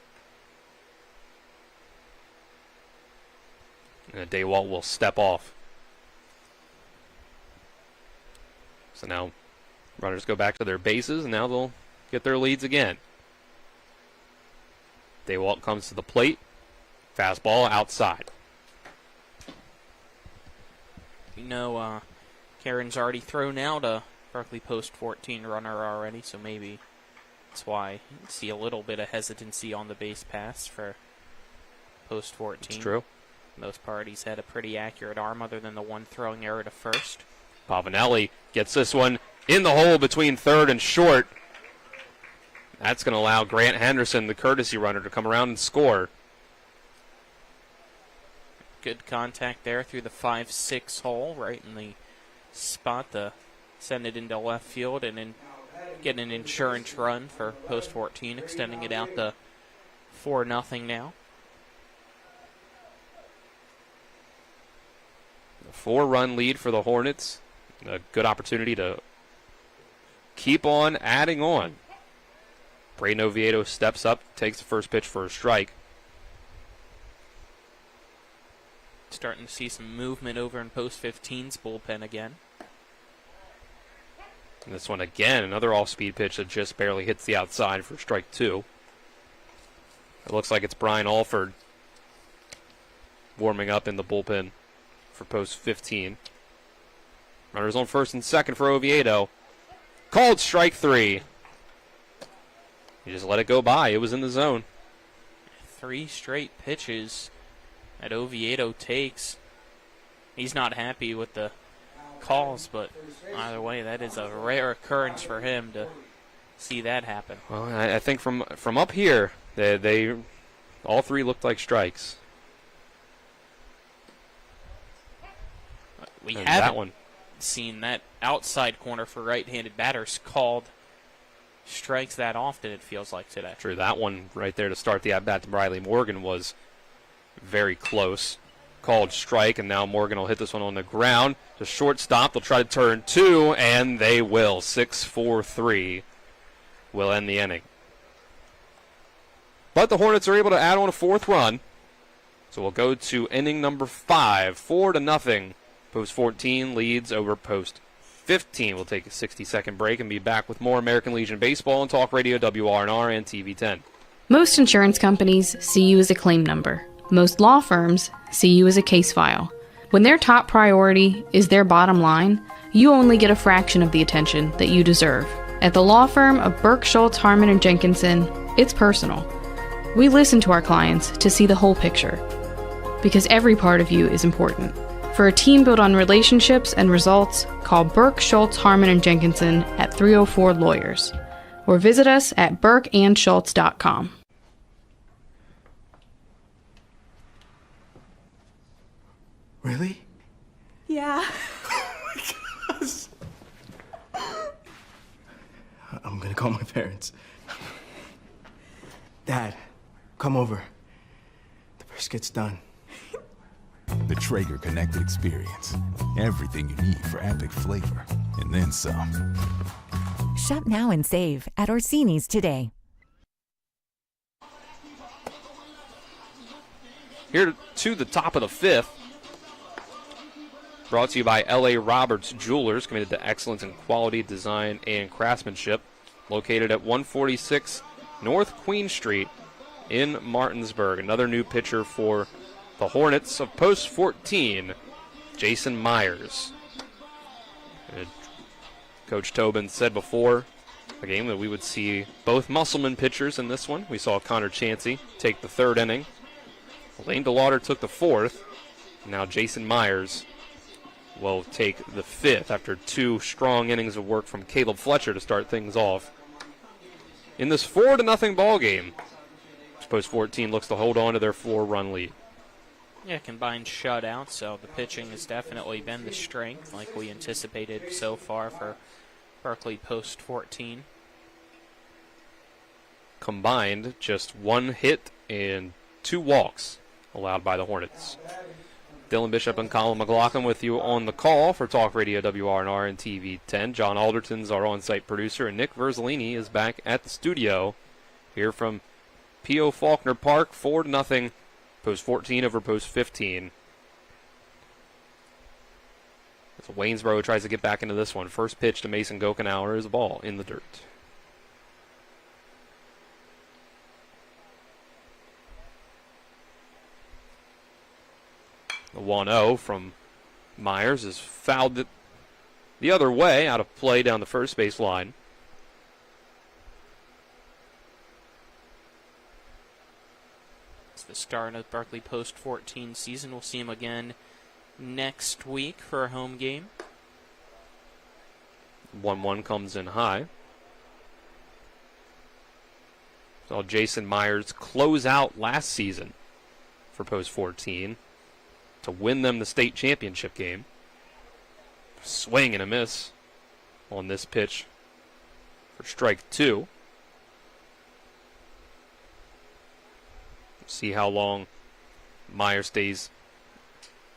And Daywalt will step off. So now runners go back to their bases, and now they'll get their leads again. Daywalt comes to the plate. Fastball outside. You know, Karen's already thrown out a Berkeley Post 14 runner already, so maybe that's why you see a little bit of hesitancy on the base pass for Post 14. It's true. Most parties had a pretty accurate arm other than the one throwing error to first. Pavanelli gets this one in the hole between third and short. That's going to allow Grant Henderson, the courtesy runner, to come around and score. Good contact there through the 5-6 hole, right in the spot to send it into left field, and then get an insurance run for post 14, extending it out to 4-0 now. A 4-run lead for the Hornets. A good opportunity to keep on adding on. Braden Oviedo steps up, takes the first pitch for a strike. Starting to see some movement over in post 15's bullpen again. And this one again, another off-speed pitch that just barely hits the outside for strike 2. It looks like it's Brian Alford warming up in the bullpen for post 15. Runners on first and second for Oviedo. Called strike 3. He just let it go by. It was in the zone. 3 straight pitches that Oviedo takes. He's not happy with the calls, but either way, that is a rare occurrence for him to see that happen. Well, I think from up here, they all 3 looked like strikes. We And haven't that one seen that outside corner for right-handed batters called strikes that often, it feels like, today. True, that one right there to start the at-bat to Riley Morgan was very close. Called strike, and now Morgan will hit this one on the ground. To shortstop, they'll try to turn 2, and they will. 6-4-3 will end the inning. But the Hornets are able to add on a 4th run. So we'll go to inning number 5, 4-0. Post 14 leads over post 15. We'll take a 60-second break and be back with more American Legion Baseball on Talk Radio WRNR and TV 10. Most insurance companies see you as a claim number. Most law firms see you as a case file. When their top priority is their bottom line, you only get a fraction of the attention that you deserve. At the law firm of Burke, Schultz, Harmon, and Jenkinson, it's personal. We listen to our clients to see the whole picture, because every part of you is important. For a team built on relationships and results, call Burke, Schultz, Harmon, and Jenkinson at 304 Lawyers, or visit us at burkeandschultz.com. Really? Yeah. I'm gonna call my parents. Dad, come over. The brisket's done. The Traeger Connected Experience. Everything you need for epic flavor, and then some. Shop now and save at Orsini's today. Here to the top of the 5th. Brought to you by L.A. Roberts Jewelers, committed to excellence in quality, design, and craftsmanship. Located at 146 North Queen Street in Martinsburg. Another new pitcher for the Hornets of post 14, Jason Myers. Coach Tobin said before the game that we would see both Musselman pitchers in this one. We saw Connor Chansey take the 3rd inning. Lane DeLauder took the 4th. Now Jason Myers will take the 5th after 2 strong innings of work from Caleb Fletcher to start things off. In this 4-0 ball game, post 14 looks to hold on to their 4-run lead. Yeah, combined shutout, so the pitching has definitely been the strength, like we anticipated so far for Berkeley post 14. Combined, just 1 hit and 2 walks allowed by the Hornets. Dylan Bishop and Colin McLaughlin with you on the call for Talk Radio WRNR and TV 10. John Alderton's our on-site producer, and Nick Verzolini is back at the studio here from P.O. Faulkner Park, 4-0, post 14 over post 15. So Waynesboro tries to get back into this one. First pitch to Mason Gokenauer is a ball in the dirt. The 1-0 from Myers is fouled it the other way, out of play down the first base line. It's the start of the Berkeley post 14 season. We'll see him again next week for a home game. 1-1 comes in high. Saw Jason Myers close out last season for post 14. to win them the state championship game. Swing and a miss on this pitch for strike 2. See how long Meyer stays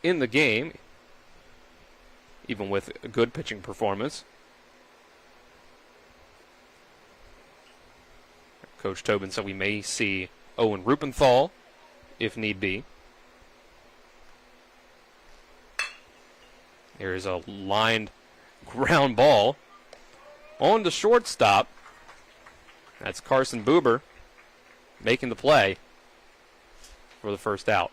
in the game, even with a good pitching performance. Coach Tobin said we may see Owen Rupenthal if need be. Here's a lined ground ball on the shortstop. That's Carson Buber making the play for the first out.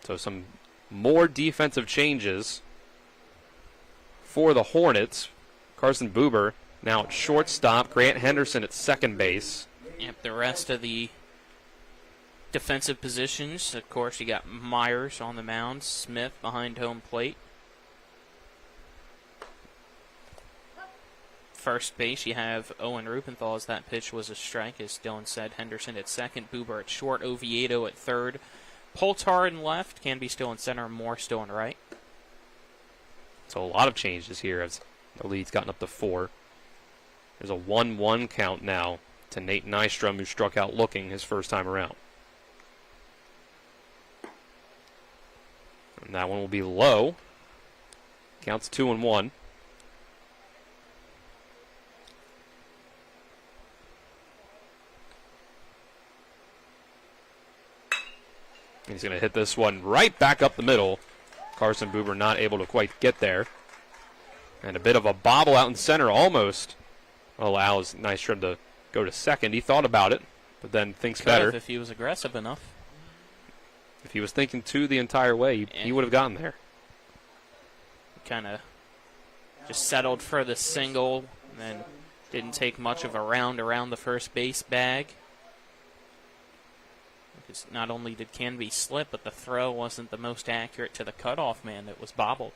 So some more defensive changes for the Hornets. Carson Buber now at shortstop. Grant Henderson at second base. Yep, the rest of the defensive positions, of course, you got Myers on the mound, Smith behind home plate. First base, you have Owen Rupenthal, as that pitch was a strike, as Dylan said. Henderson at second, Buber at short, Oviedo at third. Poltar in left, Canby still in center, Moore still in right. So a lot of changes here as the lead's gotten up to 4. There's a 1-1 count now to Nate Nystrom, who struck out looking his first time around. And that one will be low. Counts 2-1. He's going to hit this one right back up the middle. Carson Buber not able to quite get there. And a bit of a bobble out in center almost allows Nystrom to go to second. He thought about it, but then thinks better. If he was aggressive enough. If he was thinking 2 the entire way, he would have gotten there. Kind of just settled for the single, and then didn't take much of a round around the first base bag. Because not only did Canby slip, but the throw wasn't the most accurate to the cutoff man. It was bobbled.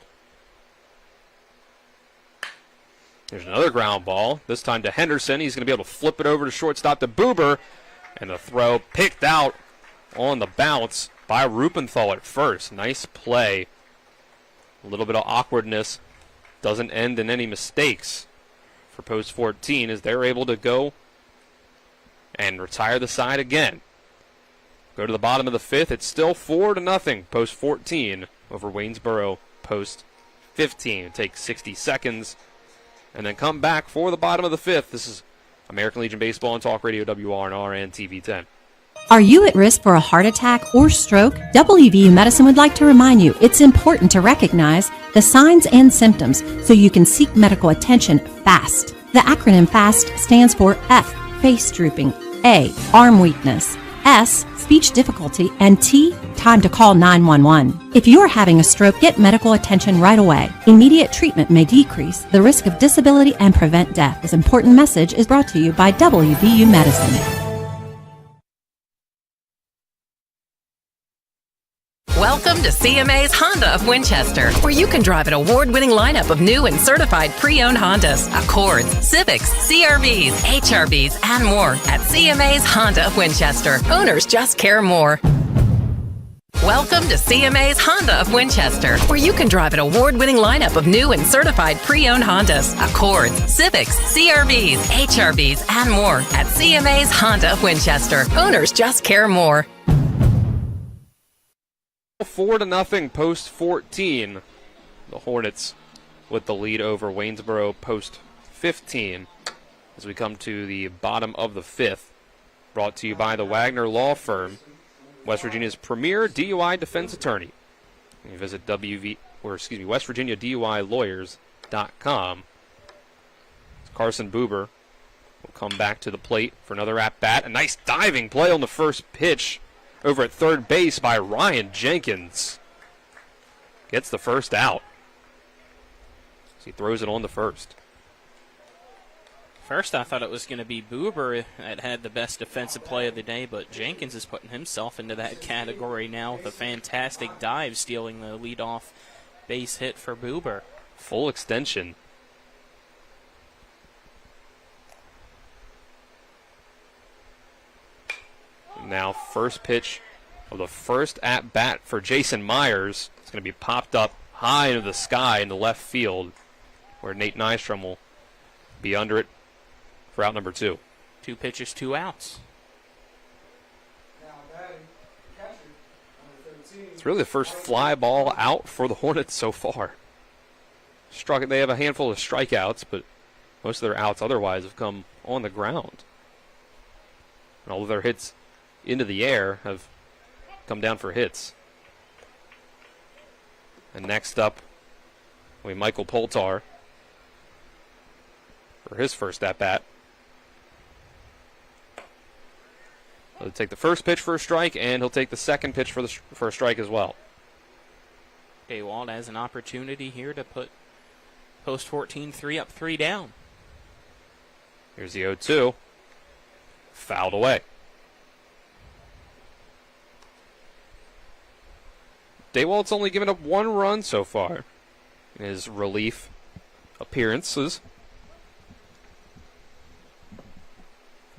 There's another ground ball, this time to Henderson. He's going to be able to flip it over to shortstop to Buber. And the throw picked out on the bounce by Rupenthal at first. Nice play. A little bit of awkwardness. Doesn't end in any mistakes for post 14 as they're able to go and retire the side again. Go to the bottom of the 5th. It's still 4-0. Post 14 over Waynesboro post 15. It takes 60 seconds. And then come back for the bottom of the 5th. This is American Legion Baseball on Talk Radio WRNR and TV10. Are you at risk for a heart attack or stroke? WVU Medicine would like to remind you it's important to recognize the signs and symptoms so you can seek medical attention fast. The acronym FAST stands for F, face drooping, A, arm weakness, S, speech difficulty, and T, time to call 911. If you are having a stroke, get medical attention right away. Immediate treatment may decrease the risk of disability and prevent death. This important message is brought to you by WVU Medicine. Welcome to CMA's Honda of Winchester, where you can drive an award-winning lineup of new and certified pre-owned Hondas, Accords, Civics, CRVs, HRVs, and more at CMA's Honda of Winchester. Owners just care more. Welcome to CMA's Honda of Winchester, where you can drive an award-winning lineup of new and certified pre-owned Hondas, Accords, Civics, CRVs, HRVs, and more at CMA's Honda of Winchester. Owners just care more. 4-0 post 14. The Hornets with the lead over Waynesboro post 15 as we come to the bottom of the 5th. Brought to you by the Wagner Law Firm, West Virginia's premier DUI defense attorney. You visit WestVirginiaDUIlawyers.com. Carson Buber will come back to the plate for another at-bat. A nice diving play on the first pitch over at third base by Ryan Jenkins. Gets the first out. So he throws it on the first. First, I thought it was going to be Buber that had the best defensive play of the day, but Jenkins is putting himself into that category now with a fantastic dive, stealing the leadoff base hit for Buber. Full extension. Now first pitch of the first at-bat for Jason Myers. It's going to be popped up high into the sky in the left field, where Nate Nystrom will be under it for out number 2. 2 pitches, 2 outs. It's really the first fly ball out for the Hornets so far. They have a handful of strikeouts, but most of their outs otherwise have come on the ground. And all of their hits into the air have come down for hits. And next up, we Michael Poltar for his first at-bat. He'll take the first pitch for a strike, and he'll take the second pitch for a strike as well. Daywalt has an opportunity here to put post 14 3 up, 3 down. Here's the 0-2. Fouled away. Daywalt's only given up 1 run so far in his relief appearances.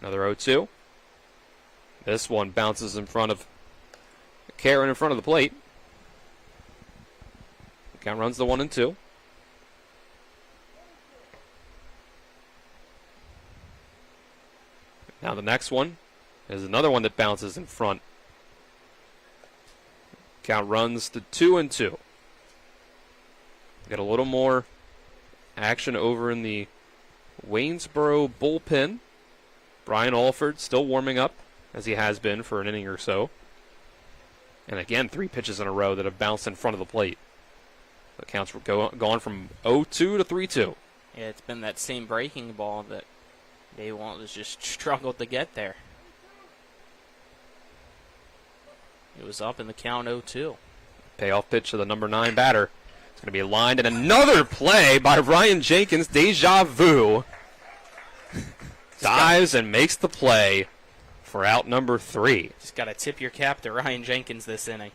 Another 0-2. This one bounces in front of Karen in front of the plate. Count runs the 1-2. Now the next one is another one that bounces in front. Count runs to 2-2. Got a little more action over in the Waynesboro bullpen. Brian Alford still warming up, as he has been for an inning or so. And again, 3 pitches in a row that have bounced in front of the plate. The counts were gone from 0-2 to 3-2. Yeah, it's been that same breaking ball that Daywalt has just struggled to get there. It was up in the count 0-2. Payoff pitch to the number 9 batter. It's going to be lined, and another play by Ryan Jenkins. Deja vu. Dives and makes the play for out number 3. Just got to tip your cap to Ryan Jenkins this inning.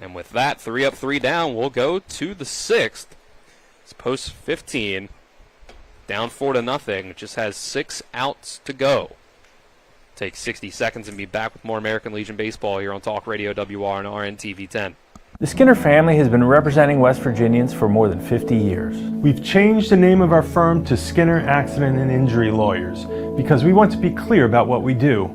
And with that, 3 up, 3 down, we'll go to the 6th. It's post 15. Down 4-0. Just has 6 outs to go. Take 60 seconds and be back with more American Legion baseball here on Talk Radio WRNR and TV 10. The Skinner family has been representing West Virginians for more than 50 years. We've changed the name of our firm to Skinner Accident and Injury Lawyers because we want to be clear about what we do.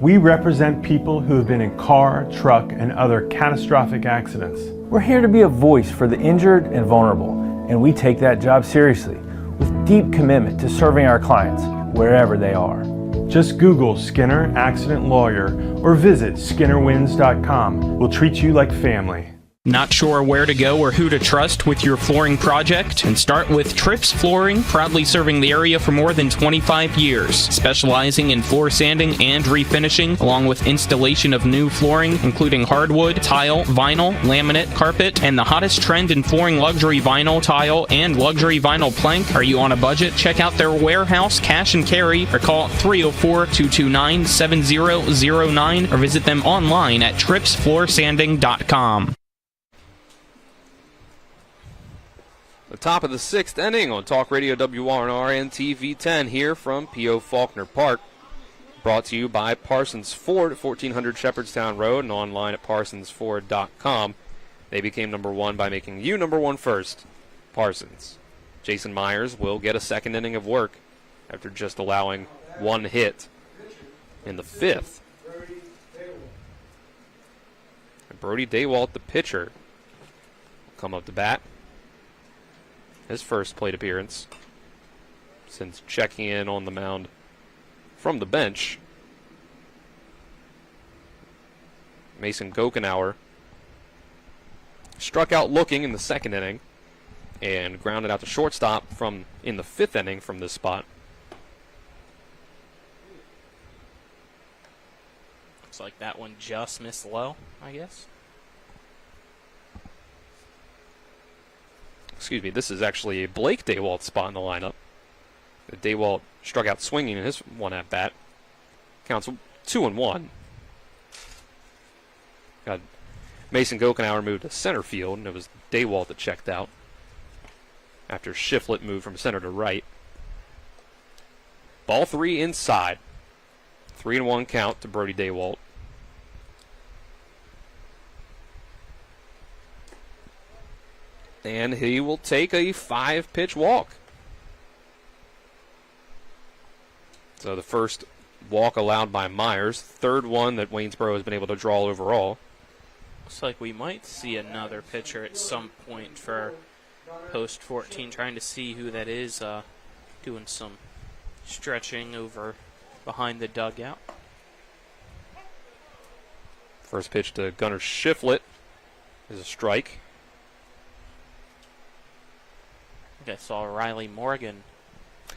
We represent people who have been in car, truck, and other catastrophic accidents. We're here to be a voice for the injured and vulnerable, and we take that job seriously with deep commitment to serving our clients wherever they are. Just Google Skinner Accident Lawyer or visit SkinnerWins.com. We'll treat you like family. Not sure where to go or who to trust with your flooring project? And start with Trips Flooring, proudly serving the area for more than 25 years, specializing in floor sanding and refinishing, along with installation of new flooring, including hardwood, tile, vinyl, laminate, carpet, and the hottest trend in flooring, luxury vinyl, tile, and luxury vinyl plank. Are you on a budget? Check out their warehouse, cash and carry, or call 304-229-7009, or visit them online at tripsfloorsanding.com. The top of the 6th inning on Talk Radio WRNR and TV 10 here from P.O. Faulkner Park. Brought to you by Parsons Ford at 1400 Shepherdstown Road and online at parsonsford.com. They became number 1 by making you number 1 first. Parsons. Jason Myers will get a second inning of work after just allowing 1 hit in the 5th. And Brody Daywalt, the pitcher, will come up to bat. His first plate appearance since checking in on the mound from the bench. Mason Gokenauer struck out looking in the 2nd inning and grounded out to shortstop in the 5th inning from this spot. Looks like that one just missed low, I guess. Excuse me, this is actually a Blake Daywalt spot in the lineup. Daywalt struck out swinging in his 1 at-bat. Counts 2-1. Got Mason Gokenauer moved to center field, and it was Daywalt that checked out after Shiflett moved from center to right. Ball 3 inside. 3-1 count to Brody Daywalt. And he will take a 5-pitch walk. So the first walk allowed by Myers, third one that Waynesboro has been able to draw overall. Looks like we might see another pitcher at some point for post 14, trying to see who that is, doing some stretching over behind the dugout. First pitch to Gunnar Shiflett is a strike. I think I saw Riley Morgan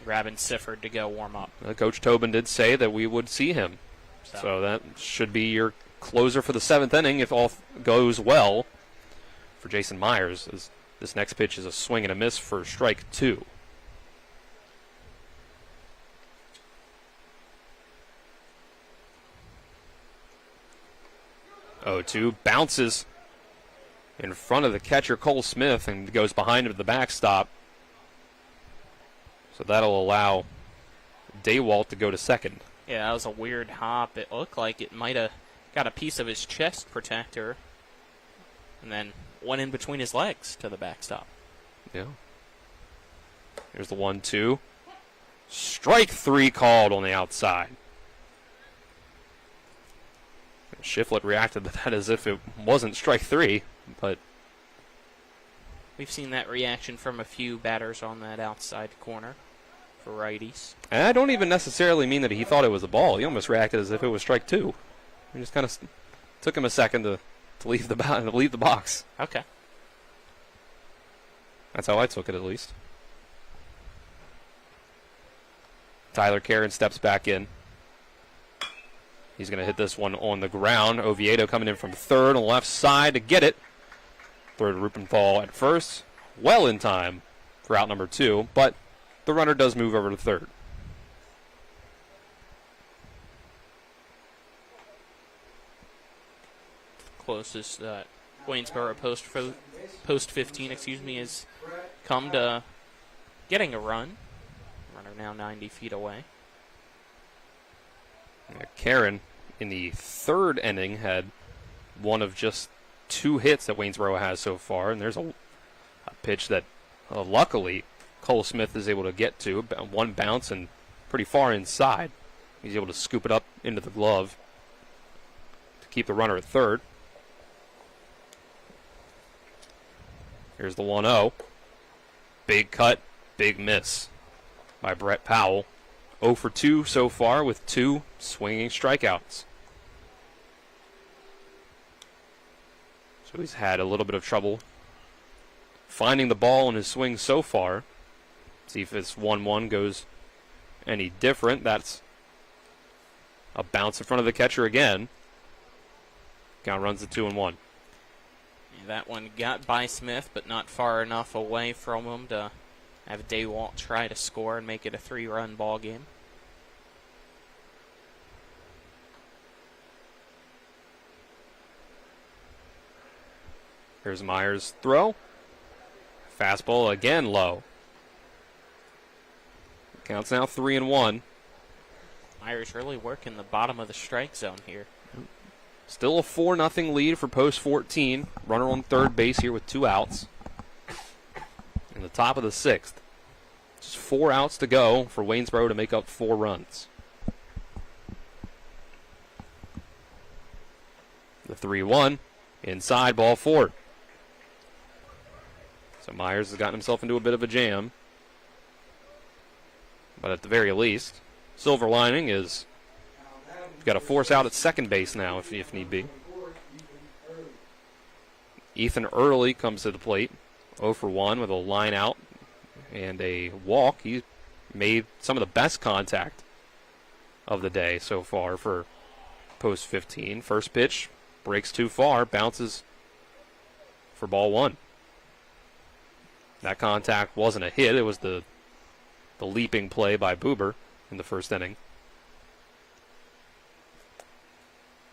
grabbing Sifford to go warm up. Coach Tobin did say that we would see him. So that should be your closer for the 7th inning if all goes well for Jason Myers. As this next pitch is a swing and a miss for strike 2. Oh, 2 bounces in front of the catcher Cole Smith and goes behind him to the backstop. So that'll allow Daywalt to go to second. Yeah, that was a weird hop. It looked like it might have got a piece of his chest protector and then went in between his legs to the backstop. Yeah. Here's the 1-2. Strike 3 called on the outside. Shiflett reacted to that as if it wasn't strike 3, but we've seen that reaction from a few batters on that outside corner for righties. And I don't even necessarily mean that he thought it was a ball. He almost reacted as if it was strike 2. It just kind of took him a second to leave the box. Okay. That's how I took it, at least. Tyler Karen steps back in. He's going to hit this one on the ground. Oviedo coming in from third on the left side to get it. Third Rupenthal at first. Well in time for out number 2, but the runner does move over to third. Closest Waynesboro post 15, has come to getting a run. Runner now 90 feet away. Karen, in the third inning, had one of just 2 hits that Waynesboro has so far, and there's a pitch that, luckily, Cole Smith is able to get to. One bounce and pretty far inside. He's able to scoop it up into the glove to keep the runner at third. Here's the 1-0. Big cut, big miss by Brett Powell. 0 for 2 so far with 2 swinging strikeouts. So he's had a little bit of trouble finding the ball in his swing so far. See if this 1-1 goes any different. That's a bounce in front of the catcher again. Count runs to 2-1. Yeah, that one got by Smith, but not far enough away from him to have Daywalt try to score and make it a 3-run ball game. Here's Myers' throw. Fastball again low. Counts now 3-1. Myers really working the bottom of the strike zone here. Still a 4-0 lead for post 14. Runner on third base here with 2 outs. In the top of the 6th. Just 4 outs to go for Waynesboro to make up 4 runs. The 3-1. Inside, ball 4. So Myers has gotten himself into a bit of a jam. But at the very least, silver lining is got to force out at second base now if need be. Ethan Early comes to the plate. 0 for 1 with a line out and a walk. He made some of the best contact of the day so far for post 15. First pitch breaks too far, bounces for ball 1. That contact wasn't a hit. It was the leaping play by Buber in the first inning.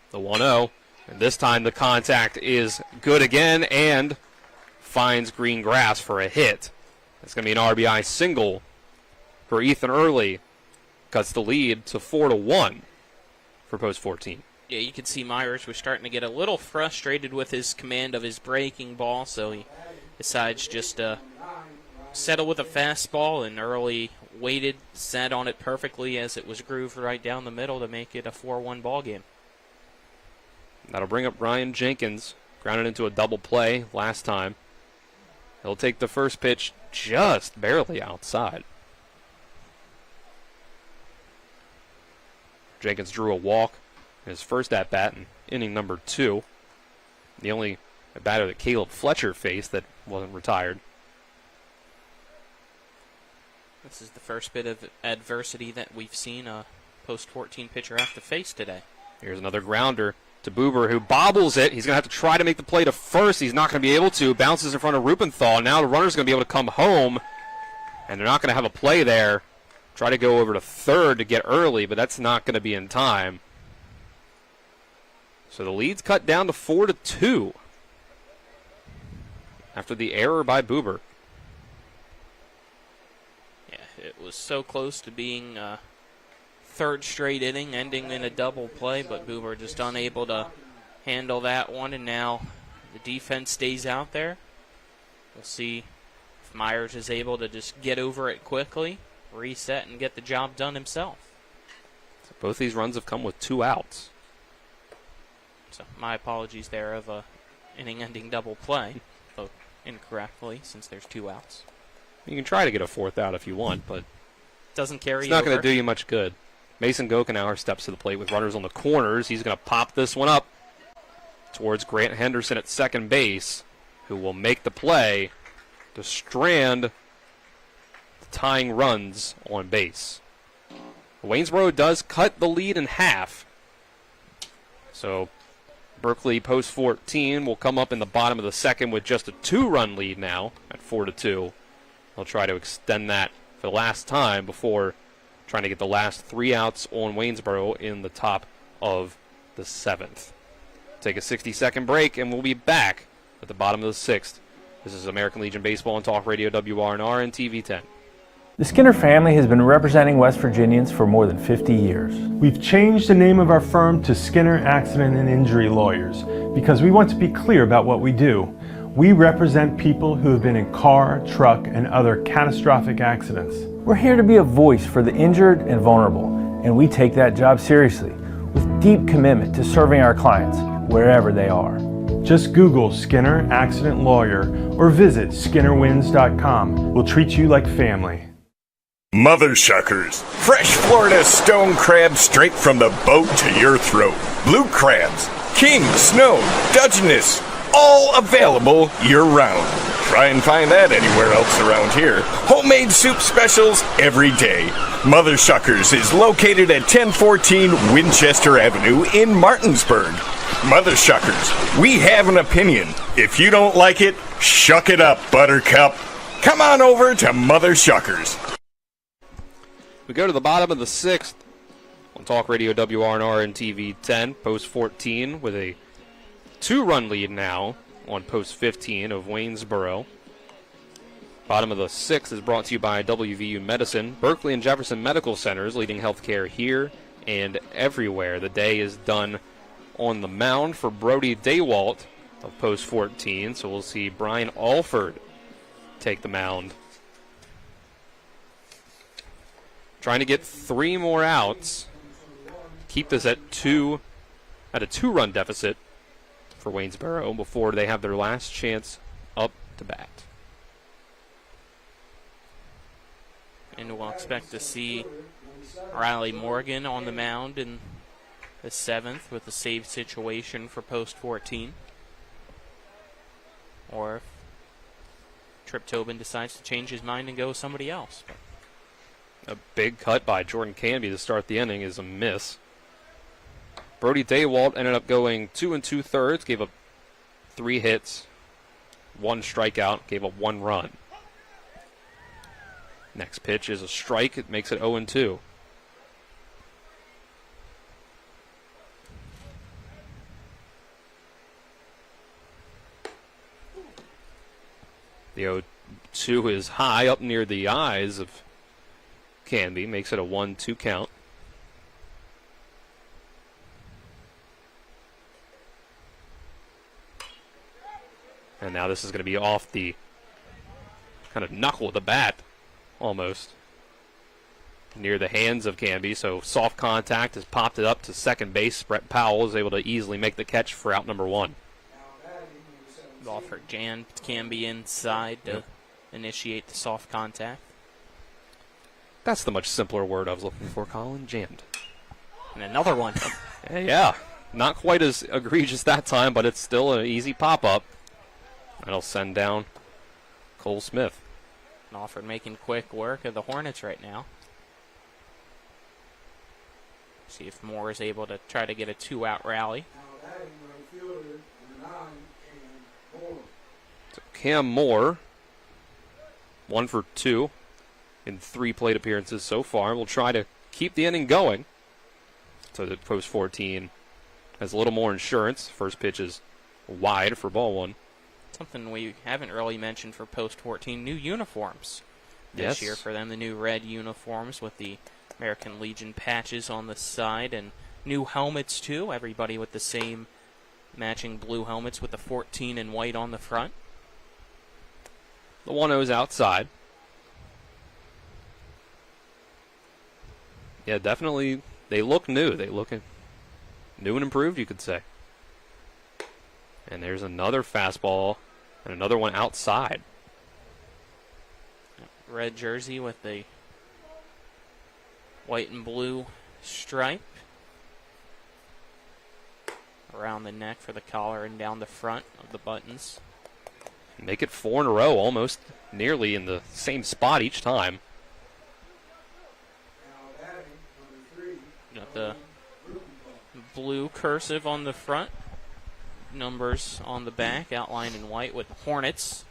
The 1-0, and this time the contact is good again and finds green grass for a hit. It's going to be an RBI single for Ethan Early. Cuts the lead to 4-1 for post 14. Yeah, you can see Myers was starting to get a little frustrated with his command of his breaking ball, so he decides just to settle with a fastball and early waited, sat on it perfectly as it was grooved right down the middle to make it a 4-1 ball game. That'll bring up Ryan Jenkins, grounded into a double play last time. He'll take the first pitch just barely outside. Jenkins drew a walk in his first at-bat in inning number 2. The only batter that Caleb Fletcher faced that wasn't retired. This is the first bit of adversity that we've seen a post-14 pitcher have to face today. Here's another grounder to Buber, who bobbles it. He's going to have to try to make the play to first. He's not going to be able to. Bounces in front of Rupenthal. Now the runner's going to be able to come home, and they're not going to have a play there. Try to go over to third to get early, but that's not going to be in time. So the lead's cut down to 4-2 after the error by Buber. Yeah, it was so close to being a third straight inning, ending in a double play, but Buber just unable to handle that one, and now the defense stays out there. We'll see if Myers is able to just get over it quickly, reset, and get the job done himself. So both these runs have come with 2 outs. So my apologies there of a inning-ending double play, though incorrectly since there's 2 outs. You can try to get a 4th out if you want, but doesn't carry. It's not going to do you much good. Mason Gokenauer steps to the plate with runners on the corners. He's going to pop this one up towards Grant Henderson at second base, who will make the play to strand the tying runs on base. Waynesboro does cut the lead in half. So Berkeley post 14 will come up in the bottom of the second with just a 2-run lead now at 4-2. They'll try to extend that for the last time before trying to get the last 3 outs on Waynesboro in the top of the 7th. Take a 60-second break, and we'll be back at the bottom of the 6th. This is American Legion Baseball on Talk Radio WRNR and TV 10. The Skinner family has been representing West Virginians for more than 50 years. We've changed the name of our firm to Skinner Accident and Injury Lawyers because we want to be clear about what we do. We represent people who have been in car, truck, and other catastrophic accidents. We're here to be a voice for the injured and vulnerable, and we take that job seriously with deep commitment to serving our clients wherever they are. Just Google Skinner Accident Lawyer or visit SkinnerWins.com. We'll treat you like family. Mother Shuckers. Fresh Florida stone crab straight from the boat to your throat. Blue crabs, king, snow, Dutchness, all available year-round. Try and find that anywhere else around here. Homemade soup specials every day. Mother Shuckers is located at 1014 Winchester Avenue in Martinsburg. Mother Shuckers, we have an opinion. If you don't like it, shuck it up, Buttercup. Come on over to Mother Shuckers. We go to the bottom of the 6th on Talk Radio WRNR and TV 10, post 14, with a 2-run lead now on post 15 of Waynesboro. Bottom of the 6th is brought to you by WVU Medicine, Berkeley and Jefferson Medical Centers, leading healthcare here and everywhere. The day is done on the mound for Brody Daywalt of post 14, so we'll see Brian Alford take the mound. Trying to get 3 more outs. Keep this at a 2-run deficit for Waynesboro before they have their last chance up to bat. And we'll expect to see Riley Morgan on the mound in the 7th with a save situation for post 14. Or if Trip Tobin decides to change his mind and go with somebody else. A big cut by Jordan Canby to start the inning is a miss. Brody Daywalt ended up going 2 2/3, gave up 3 hits, 1 strikeout, gave up 1 run. Next pitch is a strike. It makes it 0-2. The 0-2 is high up near the eyes of Canby, makes it a 1-2 count. And And now this is going to be off the kind of knuckle of the bat, almost, near the hands of Canby. So soft contact has popped it up to second base. Brett Powell is able to easily make the catch for out number 1. Ball for Jan Canby inside to initiate the soft contact. That's the much simpler word I was looking for, Colin. Jammed. And another one. Yeah, not quite as egregious that time, but it's still an easy pop-up. That'll send down Cole Smith. Alford making quick work of the Hornets right now. See if Moore is able to try to get a 2-out rally. So Cam Moore, 1 for 2 in 3 plate appearances so far. We'll try to keep the inning going. So the post 14 has a little more insurance. First pitch is wide for ball 1. Something we haven't really mentioned for post 14, new uniforms this Yes. year for them. The new red uniforms with the American Legion patches on the side, and new helmets too. Everybody with the same matching blue helmets with the 14 in white on the front. The 1-0's outside. Yeah, definitely. They look new. They look new and improved, you could say. And there's another fastball and another one outside. Red jersey with the white and blue stripe around the neck for the collar and down the front of the buttons. Make it 4 in a row, almost nearly in the same spot each time. Got the blue cursive on the front, numbers on the back, outlined in white with Hornets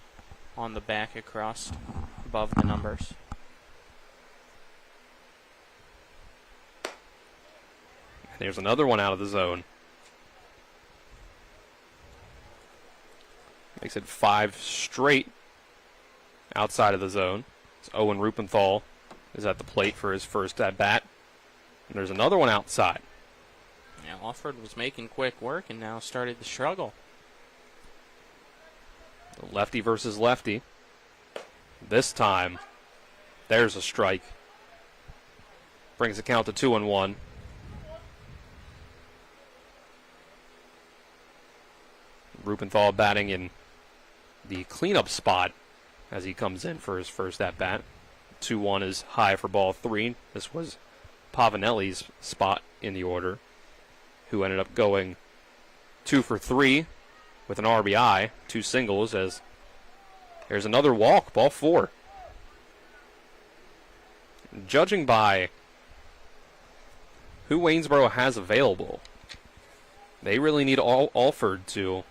on the back across above the numbers. There's another one out of the zone. Makes it 5 straight outside of the zone. So Owen Rupenthal is at the plate for his first at-bat. And there's another one outside. Now Alford was making quick work and now started to struggle. The lefty versus lefty. This time, there's a strike. Brings the count to 2-1. Rupenthal batting in the cleanup spot as he comes in for his first at-bat. 2-1 is high for ball 3. This was Pavanelli's spot in the order, who ended up going 2 for 3 with an RBI, 2 singles, as there's another walk, ball 4. Judging by who Waynesboro has available, they really need Alford to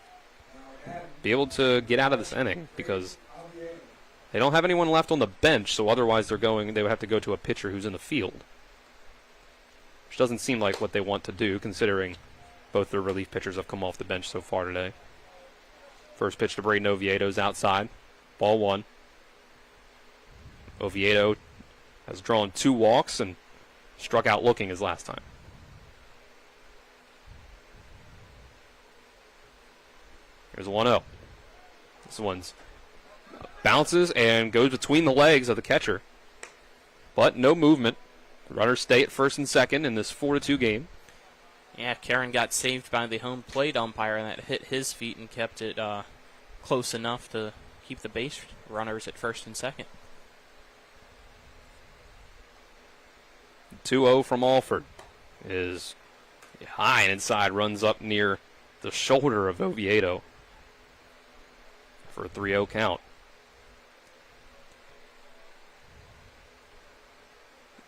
be able to get out of this inning, because they don't have anyone left on the bench, so otherwise they would have to go to a pitcher who's in the field, which doesn't seem like what they want to do, considering both their relief pitchers have come off the bench so far today. First pitch to Braden Oviedo's outside, ball 1. Oviedo has drawn 2 walks and struck out looking his last time. Here's 1-0. This one's bounces and goes between the legs of the catcher, but no movement. The runners stay at first and second in this 4-2 game. Yeah, Karen got saved by the home plate umpire, and that hit his feet and kept it close enough to keep the base runners at first and second. 2-0 from Alford is high and inside, runs up near the shoulder of Oviedo for a 3-0 count.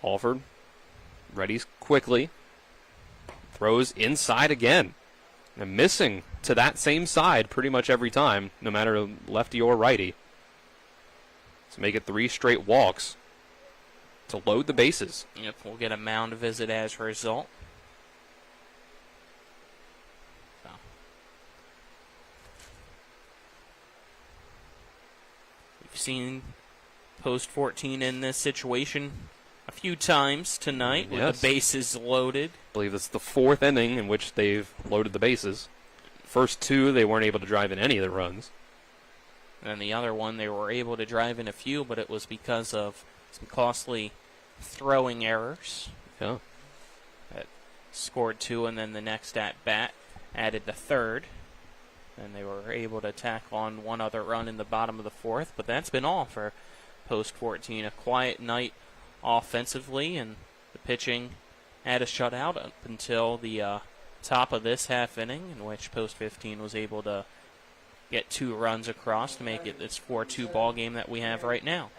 Alford readies quickly, throws inside again, and missing to that same side pretty much every time, no matter lefty or righty. Let's make it 3 straight walks to load the bases. Yep, we'll get a mound visit as a result. So. We've seen post 14 in this situation a few times tonight with the bases loaded. I believe it's the 4th inning in which they've loaded the bases. First 2, they weren't able to drive in any of the runs. And the other one, they were able to drive in a few, but it was because of some costly throwing errors. Yeah. That scored 2, and then the next at-bat added the third. And they were able to tack on one other run in the bottom of the 4th. But that's been all for Post 14. A quiet night offensively, and the pitching had a shutout up until the top of this half inning, in which Post 15 was able to get 2 runs across to make it this 4-2 ball game that we have right now.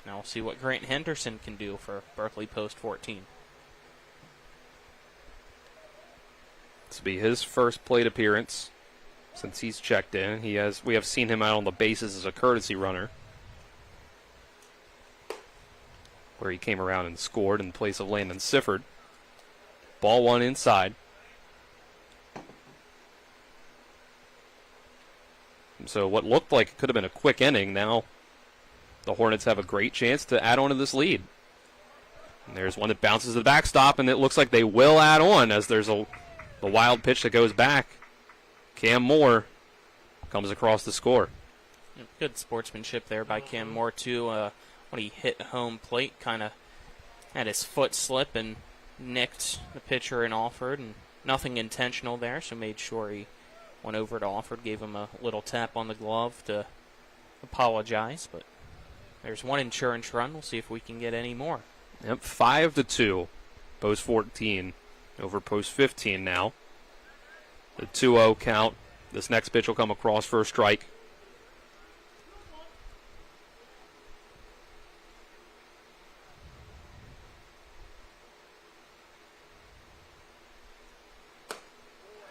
Now we'll see what Grant Henderson can do for Berkeley Post 14. This will be his first plate appearance since he's checked in. We have seen him out on the bases as a courtesy runner, where he came around and scored in place of Landon Sifford. Ball 1 inside. So what looked like it could have been a quick inning, now the Hornets have a great chance to add on to this lead. And there's one that bounces to the backstop, and it looks like they will add on as there's a wild pitch that goes back. Cam Moore comes across the score. Good sportsmanship there by Cam Moore, too. When he hit home plate, kind of had his foot slip and nicked the pitcher in Alford, and nothing intentional there, so made sure he went over to Alford, gave him a little tap on the glove to apologize. But there's one insurance run. We'll see if we can get any more. Yep, 5-2. Post 14 over Post 15 now. The 2-0 count. This next pitch will come across for a strike.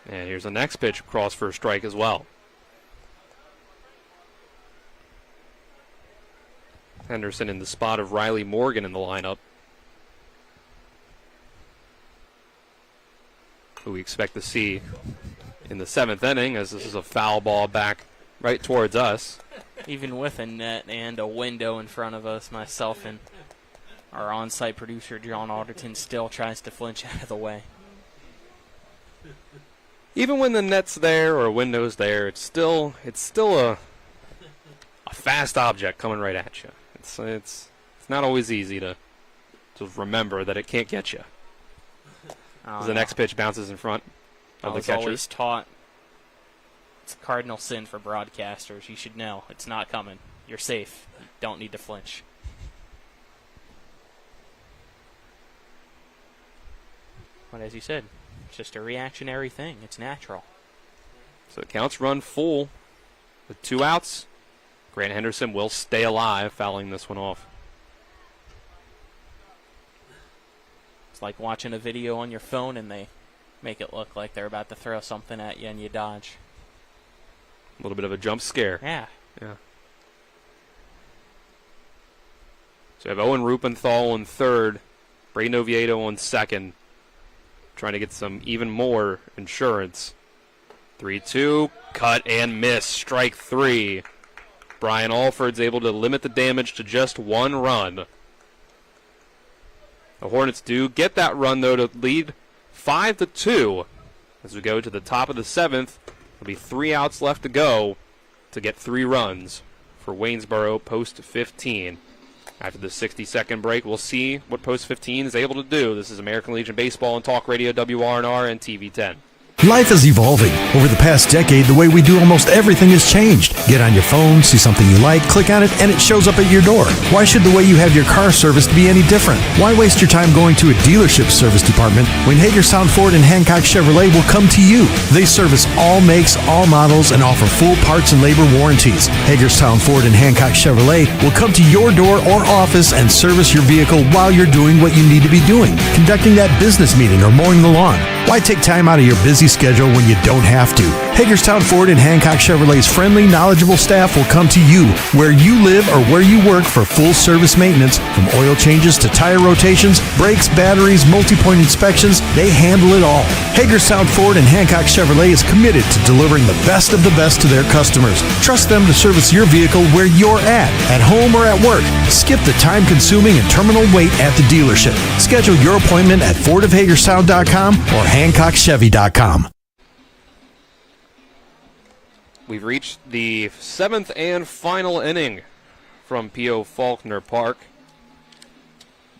And here's the next pitch across for a strike as well. Henderson in the spot of Riley Morgan in the lineup, who we expect to see in the 7th inning, as this is a foul ball back right towards us. Even with a net and a window in front of us, myself and our on-site producer, John Alderton, still tries to flinch out of the way. Even when the net's there or a window's there, it's still a fast object coming right at you. It's not always easy to remember that it can't get you. As the next pitch bounces in front of the catcher. I was always taught it's a cardinal sin for broadcasters. You should know it's not coming. You're safe. You don't need to flinch. But as you said, it's just a reactionary thing. It's natural. So the count's run full with 2 outs. Grant Henderson will stay alive, fouling this one off. It's like watching a video on your phone and they make it look like they're about to throw something at you and you dodge. A little bit of a jump scare. Yeah. So we have Owen Rupenthal on third, Braden Oviedo on second, trying to get some even more insurance. 3-2, cut and miss, strike 3. Brian Alford's able to limit the damage to just 1 run. The Hornets do get that run, though, to lead 5-2. As we go to the top of the 7th, there'll be 3 outs left to go to get 3 runs for Waynesboro Post 15. After the 60-second break, we'll see what Post 15 is able to do. This is American Legion Baseball on Talk Radio WRNR and TV 10. Life is evolving. Over the past decade, the way we do almost everything has changed. Get on your phone, see something you like, click on it, and it shows up at your door. Why should the way you have your car serviced be any different? Why waste your time going to a dealership service department when Hagerstown Ford and Hancock Chevrolet will come to you? They service all makes, all models, and offer full parts and labor warranties. Hagerstown Ford and Hancock Chevrolet will come to your door or office and service your vehicle while you're doing what you need to be doing, conducting that business meeting or mowing the lawn. Why take time out of your busy schedule when you don't have to? Hagerstown Ford and Hancock Chevrolet's friendly, knowledgeable staff will come to you where you live or where you work for full service maintenance, from oil changes to tire rotations, brakes, batteries, multi-point inspections. They handle it all. Hagerstown Ford and Hancock Chevrolet is committed to delivering the best of the best to their customers. Trust them to service your vehicle where you're at home or at work. Skip the time-consuming and terminal wait at the dealership. Schedule your appointment at fordofhagerstown.com or hancockchevy.com. We've reached the 7th and final inning from P.O. Faulkner Park.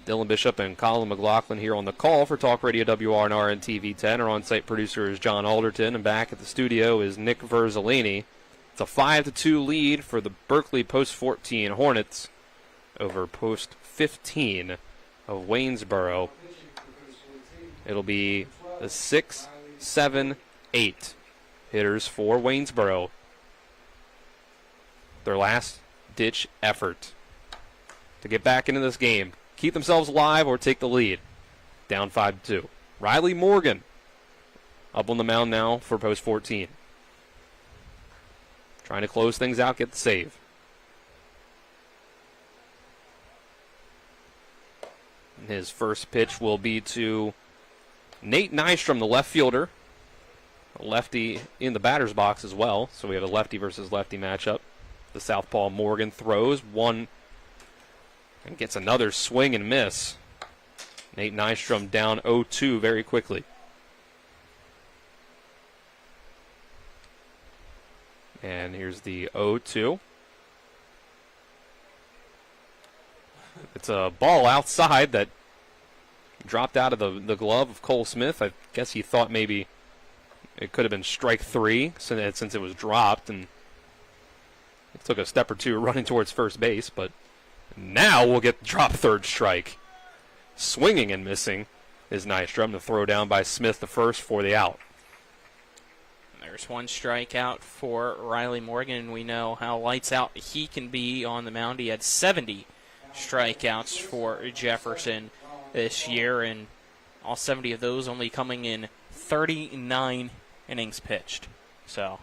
Dylan Bishop and Colin McLaughlin here on the call for Talk Radio WRNR and TV10. Our on-site producer is John Alderton, and back at the studio is Nick Verzolini. It's a 5-2 lead for the Berkeley Post 14 Hornets over Post 15 of Waynesboro. It'll be the 6, 7, 8 hitters for Waynesboro. Their last-ditch effort to get back into this game, keep themselves alive or take the lead. Down 5-2. Riley Morgan up on the mound now for Post 14. Trying to close things out, get the save. And his first pitch will be to Nate Nystrom, the left fielder. A lefty in the batter's box as well, so we have a lefty versus lefty matchup. The southpaw Morgan throws one and gets another swing and miss. Nate Nystrom down 0-2 very quickly. And here's the 0-2. It's a ball outside that dropped out of the glove of Cole Smith. I guess he thought maybe it could have been strike 3 since it was dropped, and it took a step or two running towards first base, but now we'll get drop third strike. Swinging and missing is Nystrom. The throw down by Smith, the first for the out. There's one strikeout for Riley Morgan, and we know how lights out he can be on the mound. He had 70 strikeouts for Jefferson this year, and all 70 of those only coming in 39 innings pitched. So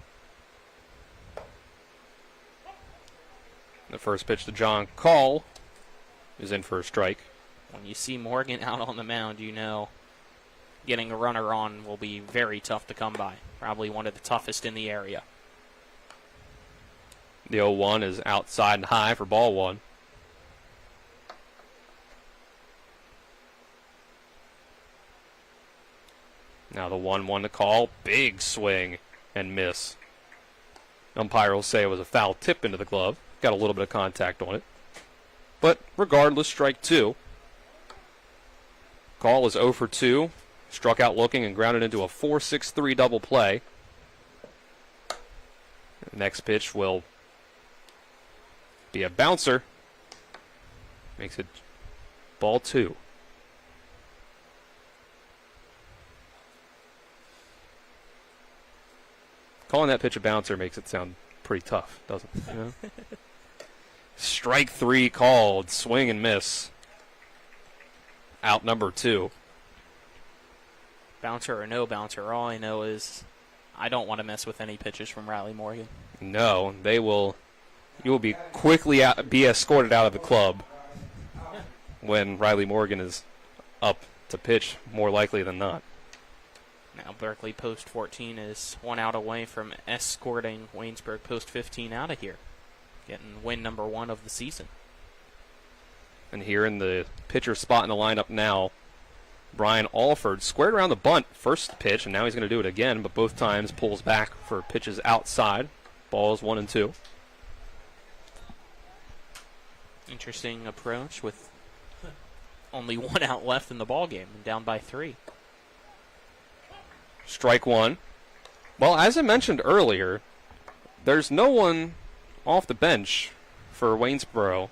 the first pitch to John Call is in for a strike. When you see Morgan out on the mound, you know getting a runner on will be very tough to come by. Probably one of the toughest in the area. The 0-1 is outside and high for ball one. Now the 1-1 to call. Big swing and miss. Umpire will say it was a foul tip into the glove. Got a little bit of contact on it. But regardless, strike 2. Call is 0 for 2. Struck out looking and grounded into a 4-6-3 double play. The next pitch will be a bouncer. Makes it ball 2. Calling that pitch a bouncer makes it sound pretty tough, doesn't it? You know? Strike 3 called. Swing and miss. Out number 2. Bouncer or no bouncer, all I know is I don't want to mess with any pitches from Riley Morgan. No, they will. You will be quickly be escorted out of the club when Riley Morgan is up to pitch, more likely than not. Now Berkeley Post 14 is 1 out away from escorting Waynesburg Post 15 out of here, getting win number 1 of the season. And here in the pitcher spot in the lineup now, Brian Alford squared around the bunt first pitch, and now he's going to do it again, but both times pulls back for pitches outside. Balls 1 and 2. Interesting approach with only 1 out left in the ball game and down by 3. Strike 1. Well, as I mentioned earlier, there's no one off the bench for Waynesboro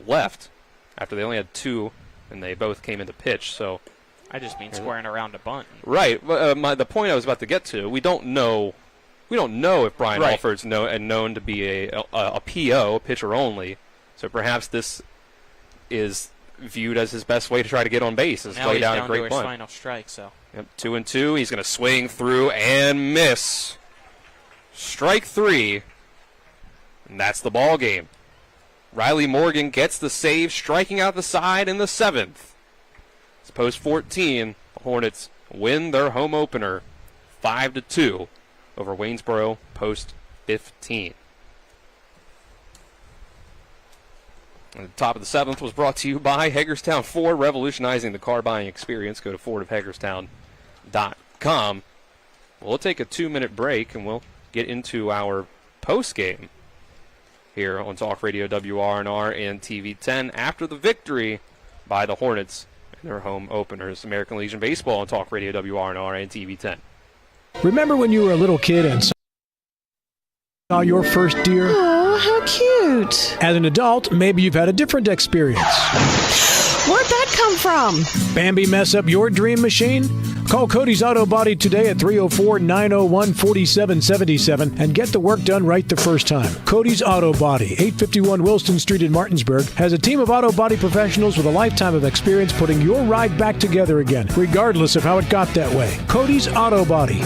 left after they only had 2. And they both came into pitch, so I just mean squaring around a bunt. Right. The point I was about to get to, we don't know if Brian Alford's known to be a PO, pitcher only. So perhaps this is viewed as his best way to try to get on base. Is lay down a great bunt. Final strike. So 2 and 2. He's going to swing through and miss. Strike 3, and that's the ball game. Riley Morgan gets the save, striking out the side in the 7th. It's Post 14. The Hornets win their home opener 5-2 over Waynesboro Post 15. And the top of the 7th was brought to you by Hagerstown Ford, revolutionizing the car buying experience. Go to fordofhagerstown.com. We'll take a 2-minute break, and we'll get into our post game here on Talk Radio WRNR and TV 10 after the victory by the Hornets in their home openers. American Legion Baseball on Talk Radio WRNR and TV 10. Remember when you were a little kid and saw your first deer? Oh, how cute. As an adult, maybe you've had a different experience. Where'd that come from? Bambi mess up your dream machine? Call Cody's Auto Body today at 304-901-4777 and get the work done right the first time. Cody's Auto Body, 851 Wilson Street in Martinsburg, has a team of auto body professionals with a lifetime of experience putting your ride back together again, regardless of how it got that way. Cody's Auto Body.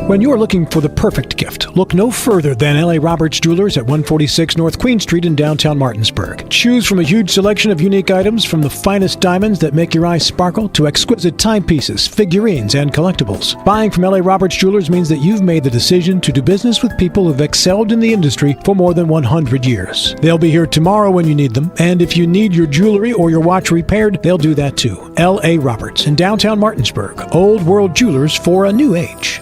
When you're looking for the perfect gift, look no further than L.A. Roberts Jewelers at 146 North Queen Street in downtown Martinsburg. Choose from a huge selection of unique items, from the finest diamonds that make your eyes sparkle to exquisite timepieces, figurines, and collectibles. Buying from L.A. Roberts Jewelers means that you've made the decision to do business with people who've excelled in the industry for more than 100 years. They'll be here tomorrow when you need them, and if you need your jewelry or your watch repaired, they'll do that too. L.A. Roberts in downtown Martinsburg. Old World Jewelers for a new age.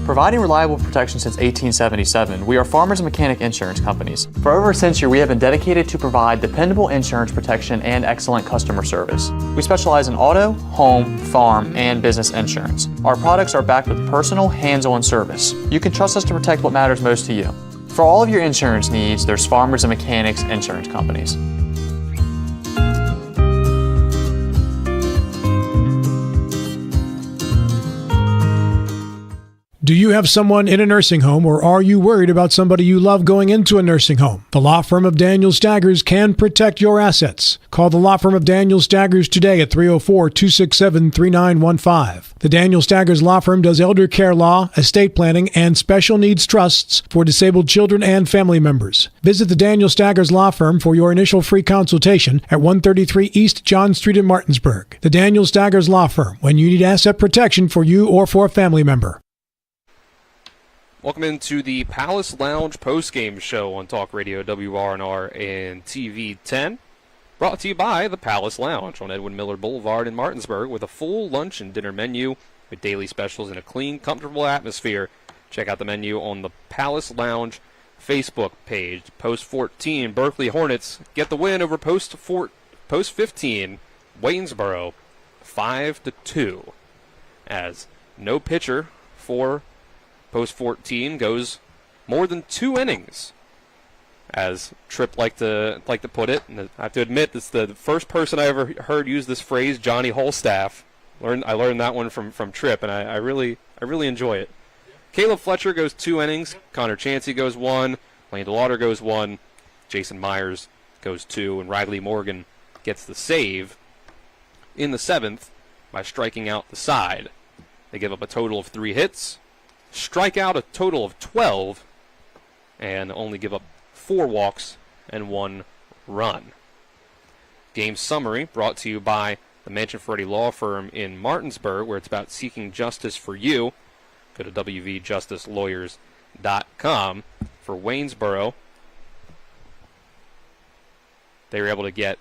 Providing reliable protection since 1877, we are Farmers and Mechanic Insurance Companies. For over a century, we have been dedicated to provide dependable insurance protection and excellent customer service. We specialize in auto, home, farm, and business insurance. Our products are backed with personal, hands-on service. You can trust us to protect what matters most to you. For all of your insurance needs, there's Farmers and Mechanics Insurance Companies. Do you have someone in a nursing home, or are you worried about somebody you love going into a nursing home? The law firm of Daniel Staggers can protect your assets. Call the law firm of Daniel Staggers today at 304-267-3915. The Daniel Staggers Law Firm does elder care law, estate planning, and special needs trusts for disabled children and family members. Visit the Daniel Staggers Law Firm for your initial free consultation at 133 East John Street in Martinsburg. The Daniel Staggers Law Firm, when you need asset protection for you or for a family member. Welcome into the Palace Lounge post-game show on Talk Radio WRNR and TV 10. Brought to you by the Palace Lounge on Edwin Miller Boulevard in Martinsburg, with a full lunch and dinner menu with daily specials and a clean, comfortable atmosphere. Check out the menu on the Palace Lounge Facebook page. Post 14, Berkeley Hornets get the win over Post 15, Waynesboro, 5-2. As no pitcher for Post 14 goes more than 2 innings, as Tripp liked to put it. And I have to admit, it's the first person I ever heard use this phrase, Johnny Holstaff. I learned that one from Tripp, and I really enjoy it. Caleb Fletcher goes 2 innings. Connor Chansey goes 1. Lane DeLauder goes 1. Jason Myers goes 2. And Riley Morgan gets the save in the 7th by striking out the side. They give up a total of 3 hits, strike out a total of 12, and only give up 4 walks and 1 run. Game summary brought to you by the Mansion Ferretti Law Firm in Martinsburg, where it's about seeking justice for you. Go to wvjusticelawyers.com. For Waynesboro, they were able to get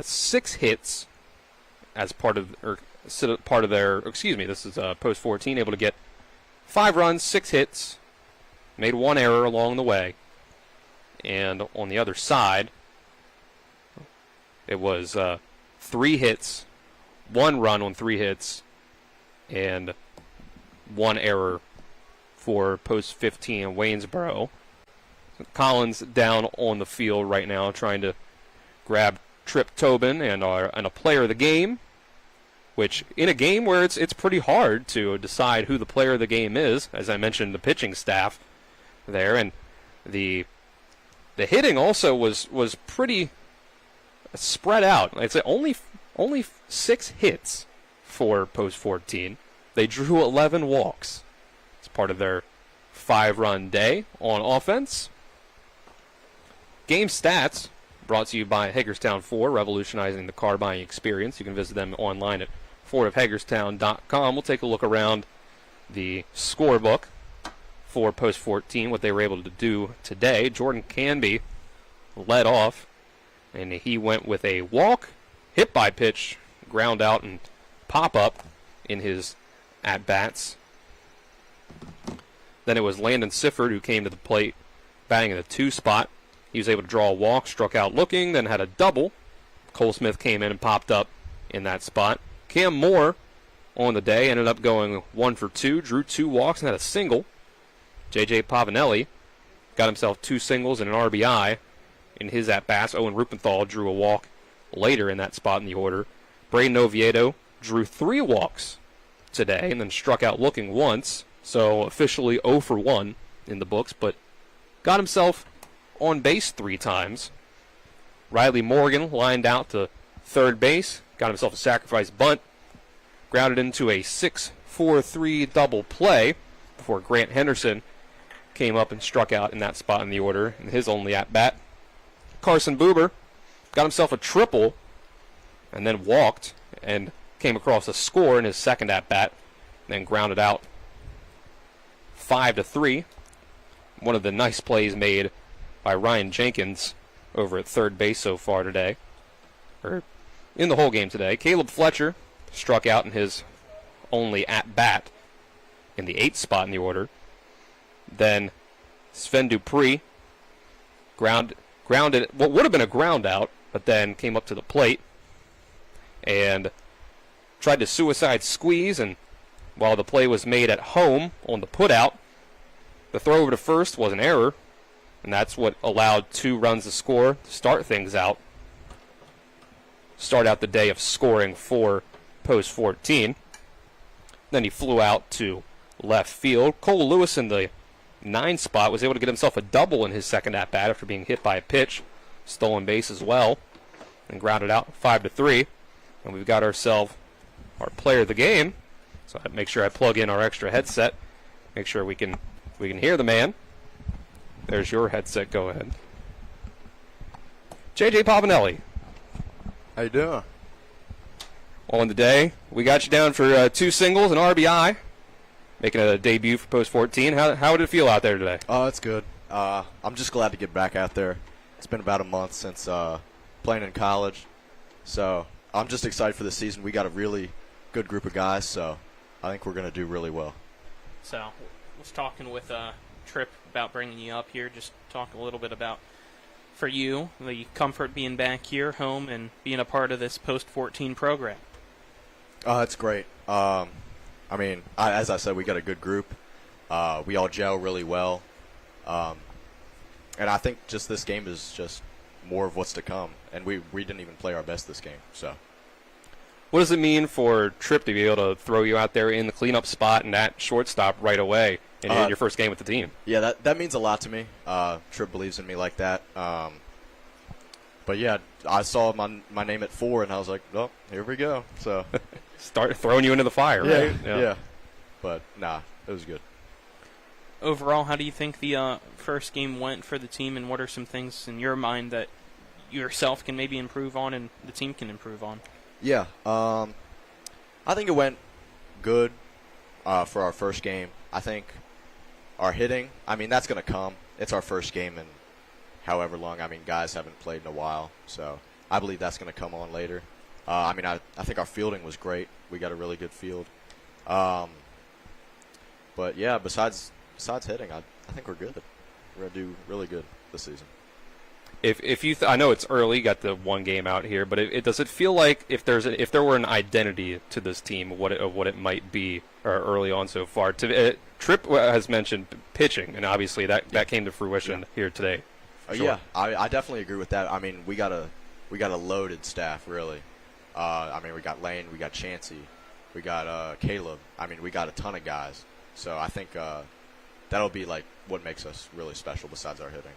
6 hits as part of their, this is Post 14, able to get 5 runs, 6 hits, made 1 error along the way. And on the other side, it was 3 hits, 1 run on 3 hits, and 1 error for Post 15 Waynesboro. Collins down on the field right now trying to grab Tripp Tobin and a player of the game, which in a game where it's pretty hard to decide who the player of the game is, as I mentioned, the pitching staff there, and the hitting also was pretty spread out. I'd say only 6 hits for Post 14. They drew 11 walks. It's part of their 5-run day on offense. Game stats brought to you by Hagerstown Ford, revolutionizing the car buying experience. You can visit them online at fordofhagerstown.com. We'll take a look around the scorebook for Post 14, what they were able to do today. Jordan Canby led off, and he went with a walk, hit by pitch, ground out, and pop up in his at-bats. Then it was Landon Sifford who came to the plate, batting in the 2 spot. He was able to draw a walk, struck out looking, then had a double. Cole Smith came in and popped up in that spot. Cam Moore on the day ended up going 1 for 2, drew 2 walks and had a single. J.J. Pavanelli got himself 2 singles and an RBI in his at-bats. Owen Rupenthal drew a walk later in that spot in the order. Braden Oviedo drew 3 walks today and then struck out looking once, so officially 0 for 1 in the books, but got himself on base 3 times. Riley Morgan lined out to third base, got himself a sacrifice bunt, grounded into a 6-4-3 double play before Grant Henderson came up and struck out in that spot in the order in his only at-bat. Carson Buber got himself a triple and then walked and came across a score in his second at-bat, then grounded out 5-3. One of the nice plays made by Ryan Jenkins over at third base so far today, or in the whole game today. Caleb Fletcher struck out in his only at-bat in the 8th spot in the order. Then Sven Dupree grounded what would have been a ground out, but then came up to the plate and tried to suicide squeeze, and while the play was made at home on the putout, the throw over to first was an error, and that's what allowed 2 runs to score to start things out. Start out the day of scoring for post 14. Then he flew out to left field. Cole Lewis in the 9 spot was able to get himself a double in his second at-bat after being hit by a pitch. Stolen base as well, and grounded out 5-3. And we've got ourselves our player of the game. So I make sure I plug in our extra headset. Make sure we can hear the man. There's your headset. Go ahead. J.J. Pavanelli. How you doing? On the day, we got you down for 2 singles and RBI, making a debut for post 14. How did it feel out there today? Oh, it's good. I'm just glad to get back out there. It's been about a month since playing in college, so I'm just excited for the season. We got a really good group of guys, so I think we're going to do really well. So, I was talking with Tripp about bringing you up here, just talk a little bit about, for you, the comfort being back here, home, and being a part of this post-14 program. It's great. I mean, as I said, we got a good group. We all gel really well. And I think just this game is just more of what's to come. And we didn't even play our best this game, so. What does it mean for Tripp to be able to throw you out there in the cleanup spot and at shortstop right away in your first game with the team? Yeah, that means a lot to me. Tripp believes in me like that. But yeah, I saw my name at 4, and I was like, oh, here we go. So start throwing you into the fire, right? Yeah. But nah, it was good. Overall, how do you think the first game went for the team, and what are some things in your mind that yourself can maybe improve on and the team can improve on? Yeah, I think it went good for our first game. I think our hitting, I mean, that's going to come. It's our first game in however long. I mean, guys haven't played in a while, so I believe that's going to come on later. I mean, I think our fielding was great. We got a really good field. But, yeah, besides hitting, I think we're good. We're going to do really good this season. If you, I know it's early, got the 1 game out here, but does it feel like if there were an identity to this team, what it might be early on so far? Tripp has mentioned pitching, and obviously that came to fruition here today. Sure. Yeah, I definitely agree with that. I mean, we got a loaded staff, really. I mean, we got Lane, we got Chansey, we got Caleb. I mean, we got a ton of guys. So I think that'll be like what makes us really special besides our hitting.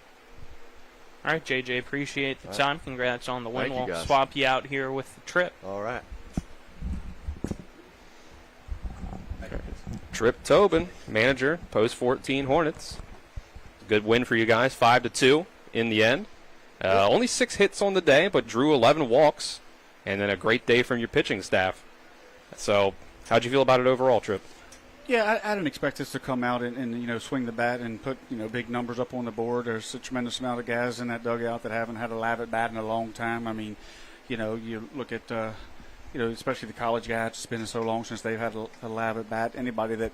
All right, JJ, appreciate the time. Congrats on the win. Thank you, We'll guys. swap you out here with the Tripp. All right. Tripp Tobin, manager, post 14 Hornets. Good win for you guys, 5-2 in the end. Only 6 hits on the day, but drew 11 walks, and then a great day from your pitching staff. So, how'd you feel about it overall, Tripp? Yeah, I didn't expect us to come out and swing the bat and put big numbers up on the board. There's a tremendous amount of guys in that dugout that haven't had a live at bat in a long time. I mean, you look at especially the college guys. It's been so long since they've had a live at bat. Anybody that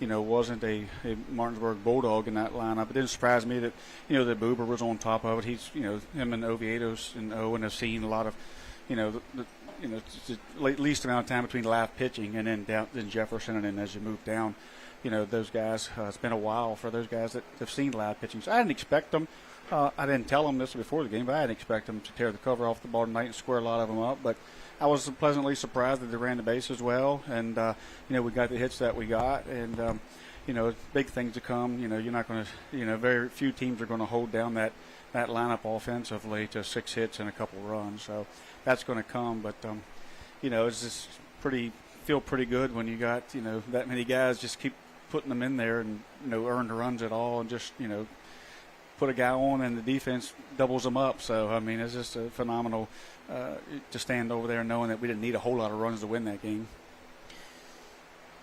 wasn't a Martinsburg Bulldog in that lineup. It didn't surprise me that that Boober was on top of it. He's him and Oviedo's and Owen have seen a lot of the least amount of time between live pitching, and then Jefferson, and then as you move down, those guys. It's been a while for those guys that have seen live pitching. So I didn't expect them. I didn't tell them this before the game, but I didn't expect them to tear the cover off the ball tonight and square a lot of them up. But I was pleasantly surprised that they ran the bases well, and we got the hits that we got, and big things to come. You're not going to, very few teams are going to hold down that lineup offensively to 6 hits and a couple runs. So that's going to come, but it's just feel pretty good when you got that many guys. Just keep putting them in there and earn the runs at all, and just put a guy on and the defense doubles them up. So I mean, it's just a phenomenal to stand over there knowing that we didn't need a whole lot of runs to win that game.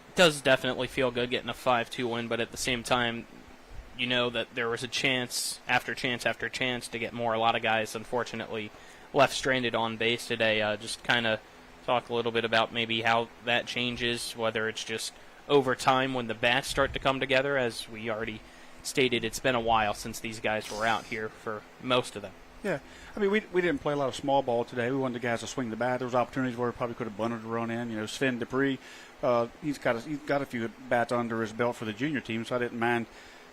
It does definitely feel good getting a 5-2 win, but at the same time, that there was a chance after chance after chance to get more. A lot of guys, unfortunately, left stranded on base today. Just kind of talk a little bit about maybe how that changes, whether it's just over time when the bats start to come together. As we already stated, it's been a while since these guys were out here for most of them. Yeah, I mean, we didn't play a lot of small ball today. We wanted the guys to swing the bat. There was opportunities where we probably could have bunted a run in. Sven Dupree, he's got a few bats under his belt for the junior team, so I didn't mind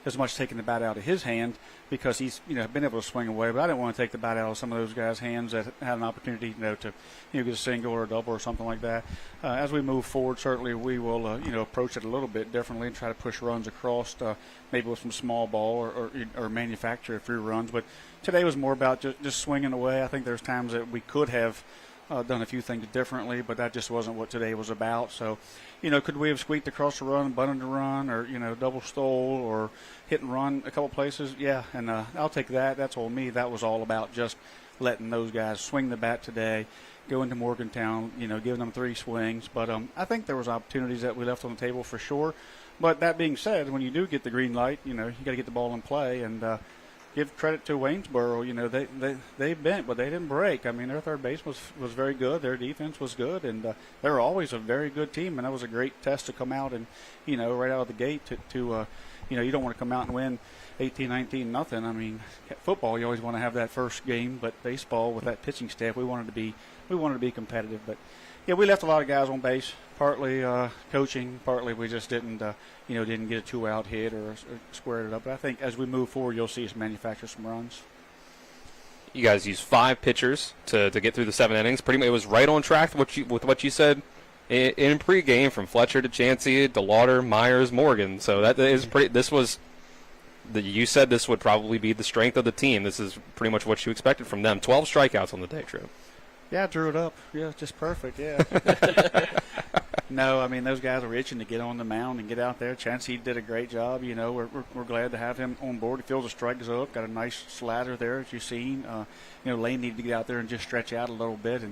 as much taking the bat out of his hand because he's been able to swing away. But I didn't want to take the bat out of some of those guys' hands that had an opportunity to get a single or a double or something like that. As we move forward, certainly we will approach it a little bit differently and try to push runs across, maybe with some small ball or manufacture a few runs. But today was more about just swinging away. I think there's times that we could have done a few things differently, but that just wasn't what today was about. So, could we have squeaked across the run, bunted the run, or double stole or hit and run a couple places? Yeah, and I'll take that. That's all me. That was all about just letting those guys swing the bat today, go into Morgantown, giving them 3 swings. But I think there was opportunities that we left on the table for sure. But that being said, when you do get the green light, you got to get the ball in play and give credit to Waynesboro. They bent, but they didn't break. I mean, their third base was very good. Their defense was good, and they're always a very good team. And that was a great test to come out and, right out of the gate to you don't want to come out and win 18-19 nothing. I mean, football you always want to have that first game, but baseball with that pitching staff we wanted to be competitive. But yeah, we left a lot of guys on base. Partly coaching, partly we just didn't get a 2-out hit or squared it up. But I think as we move forward, you'll see us manufacture some runs. You guys used 5 pitchers to get through the 7 innings. Pretty much, it was right on track with what you said in pregame, from Fletcher to Chansey, DeLauder, Myers, Morgan. So that is pretty. This was you said this would probably be the strength of the team. This is pretty much what you expected from them. 12 strikeouts on the day, Trip. Yeah, I drew it up. Yeah, just perfect. Yeah. No, I mean, those guys were itching to get on the mound and get out there. Chansey did a great job. We're glad to have him on board. He feels the strike is up. Got a nice slider there, as you've seen. Lane needed to get out there and just stretch out a little bit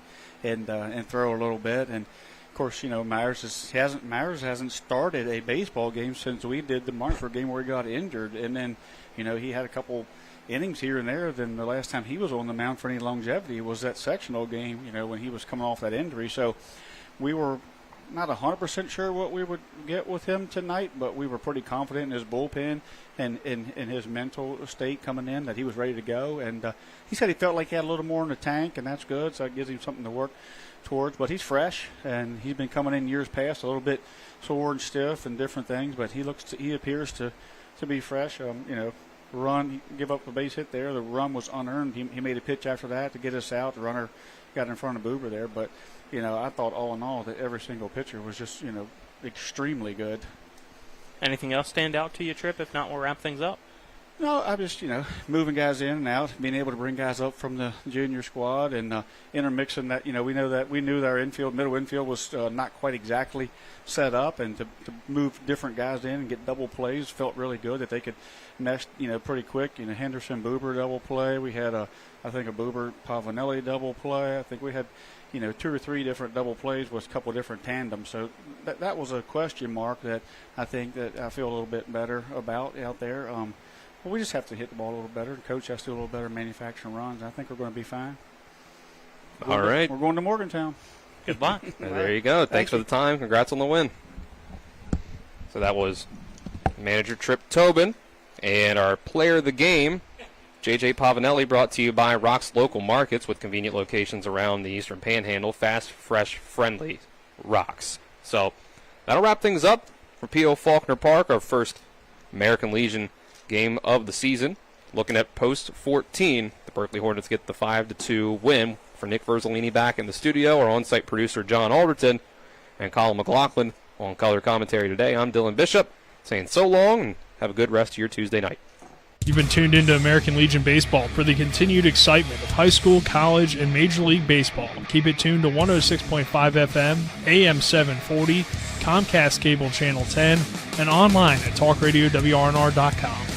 and throw a little bit. And of course, Myers hasn't started a baseball game since we did the Martinsburg game where he got injured, and then he had a couple innings here and there. Then the last time he was on the mound for any longevity was that sectional game, when he was coming off that injury. So we were not 100% sure what we would get with him tonight, but we were pretty confident in his bullpen and in his mental state coming in that he was ready to go. And he said he felt like he had a little more in the tank, and that's good, so it gives him something to work towards. But he's fresh, and he's been coming in years past a little bit sore and stiff and different things, but he appears to be fresh. Run, give up a base hit there. The run was unearned. He made a pitch after that to get us out. The runner got in front of Boober there, but I thought all in all that every single pitcher was just extremely good. Anything else stand out to you, Trip? If not, we'll wrap things up. No, I'm just moving guys in and out, being able to bring guys up from the junior squad and intermixing that. We knew that our middle infield was not quite exactly set up, and to move different guys in and get double plays felt really good that they could mesh pretty quick. Henderson Boober double play. We had I think a Boober Pavanelli double play. I think we had 2 or 3 different double plays with a couple of different tandems. So that was a question mark that I think that I feel a little bit better about out there. We just have to hit the ball a little better. The coach has to do a little better manufacturing runs. I think we're going to be fine. All right. We're going to Morgantown. Good luck. There you go. Thanks for the time. Congrats on the win. So that was manager Trip Tobin. And our player of the game, J.J. Pavanelli, brought to you by Rock's Local Markets with convenient locations around the Eastern Panhandle. Fast, fresh, friendly Rock's. So that'll wrap things up for P.O. Faulkner Park, our first American Legion game of the season. Looking at post 14, the Berkeley Hornets get the 5-2 win. For Nick Verzolini back in the studio, our on-site producer John Alderton, and Colin McLaughlin on color commentary today, I'm Dylan Bishop, saying so long and have a good rest of your Tuesday night. You've been tuned into American Legion Baseball for the continued excitement of high school, college, and Major League Baseball. Keep it tuned to 106.5 FM, AM 740, Comcast Cable Channel 10, and online at talkradiowrnr.com.